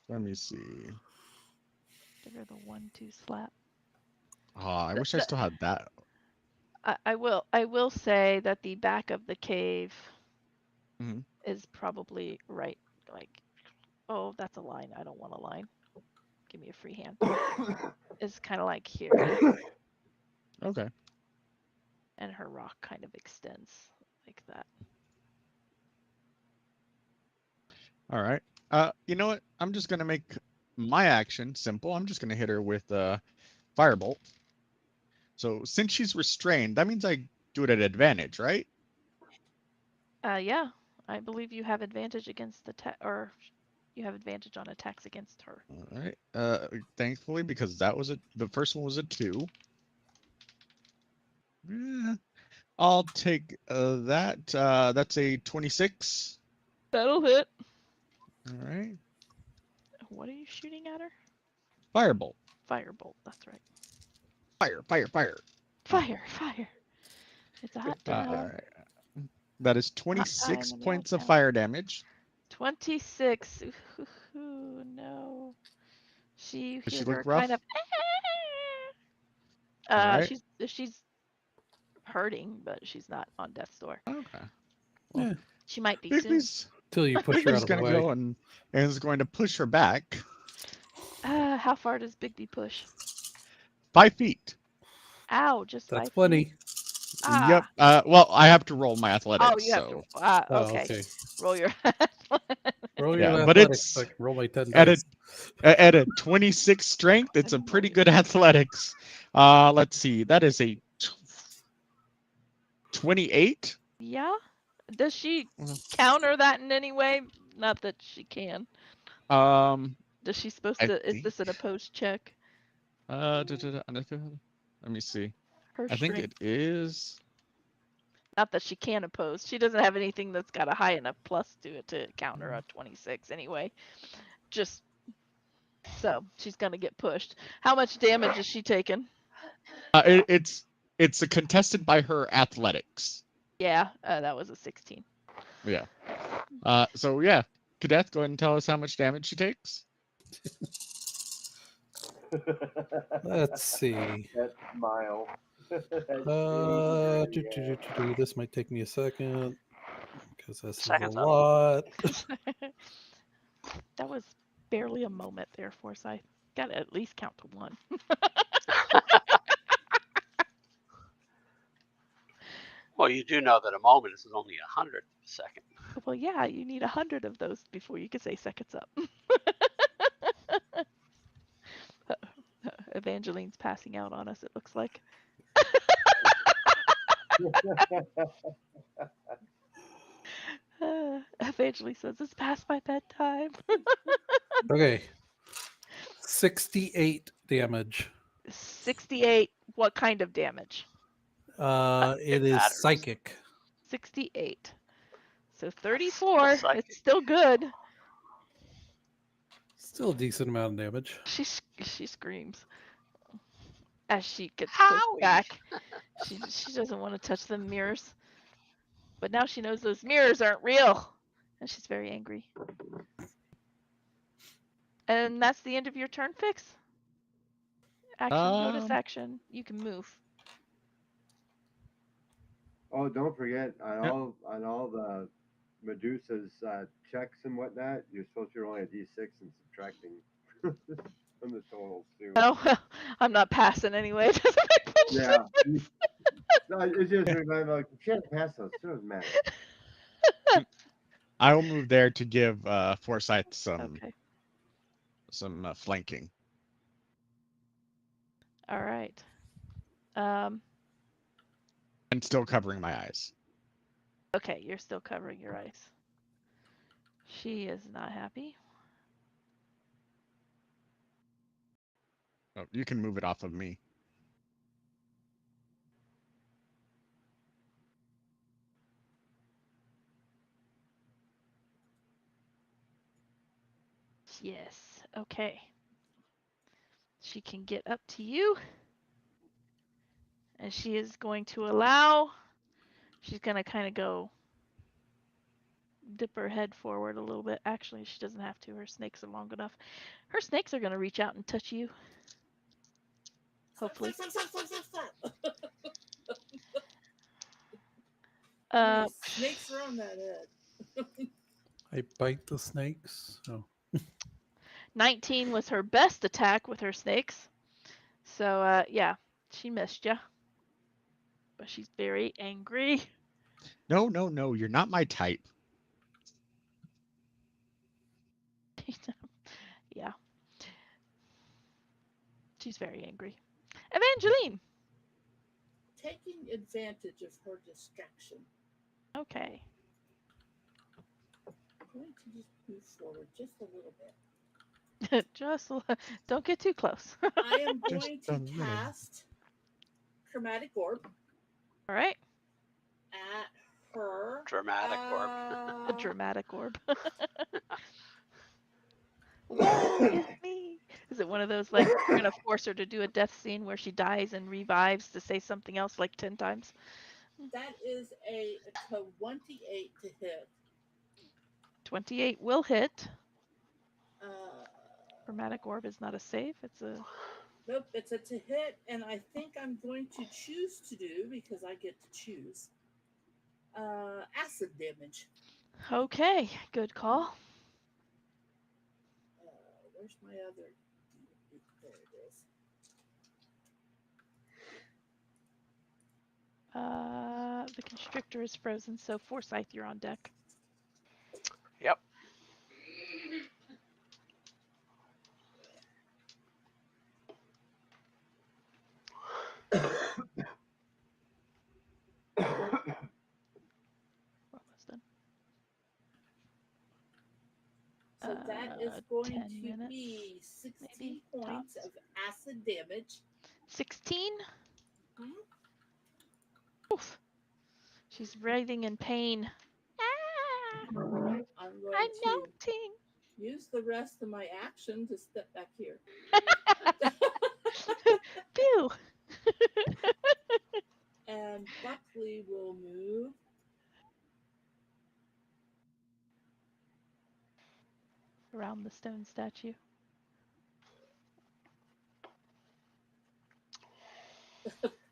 Let me see.
Give her the 1-2 slap.
Oh, I wish I still had that.
I will say that the back of the cave is probably right. Like, oh, that's a line. I don't want a line. Give me a free hand. It's kind of like here.
Okay.
And her rock kind of extends like that.
All right. You know what? I'm just gonna make my action simple. I'm just gonna hit her with a firebolt. So since she's restrained, that means I do it at advantage, right?
Yeah, I believe you have advantage against the or You have advantage on attacks against her.
All right. Thankfully, because that was the first one was a 2. I'll take that. That's a 26.
That'll hit.
All right.
What are you shooting at her?
Firebolt.
Firebolt. That's right.
Fire, fire, fire.
Fire, fire. It's a hot time.
All right. That is
Hot
26
time in
points of
Yellowtown.
fire damage.
26. Ooh, no. You
Does
hear
she
her
look rough?
kind of.
All right.
She's hurting, but she's not on death's door.
Okay.
Yeah.
She might be soon.
Bigby's
Till you push her out of the
going to
way.
go and is going to push her back
How far does Bigby push?
5 feet.
Ow, just
That's
5
plenty.
feet. Ah.
Yep. Well, I have to roll my athletics.
Oh, you have
so.
to.
Oh,
Okay.
okay.
Roll your.
Roll
Yeah,
your
but
athletics.
it's
So I can roll my 10
at
dice.
at a 26 strength. It's a pretty good athletics. Let's see. That is a 28.
Yeah. Does she counter that in any way? Not that she can. Does she supposed
I
to? Is
think.
this an opposed check?
Let me see.
Her
I think
strength.
it is.
Not that she can oppose. She doesn't have anything that's got a high enough plus to it to counter a 26 anyway. Just so she's gonna get pushed. How much damage is she taking?
It's contested by her athletics.
Yeah, that was a 16.
Yeah. So yeah, Cadet, go ahead and tell us how much damage she takes.
Let's see.
That smile.
This might take me a second because this
Seconds
is a
up.
lot.
That was barely a moment there, Forsyth. Got to at least count to 1.
Well, you do know that a moment is only 100th of a second.
Well, yeah, you need 100 of those before you can say seconds up. Evangeline's passing out on us, it looks like. Evangeline says it's past my bedtime.
Okay. 68 damage.
68. What kind of damage?
It is
matters.
psychic.
68. So 34.
Psychic.
It's still good.
Still a decent amount of damage.
She screams as she gets
Howie.
pushed back. She doesn't want to touch the mirrors, but now she knows those mirrors aren't real, and she's very angry. And that's the end of your turn, Fix. Action, bonus action. You can move.
Oh, don't forget on all the Medusa's checks and whatnot, you're supposed to roll a d6 and subtracting from the totals too.
Oh, well, I'm not passing anyway. It doesn't make much
Yeah.
sense.
No, it's just remember, like, you can't pass those. It doesn't matter.
I will move there to give Forsyth some flanking.
All right.
And still covering my eyes.
Okay, you're still covering your eyes. She is not happy.
Oh, you can move it off of me.
Yes. Okay. She can get up to you. And she is going to allow. She's going to kind of go dip her head forward a little bit. Actually, she doesn't have to. Her snakes are long enough. Her snakes are going to reach out and touch you. Hopefully.
Snakes are on that head.
I bite the snakes. Oh.
19 was her best attack with her snakes. So, yeah, she missed you. But she's very angry.
No, you're not my type.
Yeah. She's very angry. Evangeline!
Taking advantage of her distraction.
Okay.
going to just move forward just a little bit.
Just don't get too close.
I am
Just
going
a
to
little.
cast Chromatic Orb
All right.
at her.
Dramatic orb.
A dramatic orb. Woe is me. Is it one of those like you're gonna force her to do a death scene where she dies and revives to say something else like 10 times?
That is a 28 to hit.
28 will hit.
Uh,
Dramatic orb is not a save. It's a
nope, it's a to hit, and I think I'm going to choose to do, because I get to choose, acid damage.
okay. Good call.
Where's my other? There it is.
The constrictor is frozen, so Forsyth, you're on deck.
Yep.
We're almost done.
So that is going
10
to
minutes,
be 16
maybe,
points
tops.
of acid damage.
16?
Mhm.
Oof. She's writhing in pain. Ah!
I'm going
I'm
to
melting.
use the rest of my action to step back here.
Phew.
And Buckley will move.
Around the stone statue.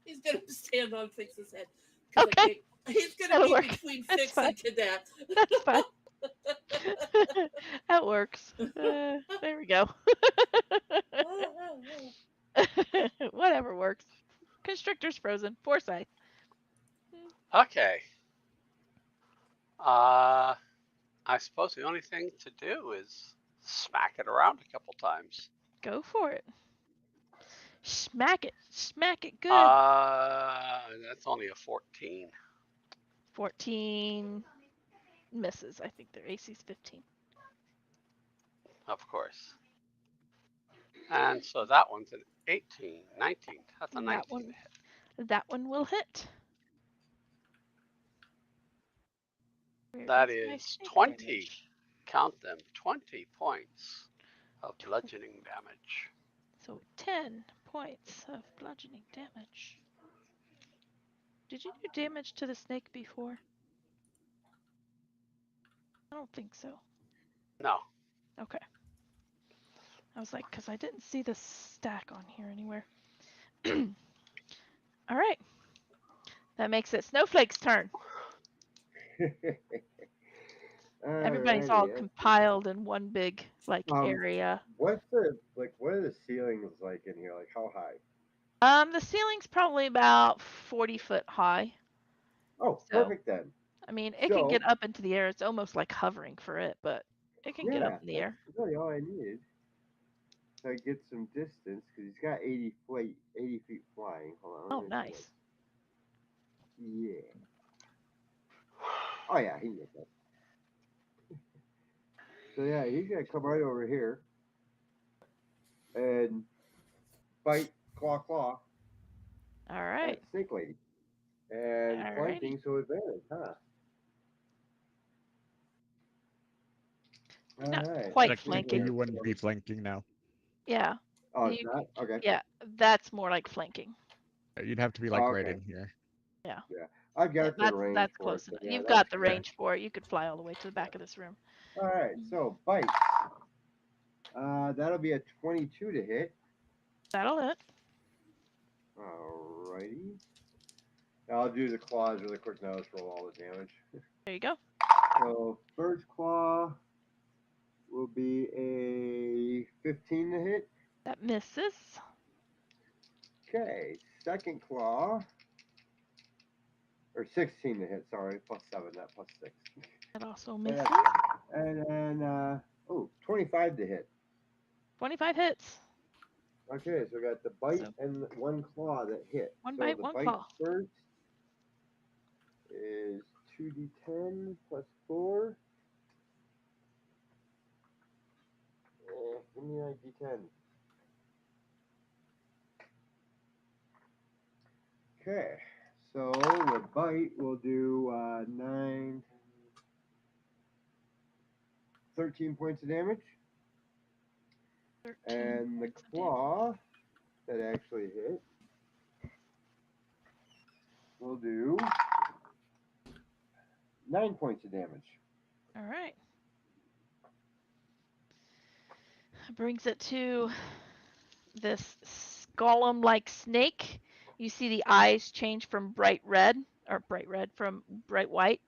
He's going to stand on Fix's head.
Okay.
He's going
That'll
to be
work.
between
That's
Fix
fine.
and Cadet.
That's fine. That works. There we go. Whatever works. Constrictor's frozen. Forsyth.
Okay. I suppose the only thing to do is smack it around a couple times.
Go for it. Smack it. Smack it good.
That's only a 14.
14 misses. I think their AC's 15.
Of course. And so that one's an 18, 19. That's a 19 to hit.
That one will hit.
That is 20. Damage? Count them, 20 points of bludgeoning damage.
So 10 points of bludgeoning damage. Did you do damage to the snake before? I don't think so.
No.
Okay. I was like, because I didn't see the stack on here anywhere. All right. That makes it Snowflake's turn. Everybody's all compiled in one big area.
What are the ceilings like in here? Like how high?
The ceiling's probably about 40 foot high.
Oh, so, perfect then.
I mean, it can get up into the air. It's almost like hovering for it, but it can get up in the air.
That's really all I needed. So I get some distance because he's got 80 feet flying. Hold on.
Oh, nice.
Yeah. Oh yeah, he can get that. So yeah, he's gonna come right over here and bite, claw.
All right.
Snake lady. And flanking, so advantage, huh?
Not quite flanking.
You wouldn't be flanking now.
Yeah.
Oh, it's not? Okay.
Yeah, that's more like flanking.
You'd have to be like right in here.
Yeah.
Yeah. I've got the range
that's
for
close
it.
enough.
Yeah,
You've got the range for it. You could fly all the way to the back of this room.
All right, so bite. That'll be a 22 to hit.
That'll hit.
All righty. I'll do the claws really quick now. Let's roll all the damage.
There you go.
So first claw will be a 15 to hit.
That misses.
Okay, second claw, or 16 to hit, sorry, plus 7, not plus 6.
That also misses.
And then, 25 to hit.
25 hits.
Okay, so we got the bite and one claw that hit.
One
so
bite,
the
one
bite
claw.
first is 2d10 plus 4. Give me a D10. Okay, so with bite, we'll do 9, 13 points of damage.
13
And the
points of damage.
claw that actually hit will do 9 points of damage.
All right. Brings it to this golem-like snake. You see the eyes change from bright red from bright white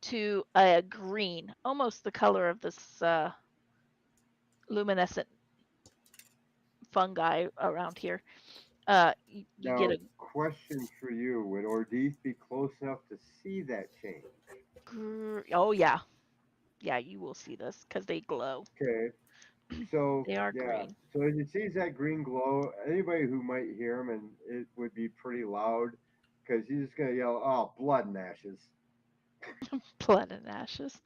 to a green, almost the color of this luminescent fungi around here. You
Now,
get a
question for you: would Ordith be close enough to see that change?
oh yeah, you will see this because they glow.
Okay, so
They are
yeah,
green.
so as it sees that green glow, anybody who might hear him, and it would be pretty loud, because he's just gonna yell, "Oh, blood and ashes!"
Blood and ashes.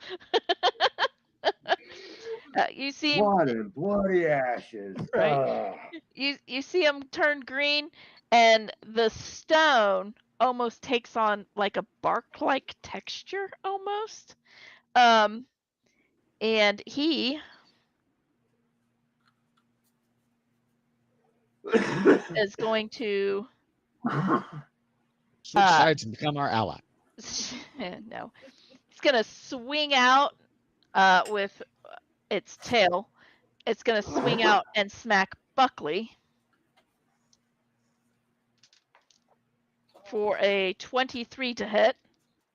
You see him,
Blood and bloody ashes.
right?
Ugh.
You see him turn green, and the stone almost takes on like a bark-like texture almost. And he is going to
Switch sides and become our ally.
no, it's gonna swing out with its tail. It's gonna swing out and smack Buckley for a 23 to hit.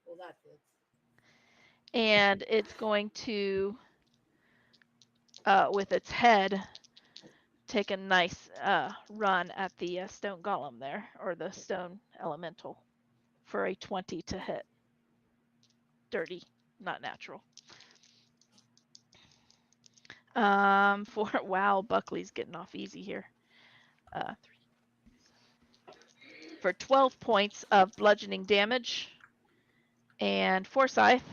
Well, that hits.
And it's going to, with its head, take a nice run at the stone golem there, or the stone elemental, for a 20 to hit. Dirty, not natural. Wow, Buckley's getting off easy here. For 12 points of bludgeoning damage. And Forsyth,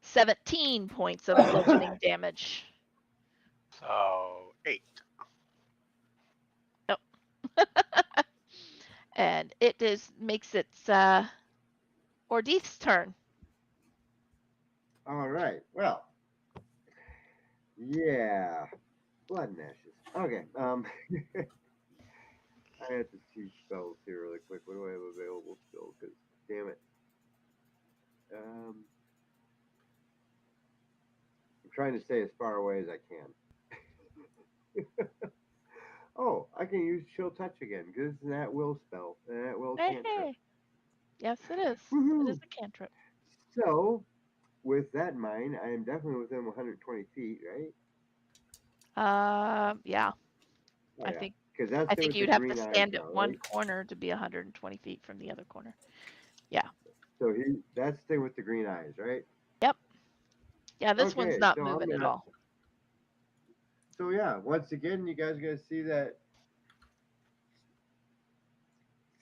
17 points of bludgeoning damage.
So 8.
Oh. And it makes its Ordith's turn.
All right. Well, yeah, blood and ashes. Okay. I have to see spells here really quick. What do I have available still? Because damn it. I'm trying to stay as far away as I can. Oh, I can use chill touch again because it's an at will spell, an at will cantrip.
Hey. Yes, it is.
Woohoo!
It is a cantrip.
So, with that in mind, I am definitely within 120 feet, right?
Yeah.
Oh,
I
yeah.
think
Because that's
I
there
think
with the
you'd have to
green eyes
stand
now,
at one
right?
corner to be 120 feet from the other corner.
So that's the thing with the green eyes, right?
Yep. Yeah, this one's
Okay,
not
so I'm
moving at
gonna.
all.
So yeah, once again, you guys gonna see that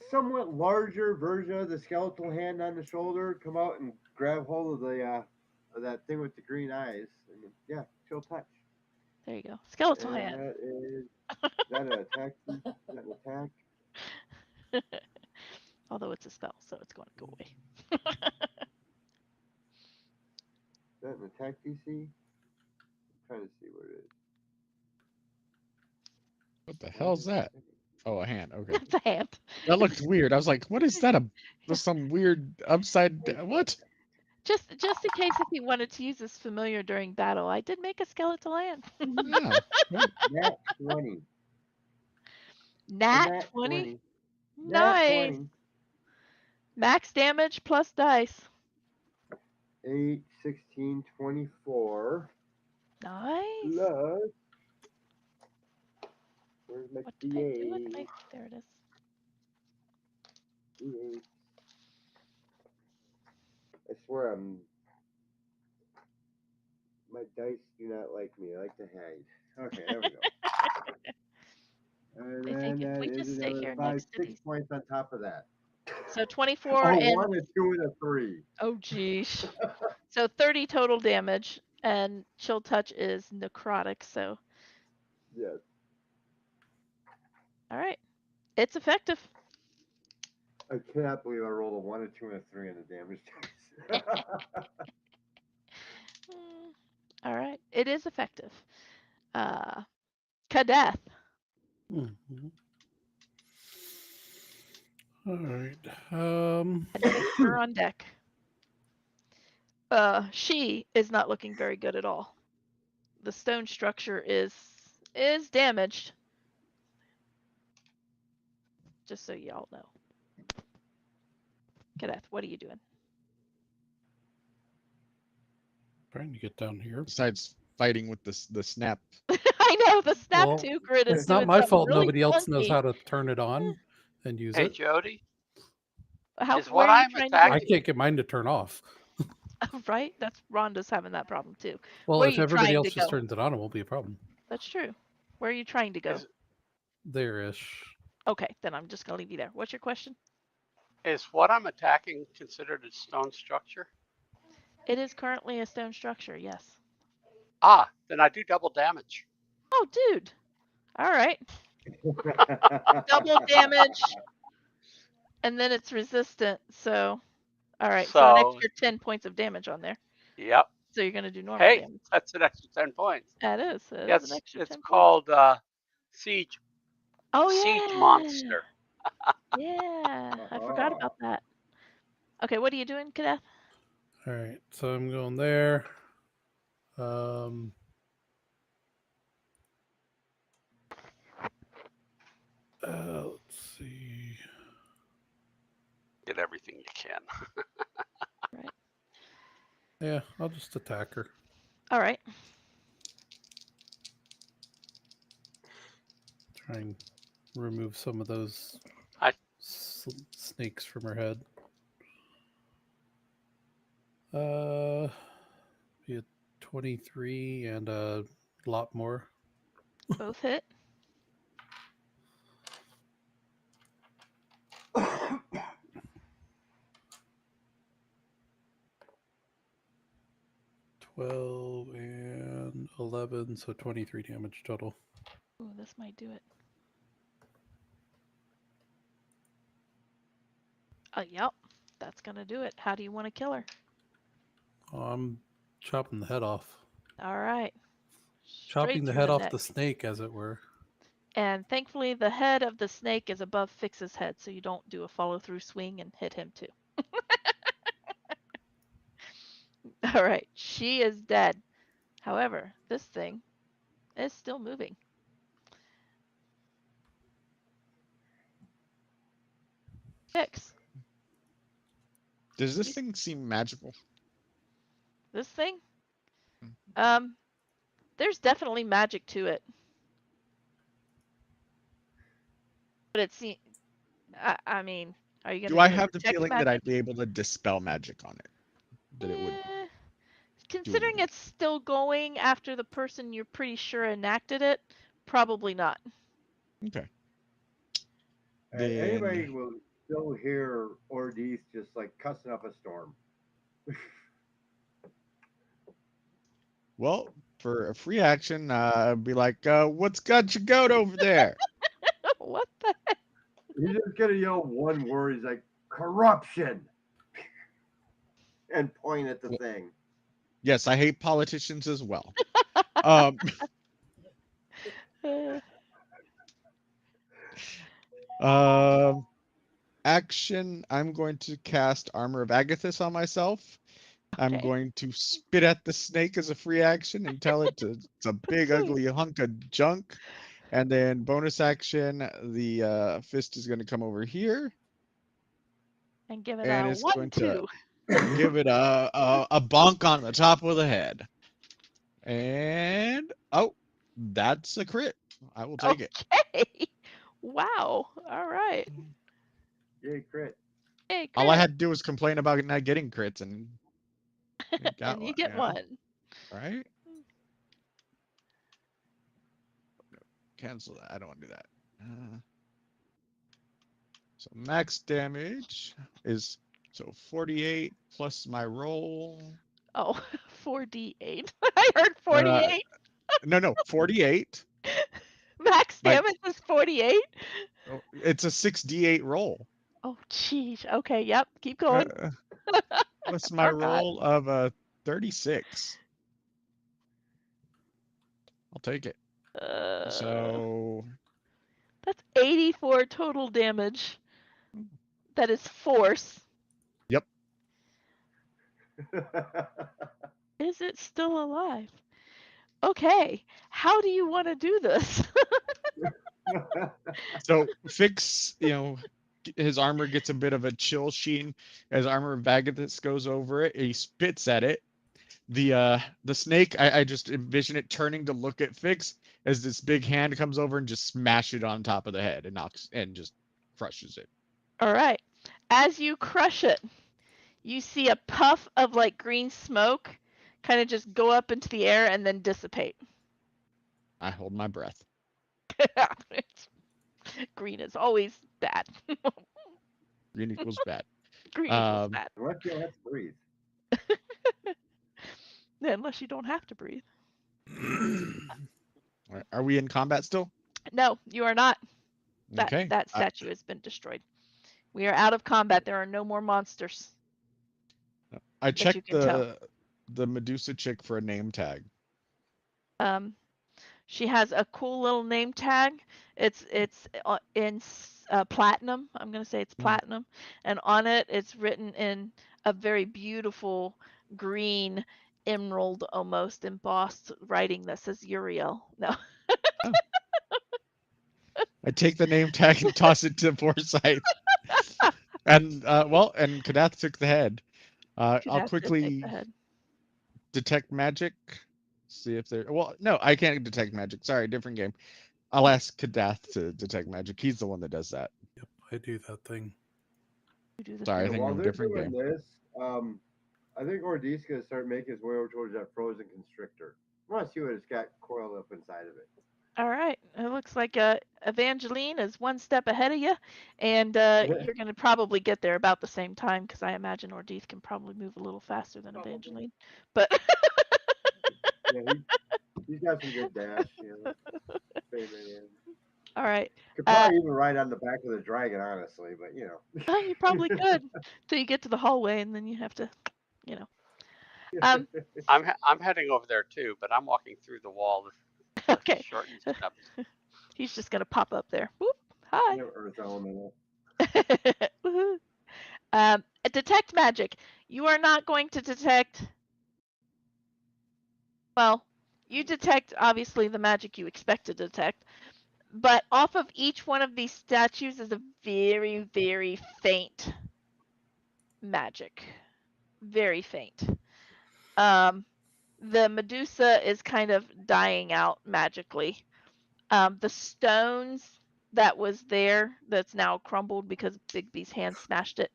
somewhat larger version of the skeletal hand on the shoulder come out and grab hold of the of that thing with the green eyes, and yeah, chill touch.
There you go. Skeletal
And
hand.
that is that an attack? Is that an attack?
Although it's a spell, so it's going to go away.
Is that an attack DC? I'm trying to see what it is.
What the hell's that? Oh, a hand. Okay.
It's a hand.
That looked weird. I was like, what is that? Some weird upside down. What?
Just in case if you wanted to use this familiar during battle, I did make a skeletal hand.
Yeah.
Nat 20.
Nat
Nat
20.
20. Nat
Nice.
20.
Max damage plus dice.
8, 16, 24.
Nice.
Plus. Where's my
What did I do with
D8?
my? There it is.
D8. I swear my dice do not like me. I like to hide. Okay, there we go. And
I think
then
if
that
we
is
just sit
another
here
5,
next to
6
these.
points on top of that.
So 24
Oh,
and
1, a 2, and a 3.
oh geez. So 30 total damage, And chill touch is necrotic, so
Yes.
all right. It's effective.
I cannot believe I rolled a 1, a 2, and a 3 on the damage dice.
Mm, all right. It is effective. Kadath.
Mhm. All right.
Kadath, you're on deck. She is not looking very good at all. The stone structure is damaged. Just so y'all know. Kadath, what are you doing?
Trying to get down here.
Besides fighting with the snap.
I know the snap
Well,
2 grid is
It's not
doing
my
something
fault
really
nobody else knows
funky.
how to turn it on and use
Hey,
it.
Jody, is
Where
what
are you
I'm
trying to go?
I
attacking?
can't get mine to turn off.
Right? That's Rhonda's having that problem too.
Well,
Where are
if
you
everybody
trying
else
to
just
go?
turns it on, it won't be a problem.
That's true. Where are you trying to go?
Is
There-ish.
Okay, then I'm just gonna leave you there. What's your question?
is what I'm attacking considered a stone structure?
It is currently a stone structure, yes.
Ah, then I do double damage.
Oh, dude. All right. Double damage, and then it's resistant. So, all right. So an
So,
extra 10 points of damage on there.
yep.
So you're gonna do normal
Hey,
damage.
that's an extra 10 points.
That is. That is an
Yes,
extra
it's
10 points.
called siege
Oh
siege
yeah.
monster.
Yeah. I forgot about that. Okay, what are you doing, Kadath?
All right, so I'm going there. Um, let's see.
Get everything you can.
Right.
Yeah, I'll just attack her.
All right.
Try and remove some of those
I
snakes from her head. Be a 23 and a lot more.
Both hit.
$12 and 11, so 23 damage total.
Ooh, this might do it. Yep. That's gonna do it. How do you want to kill her?
I'm chopping the head off.
All right.
Chopping
Straight
the
through
head
the
off
neck.
the snake, as it were.
And thankfully, the head of the snake is above Fix's head, so you don't do a follow through swing and hit him too. All right. She is dead. However, this thing is still moving. Fix.
Does this thing seem magical?
This thing? There's definitely magic to it. But it's, I mean, are you
Do
gonna
I
do a
have the
detect
feeling that
magic?
I'd be able to dispel magic on it? That it would
Eh,
do
considering
anything?
it's still going after the person you're pretty sure enacted it, probably not.
Okay.
Anybody
Then,
will still hear Ordis just like cussing up a storm.
well, for a free action, I'd be like, what's got your goat over there?
What the heck?
He's just gonna yell one word. He's like corruption, and point at the
Well,
thing.
yes, I hate politicians as well. Um, um, action, I'm going to cast Armor of Agathis on myself. I'm
Okay.
going to spit at the snake as a free action and tell it to it's a big ugly hunk of junk. And then bonus action, the fist is going to come over here
And give it
and
a
it's going to
1-2.
give it a bonk on the top of the head. And oh, that's a crit. I will take it.
Okay. Wow. All right.
Yay, crit.
Hey,
All I
crit.
had to do was complain about not getting crits and it got
And you
one,
get
you know,
one.
right? Cancel that. I don't want to do that. So max damage is so 48 plus my roll.
Oh, 4d8. I heard
Uh,
48.
no, 48.
Max
Like
damage is 48.
it's a 6d8 roll.
Oh, jeez. Okay, yep. Keep going.
Uh, what's my
Oh, God.
roll of 36? I'll take it.
Uh,
So
that's 84 total damage. That is force.
yep.
Is it still alive? Okay. How do you want to do this?
So Fix, his armor gets a bit of a chill sheen as armor Vagathus goes over it. He spits at it. The snake, I just envision it turning to look at Fix as this big hand comes over and just smash it on top of the head and knocks and just crushes it.
All right. As you crush it, you see a puff of like green smoke kind of just go up into the air and then dissipate.
I hold my breath.
Green is always bad.
Green equals bad.
Green equals bad.
Unless you have to breathe.
Unless you don't have to breathe.
Are we in combat still?
No, you are not.
Okay.
That statue has been destroyed. We are out of combat. There are no more monsters.
I
that you
checked
can tell.
the Medusa chick for a name tag.
She has a cool little name tag. It's in platinum. I'm gonna say it's platinum, and on it it's written in a very beautiful green emerald almost embossed writing that says Uriel. No.
Oh. I take the name tag and toss it to Forsyth. And and Kadath took the head. I'll quickly detect magic. See if there. Well, no, I can't detect magic. Sorry, different game. I'll ask Kadath to detect magic. He's the one that does that.
Yep, I do that thing.
Sorry, I think
while
I'm a
they're
different
doing
game.
this, I think Ordee's gonna start making his way over towards that frozen constrictor. I want to see what it's got coiled up inside of it.
All right. It looks like Evangeline is one step ahead of you, and you're going to probably get there about the same time because I imagine Ordeith can probably move a little faster than Evangeline. But
Yeah, he's got some good dash.
all right.
Could probably even ride on the back of the dragon, honestly, but
You probably could till you get to the hallway, and then you have to,
I'm heading over there too, but I'm walking through the wall.
Okay.
Shorten steps.
He's just gonna pop up there. Whoop! Hi.
Earth element.
Detect magic. You are not going to detect. Well, you detect obviously the magic you expect to detect, but off of each one of these statues is a very, very faint magic. Very faint. The Medusa is kind of dying out magically. The stones that was there that's now crumbled because Bigby's hand smashed it.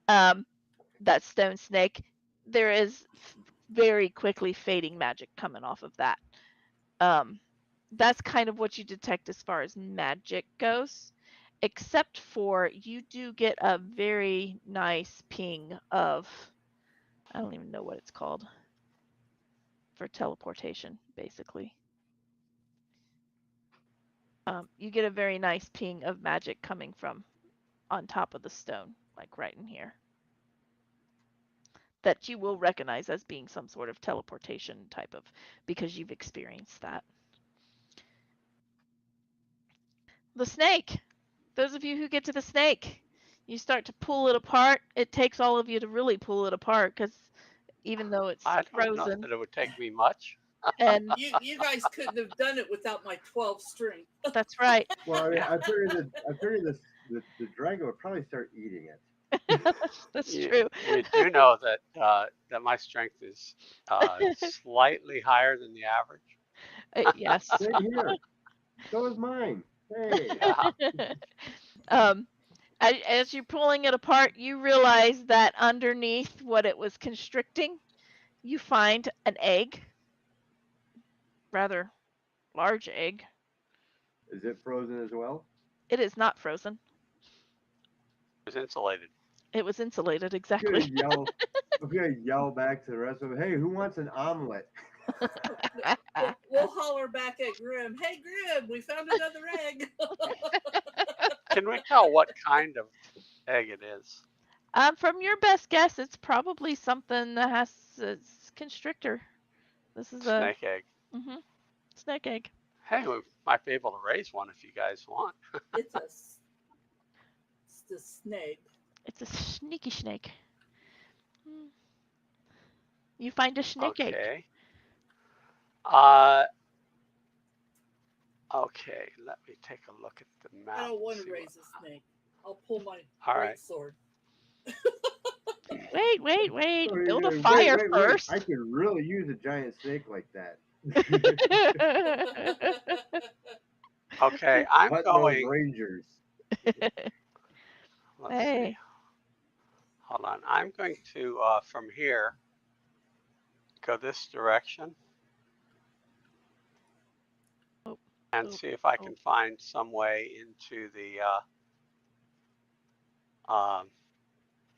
That stone snake, there is very quickly fading magic coming off of that. That's kind of what you detect as far as magic goes, except for you do get a very nice ping of, I don't even know what it's called, for teleportation, basically. You get a very nice ping of magic coming from on top of the stone, like right in here, that you will recognize as being some sort of teleportation type of, because you've experienced that. The snake. Those of you who get to the snake, you start to pull it apart. It takes all of you to really pull it apart because even though it's
I don't
frozen,
know that it would take me much.
And
you guys couldn't have done it without my 12 strength.
That's right.
Well, I mean, I figured the dragon would probably start eating it.
That's true.
You do know that that my strength is slightly higher than the average.
Yes.
Same here. So is mine. Hey.
As you're pulling it apart, you realize that underneath what it was constricting, you find an egg. Rather large egg.
Is it frozen as well?
It is not frozen.
It's insulated.
It was insulated,
I'm
exactly.
gonna yell. I'm gonna yell back to the rest of them. Hey, who wants an omelet?
We'll holler back at Grim. Hey, Grim, we found another egg.
Can we tell what kind of egg it is?
From your best guess, it's probably something that has it's constrictor. This is a
Snake egg.
snake egg.
Hey, we might be able to raise one if you guys want.
It's the snake.
It's a sneaky snake. You find a snake egg.
Okay. Okay, let me take a look at the map.
I don't want to
see
raise a snake. I'll pull my
All
great
right.
sword.
Wait.
Oh,
Build a
wait,
fire
wait.
first.
I could really use a giant snake like that.
Okay, I'm
But those
going.
rangers.
Let's see.
Hey.
Hold on. I'm going to from here go this direction and see if I can find some way into the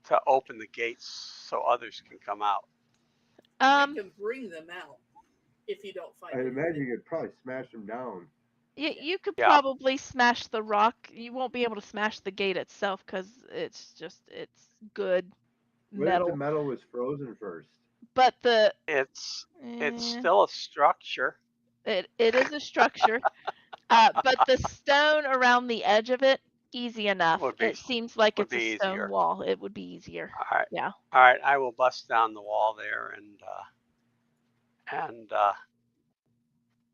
to open the gates so others can come out.
I can bring them out if you don't find
I
anything.
imagine you could probably smash them down.
You could
Yeah.
probably smash the rock. You won't be able to smash the gate itself because it's good
What if
metal.
the metal was frozen first?
But
It's still a structure.
it is a structure. But the stone around the edge of it, easy enough. It seems like it's a stone
easier.
wall. It would be easier.
All right.
Yeah.
All right. I will bust down the wall there and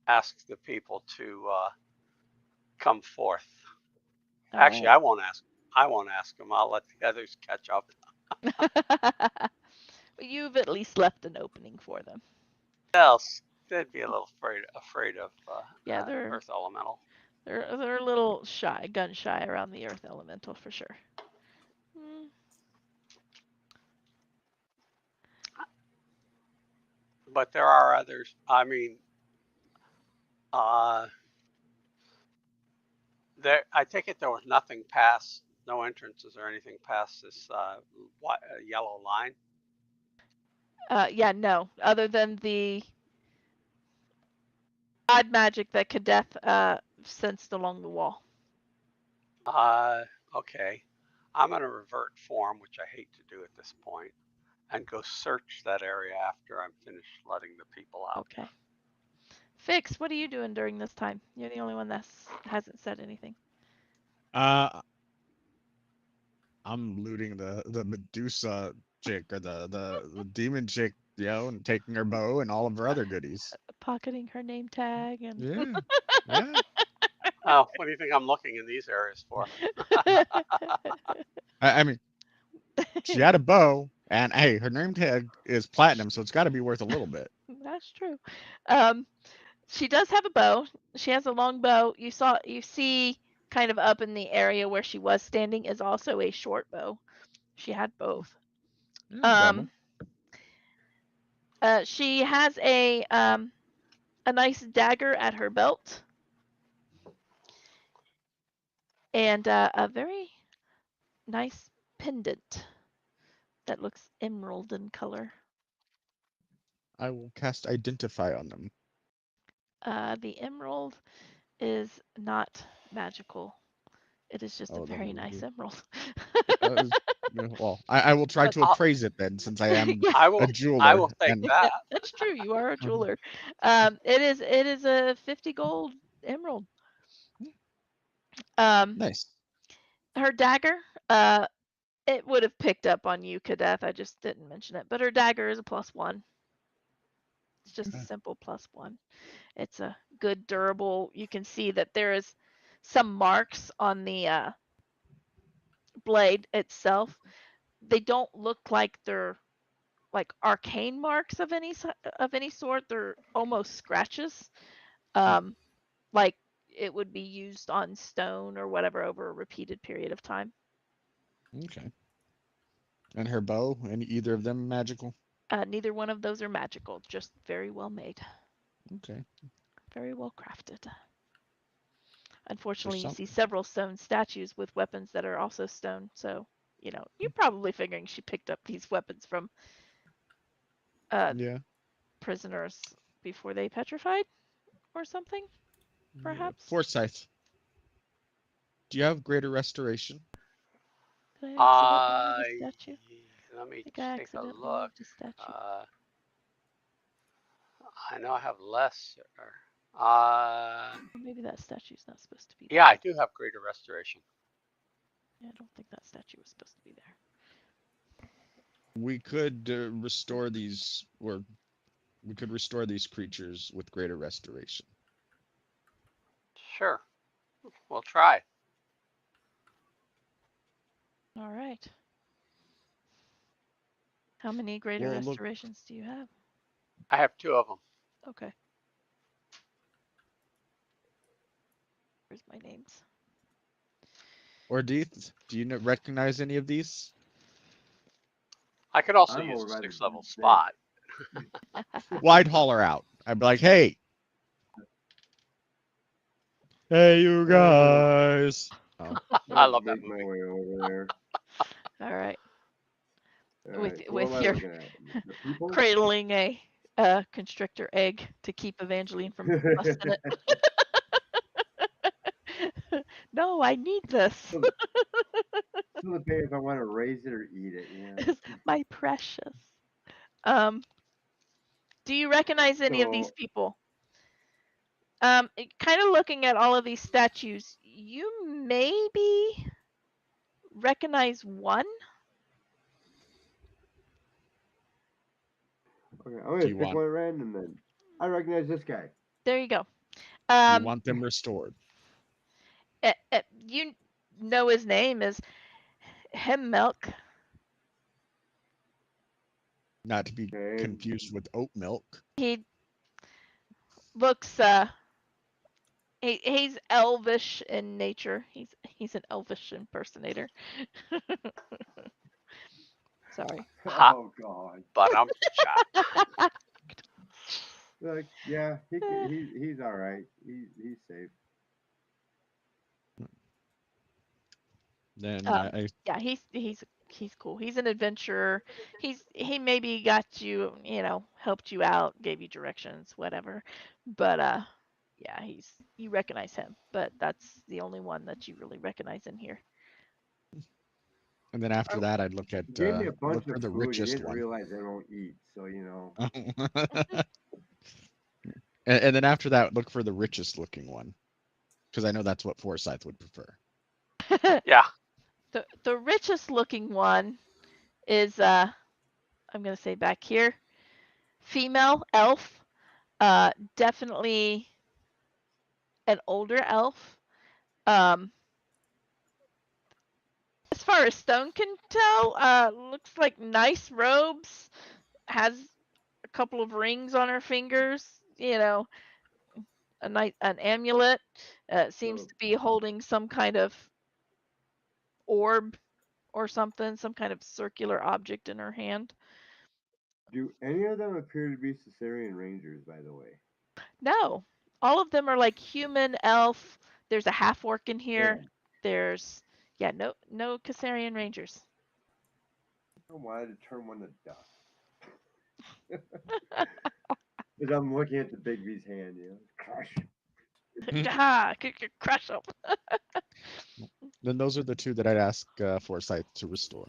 ask the people to come forth.
All
Actually,
right.
I won't ask. I won't ask them. I'll let the others catch up.
You've at least left an opening for them.
Else, they'd be a little afraid of
they're
Earth Elemental.
They're a little gun shy around the Earth Elemental for sure.
But there are others. I mean, there. I take it there was nothing past, no entrances or anything past this yellow line.
Yeah, no. Other than the odd magic that Kadeth sensed along the wall.
Okay. I'm gonna revert form, which I hate to do at this point, and go search that area after I'm finished letting the people out.
Okay. Fix, what are you doing during this time? You're the only one that hasn't said anything.
I'm looting the Medusa chick or the demon chick, and taking her bow and all of her other goodies.
Pocketing her name tag and
yeah.
Oh, what do you think I'm looking in these areas for?
I mean, she had a bow, and hey, her name tag is platinum, so it's got to be worth a little bit.
That's true. She does have a bow. She has a long bow. You see kind of up in the area where she was standing is also a short bow. She had both. She has a nice dagger at her belt. And a very nice pendant that looks emerald in color.
I will cast Identify on them.
The emerald is not magical. It is just a very nice emerald.
Well, I will try to appraise it then, since I am a jeweler.
I will take that.
That's true. You are a jeweler. It is a 50 gold emerald.
Nice.
Her dagger, it would have picked up on you, Kadeth. I just didn't mention it. But her dagger is a +1. It's just a simple +1. It's a good durable. You can see that there is some marks on the blade itself. They don't look like they're like arcane marks of any sort. They're almost scratches, like it would be used on stone or whatever over a repeated period of time.
Okay. And her bow, and either of them magical?
Neither one of those are magical, just very well made.
Okay.
Very well crafted. Unfortunately, you see several stone statues with weapons that are also stone, so you're probably figuring she picked up these weapons from
Yeah.
prisoners before they petrified or something, perhaps.
Forsyth, do you have greater restoration?
Did I accidentally move a statue?
Let me
I think I
take a
accidentally
look.
moved a statue.
I know I have less.
Or maybe that statue's not supposed to be there.
Yeah, I do have greater restoration.
Yeah, I don't think that statue was supposed to be there.
We could restore these, or we could restore these creatures with greater restoration.
Sure, we'll try.
All right. How many greater
Well, look-
restorations do you have?
I have 2 of them.
Okay. Here's my names.
Ordith, do you recognize any of these?
I could also
I'm
use
over
a
by the
6th level
bed.
spot.
Well, I'd holler out. I'd be like, "Hey, hey, you guys!" Oh,
I love that
Make my
movie.
way over there.
All right.
All
With
right, so
with
what am I
your
looking at? The people?
cradling a constrictor egg to keep Evangeline from busting it. No, I need this.
So depending if I want to raise it or eat it. Yeah.
My precious. Do you recognize any of these
So
people? Kind of looking at all of these statues, you maybe recognize one.
okay, I'm
do
gonna
you
pick
want
one at random then. I recognize this guy.
There you go.
you want them restored?
You know his name is Milk.
Not to be
Okay.
confused with oat milk.
He looks he's elvish in nature. He's an elvish impersonator. Sorry.
Ha,
Oh God.
but I'm shot.
Like, yeah, he's all right. He's safe.
Then
Yeah, he's cool. He's an adventurer. He maybe got you, helped you out, gave you directions, whatever. But yeah, you recognize him, but that's the only one that you really recognize in here.
and then after that, I'd look at
He gave me a bunch
look for
of
the
food. He
richest
didn't
one.
realize I don't eat, so
And then after that, look for the richest looking one, because I know that's what Forsyth would prefer.
Yeah.
The richest looking one is I'm gonna say back here, female elf. Definitely an older elf. As far as Stone can tell, looks like nice robes. Has a couple of rings on her fingers. An amulet. Seems
So,
to be holding some kind of orb or something, some kind of circular object in her hand.
do any of them appear to be Caesarean Rangers, by the way?
No, all of them are like human, elf. There's a half orc in here.
Yeah.
There's no Caesarian Rangers.
I wanted to turn one to dust. As I'm looking at the Big V's hand, crush.
Crush them.
Then those are the two that I'd ask Forsyth to restore.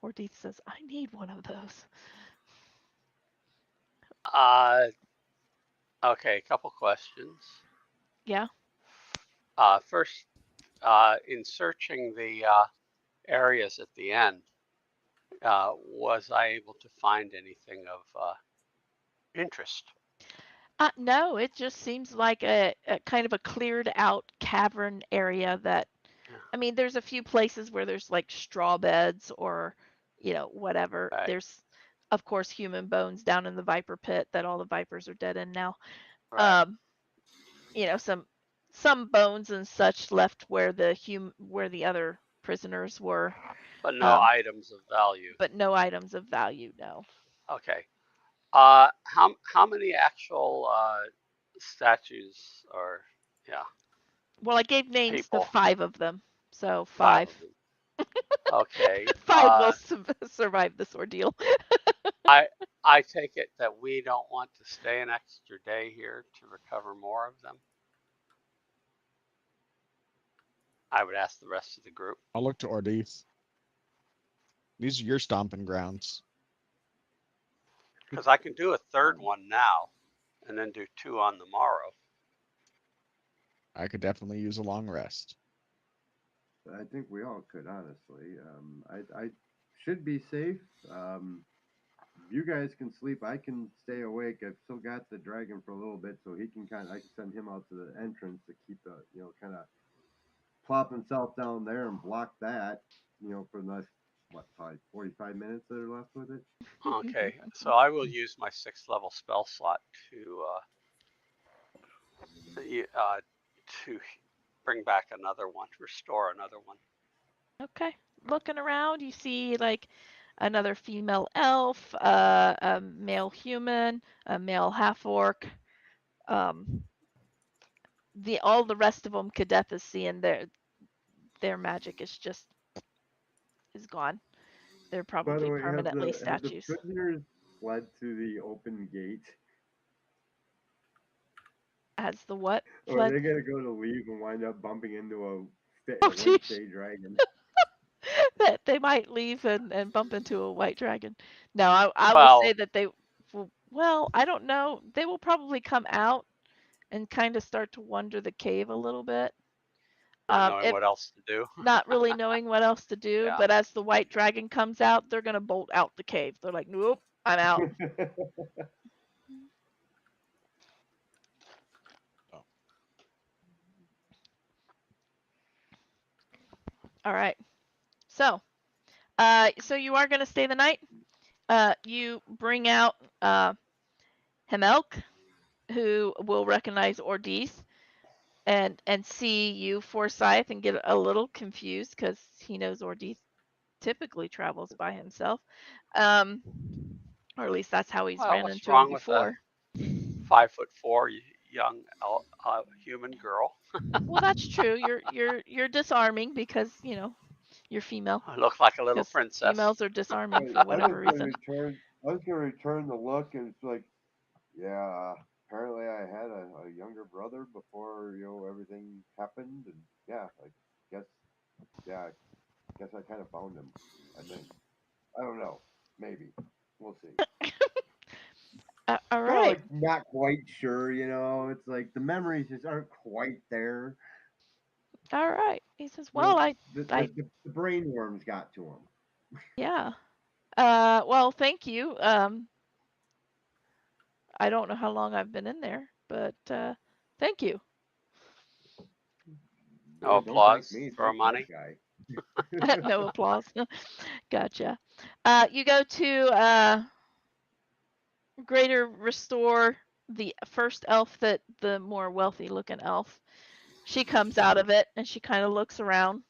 Ordeith says, I need one of those.
Okay, a couple questions.
Yeah.
First, in searching the areas at the end, was I able to find anything of interest?
No, it just seems like a kind of a cleared out cavern area that, I mean, there's a few places where there's like straw beds or, whatever.
Right.
There's, of course, human bones down in the viper pit that all the vipers are dead in now.
Right.
Some bones and such left where the other prisoners were.
But no items of value.
But no items of value, no.
Okay. How many actual statues or
Well, I gave names
people?
to 5 of them, so 5.
Five of them. Okay.
5 will survive this ordeal.
I take it that we don't want to stay an extra day here to recover more of them. I would ask the rest of the group.
I'll look to Ordith. These are your stomping grounds.
Because I can do a third one now and then do 2 on the morrow.
I could definitely use a long rest.
I think we all could, honestly. I should be safe. You guys can sleep. I can stay awake. I've still got the dragon for a little bit, so he can I can send him out to the entrance to keep the, kind of plop himself down there and block that, for the next, what, probably 45 minutes that are left with it.
Okay, so I will use my 6th level spell slot to bring back another one, restore another one.
Okay. Looking around, you see like another female elf, a male human, a male half orc. All the rest of them, Kadeth is seeing their magic is gone. They're
By the
probably
way,
permanently
have the
statues.
prisoners fled to the open gate?
As the what
Or are
fled?
they gonna go to leave and wind up bumping into a
Oh,
white
jeez.
fey dragon?
That they might leave and bump into a white dragon. No, I will say
Well,
that they. Well, I don't know. They will probably come out and kind of start to wander the cave a little bit.
not knowing
It
what else to do.
not really knowing what else to do,
Yeah.
but as the white dragon comes out, they're gonna bolt out the cave. They're like, nope, I'm out. All right. So, so you are gonna stay the night. You bring out Hemelk, who will recognize Ordith and see you, Forsyth, and get a little confused because he knows Ordith typically travels by himself. Or at least that's how he's
Well,
ran
what's
into him
wrong with a
before.
5'4" young human girl?
Well, that's true. You're disarming because you're female.
I look like a little
Because
princess.
females are disarming for whatever reason.
I was gonna return the look, and it's like, yeah. Apparently, I had a younger brother before everything happened, and yeah, I guess yeah, I guess I kind of found him. I think. I don't know. Maybe. We'll see.
All
Kind of
right.
like not quite sure. It's like the memories just aren't quite there.
All right. He says,
You know,
"Well,
the
I,
the, the, the brain worms got to him.
yeah. Well, thank you. I don't know how long I've been in there, but thank you."
No
Don't thank
applause.
me.
Throw
Thank that
money.
guy.
No applause. Gotcha. You go to Greater Restore, the first elf, that the more wealthy looking elf. She comes out of it and she kind of looks around,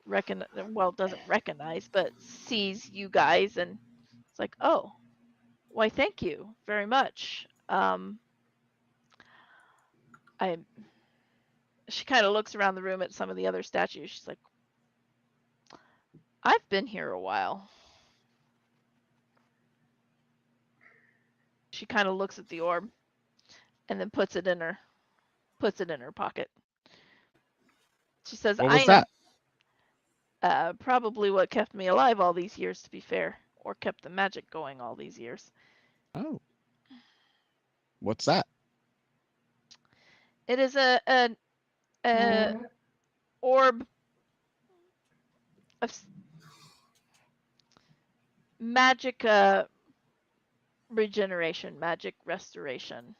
doesn't recognize, but sees you guys, and it's like, oh, why, thank you very much. I She kind of looks around the room at some of the other statues. She's like, I've been here a while. She kind of looks at the orb and then puts it in her pocket. She says,
What
I
was
am
that?
probably what kept me alive all these years, to be fair, or kept the magic going all these years.
Oh. What's that?
It is a orb of magic regeneration, magic restoration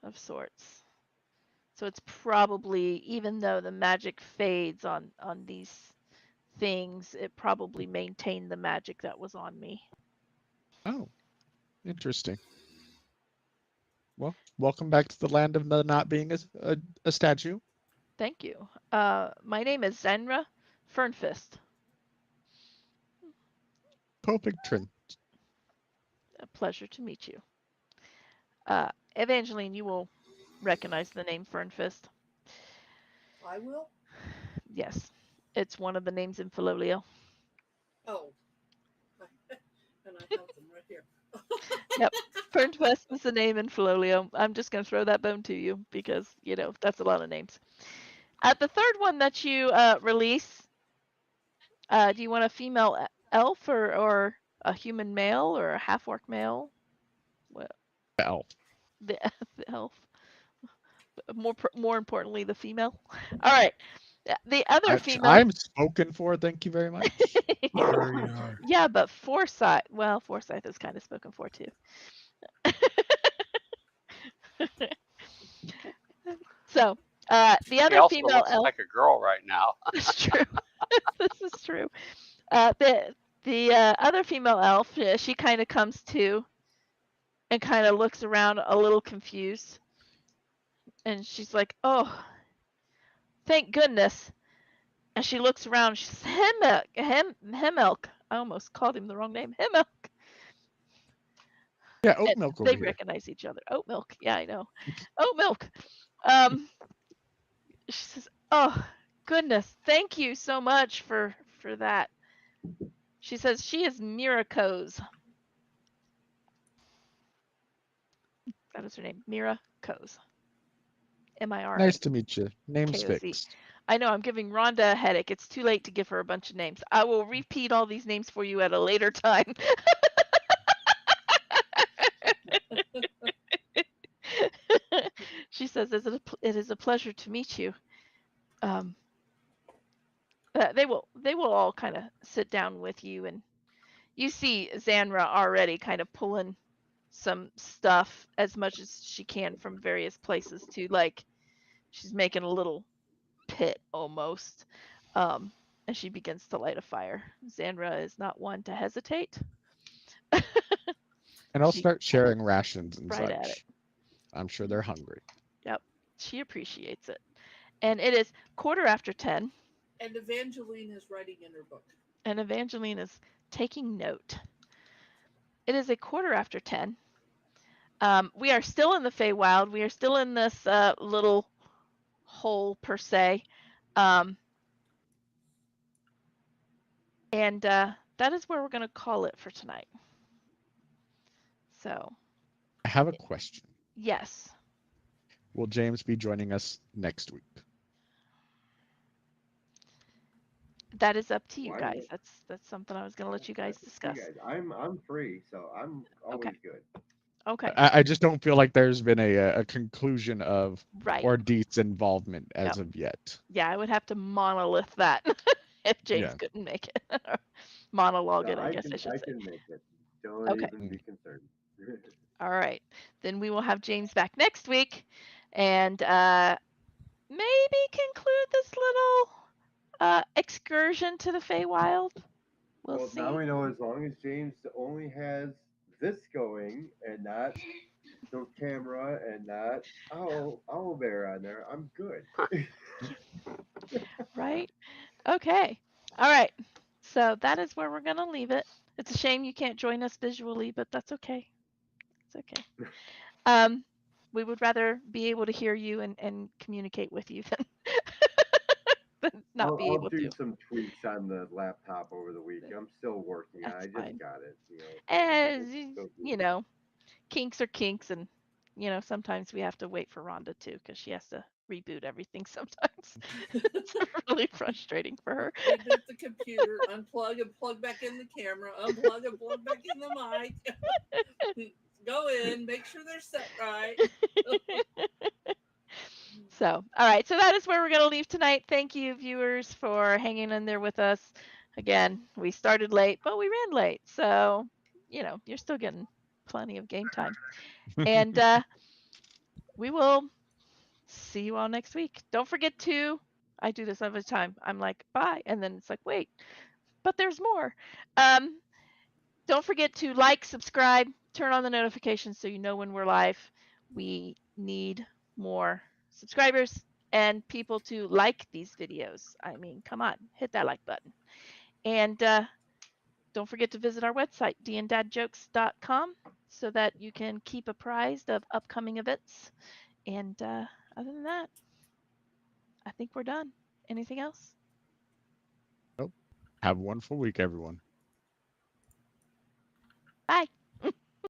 of sorts. So it's probably, even though the magic fades on these things, it probably maintained the magic that was on me.
Oh, interesting. Well, welcome back to the land of the not being a statue.
Thank you. My name is Zenra Fernfist.
Popictrin.
A pleasure to meet you. Evangeline, you will recognize the name Fernfist.
I will.
Yes. It's one of the names in Filolio.
Oh. And I have them right here.
Yep. Fernfest is the name in Filolio. I'm just going to throw that bone to you because, that's a lot of names. The third one that you release, do you want a female elf or a human male or a half-orc male? Well,
Elf.
the, the elf. More importantly, the female. All right. The other female.
I'm spoken for. Thank you very much.
Yeah, but Forsyth. Well, Forsyth is kind of spoken for too. So, the other
He also
female
looks
elf.
like a girl right now.
This is true. This is true. The other female elf, she kind of comes to and kind of looks around a little confused, and she's like, "Oh, thank goodness." And she looks around. She says, Hemilk. I almost called him the wrong name. Hemilk.
Yeah, oat milk over
They
here.
recognize each other. Oat milk. Yeah, I know. Oat milk. She says, "Oh, goodness. Thank you so much for that." She says she is Mirako's. That is her name. Mira Koz. Mira.
Nice to meet you. Name's
KOZ.
fixed.
I know I'm giving Rhonda a headache. It's too late to give her a bunch of names. I will repeat all these names for you at a later time. She says, "It is a pleasure to meet you." They will all kind of sit down with you, and you see Xanra already kind of pulling some stuff as much as she can from various places to, like, she's making a little pit almost. And she begins to light a fire. Xanra is not one to hesitate.
And I'll
She
start sharing rations and
right at it.
such. I'm sure they're hungry.
Yep. She appreciates it. And it is 10:15,
And Evangeline is writing in her book.
and Evangeline is taking note. It is 10:15. We are still in the Feywild. We are still in this little hole per se. And that is where we're going to call it for tonight. So,
I have a question.
yes.
Will James be joining us next week?
That is up to you
Why
guys.
not?
That's something I was going to let you guys discuss.
You guys, I'm free, so I'm always good.
Okay.
I just don't feel like there's been a conclusion of
Right.
Ordeet's involvement as
Yep.
of yet.
Yeah, I would have to monolith that if James
Yeah.
couldn't make it. Monologue
No,
it, I guess I should
I
say.
can make it. Don't
Okay.
even be concerned.
All right. Then we will have James back next week and maybe conclude this little excursion to the Feywild. We'll see.
Now we know as long as James only has this going and not no camera and not owl bear on there, I'm good.
Right? Okay. All right. So that is where we're going to leave it. It's a shame you can't join us visually, but that's okay. It's okay. We would rather be able to hear you and communicate with you than not be
I'll
able
do
to.
some tweaks on the laptop over the week. I'm still working on it. I
That's
just
fine.
got it.
As
so
you know, kinks are kinks, and sometimes we have to wait for Rhonda too because she has to reboot everything sometimes. It's really frustrating for her.
Reboot the computer, unplug and plug back in the camera, unplug and plug back in the mic. Go in, make sure they're set right.
So, all right. So that is where we're going to leave tonight. Thank you, viewers, for hanging in there with us. Again, we started late, but we ran late. So, you're still getting plenty of game time. And we will see you all next week. Don't forget to, I do this every time. I'm like, bye. And then it's like, wait, but there's more. Don't forget to like, subscribe, turn on the notifications so you know when we're live. We need more subscribers and people to like these videos. I mean, come on, hit that like button. And don't forget to visit our website, dndaddjokes.com, so that you can keep apprised of upcoming events. And other than that, I think we're done. Anything else?
Have a wonderful week, everyone.
Bye.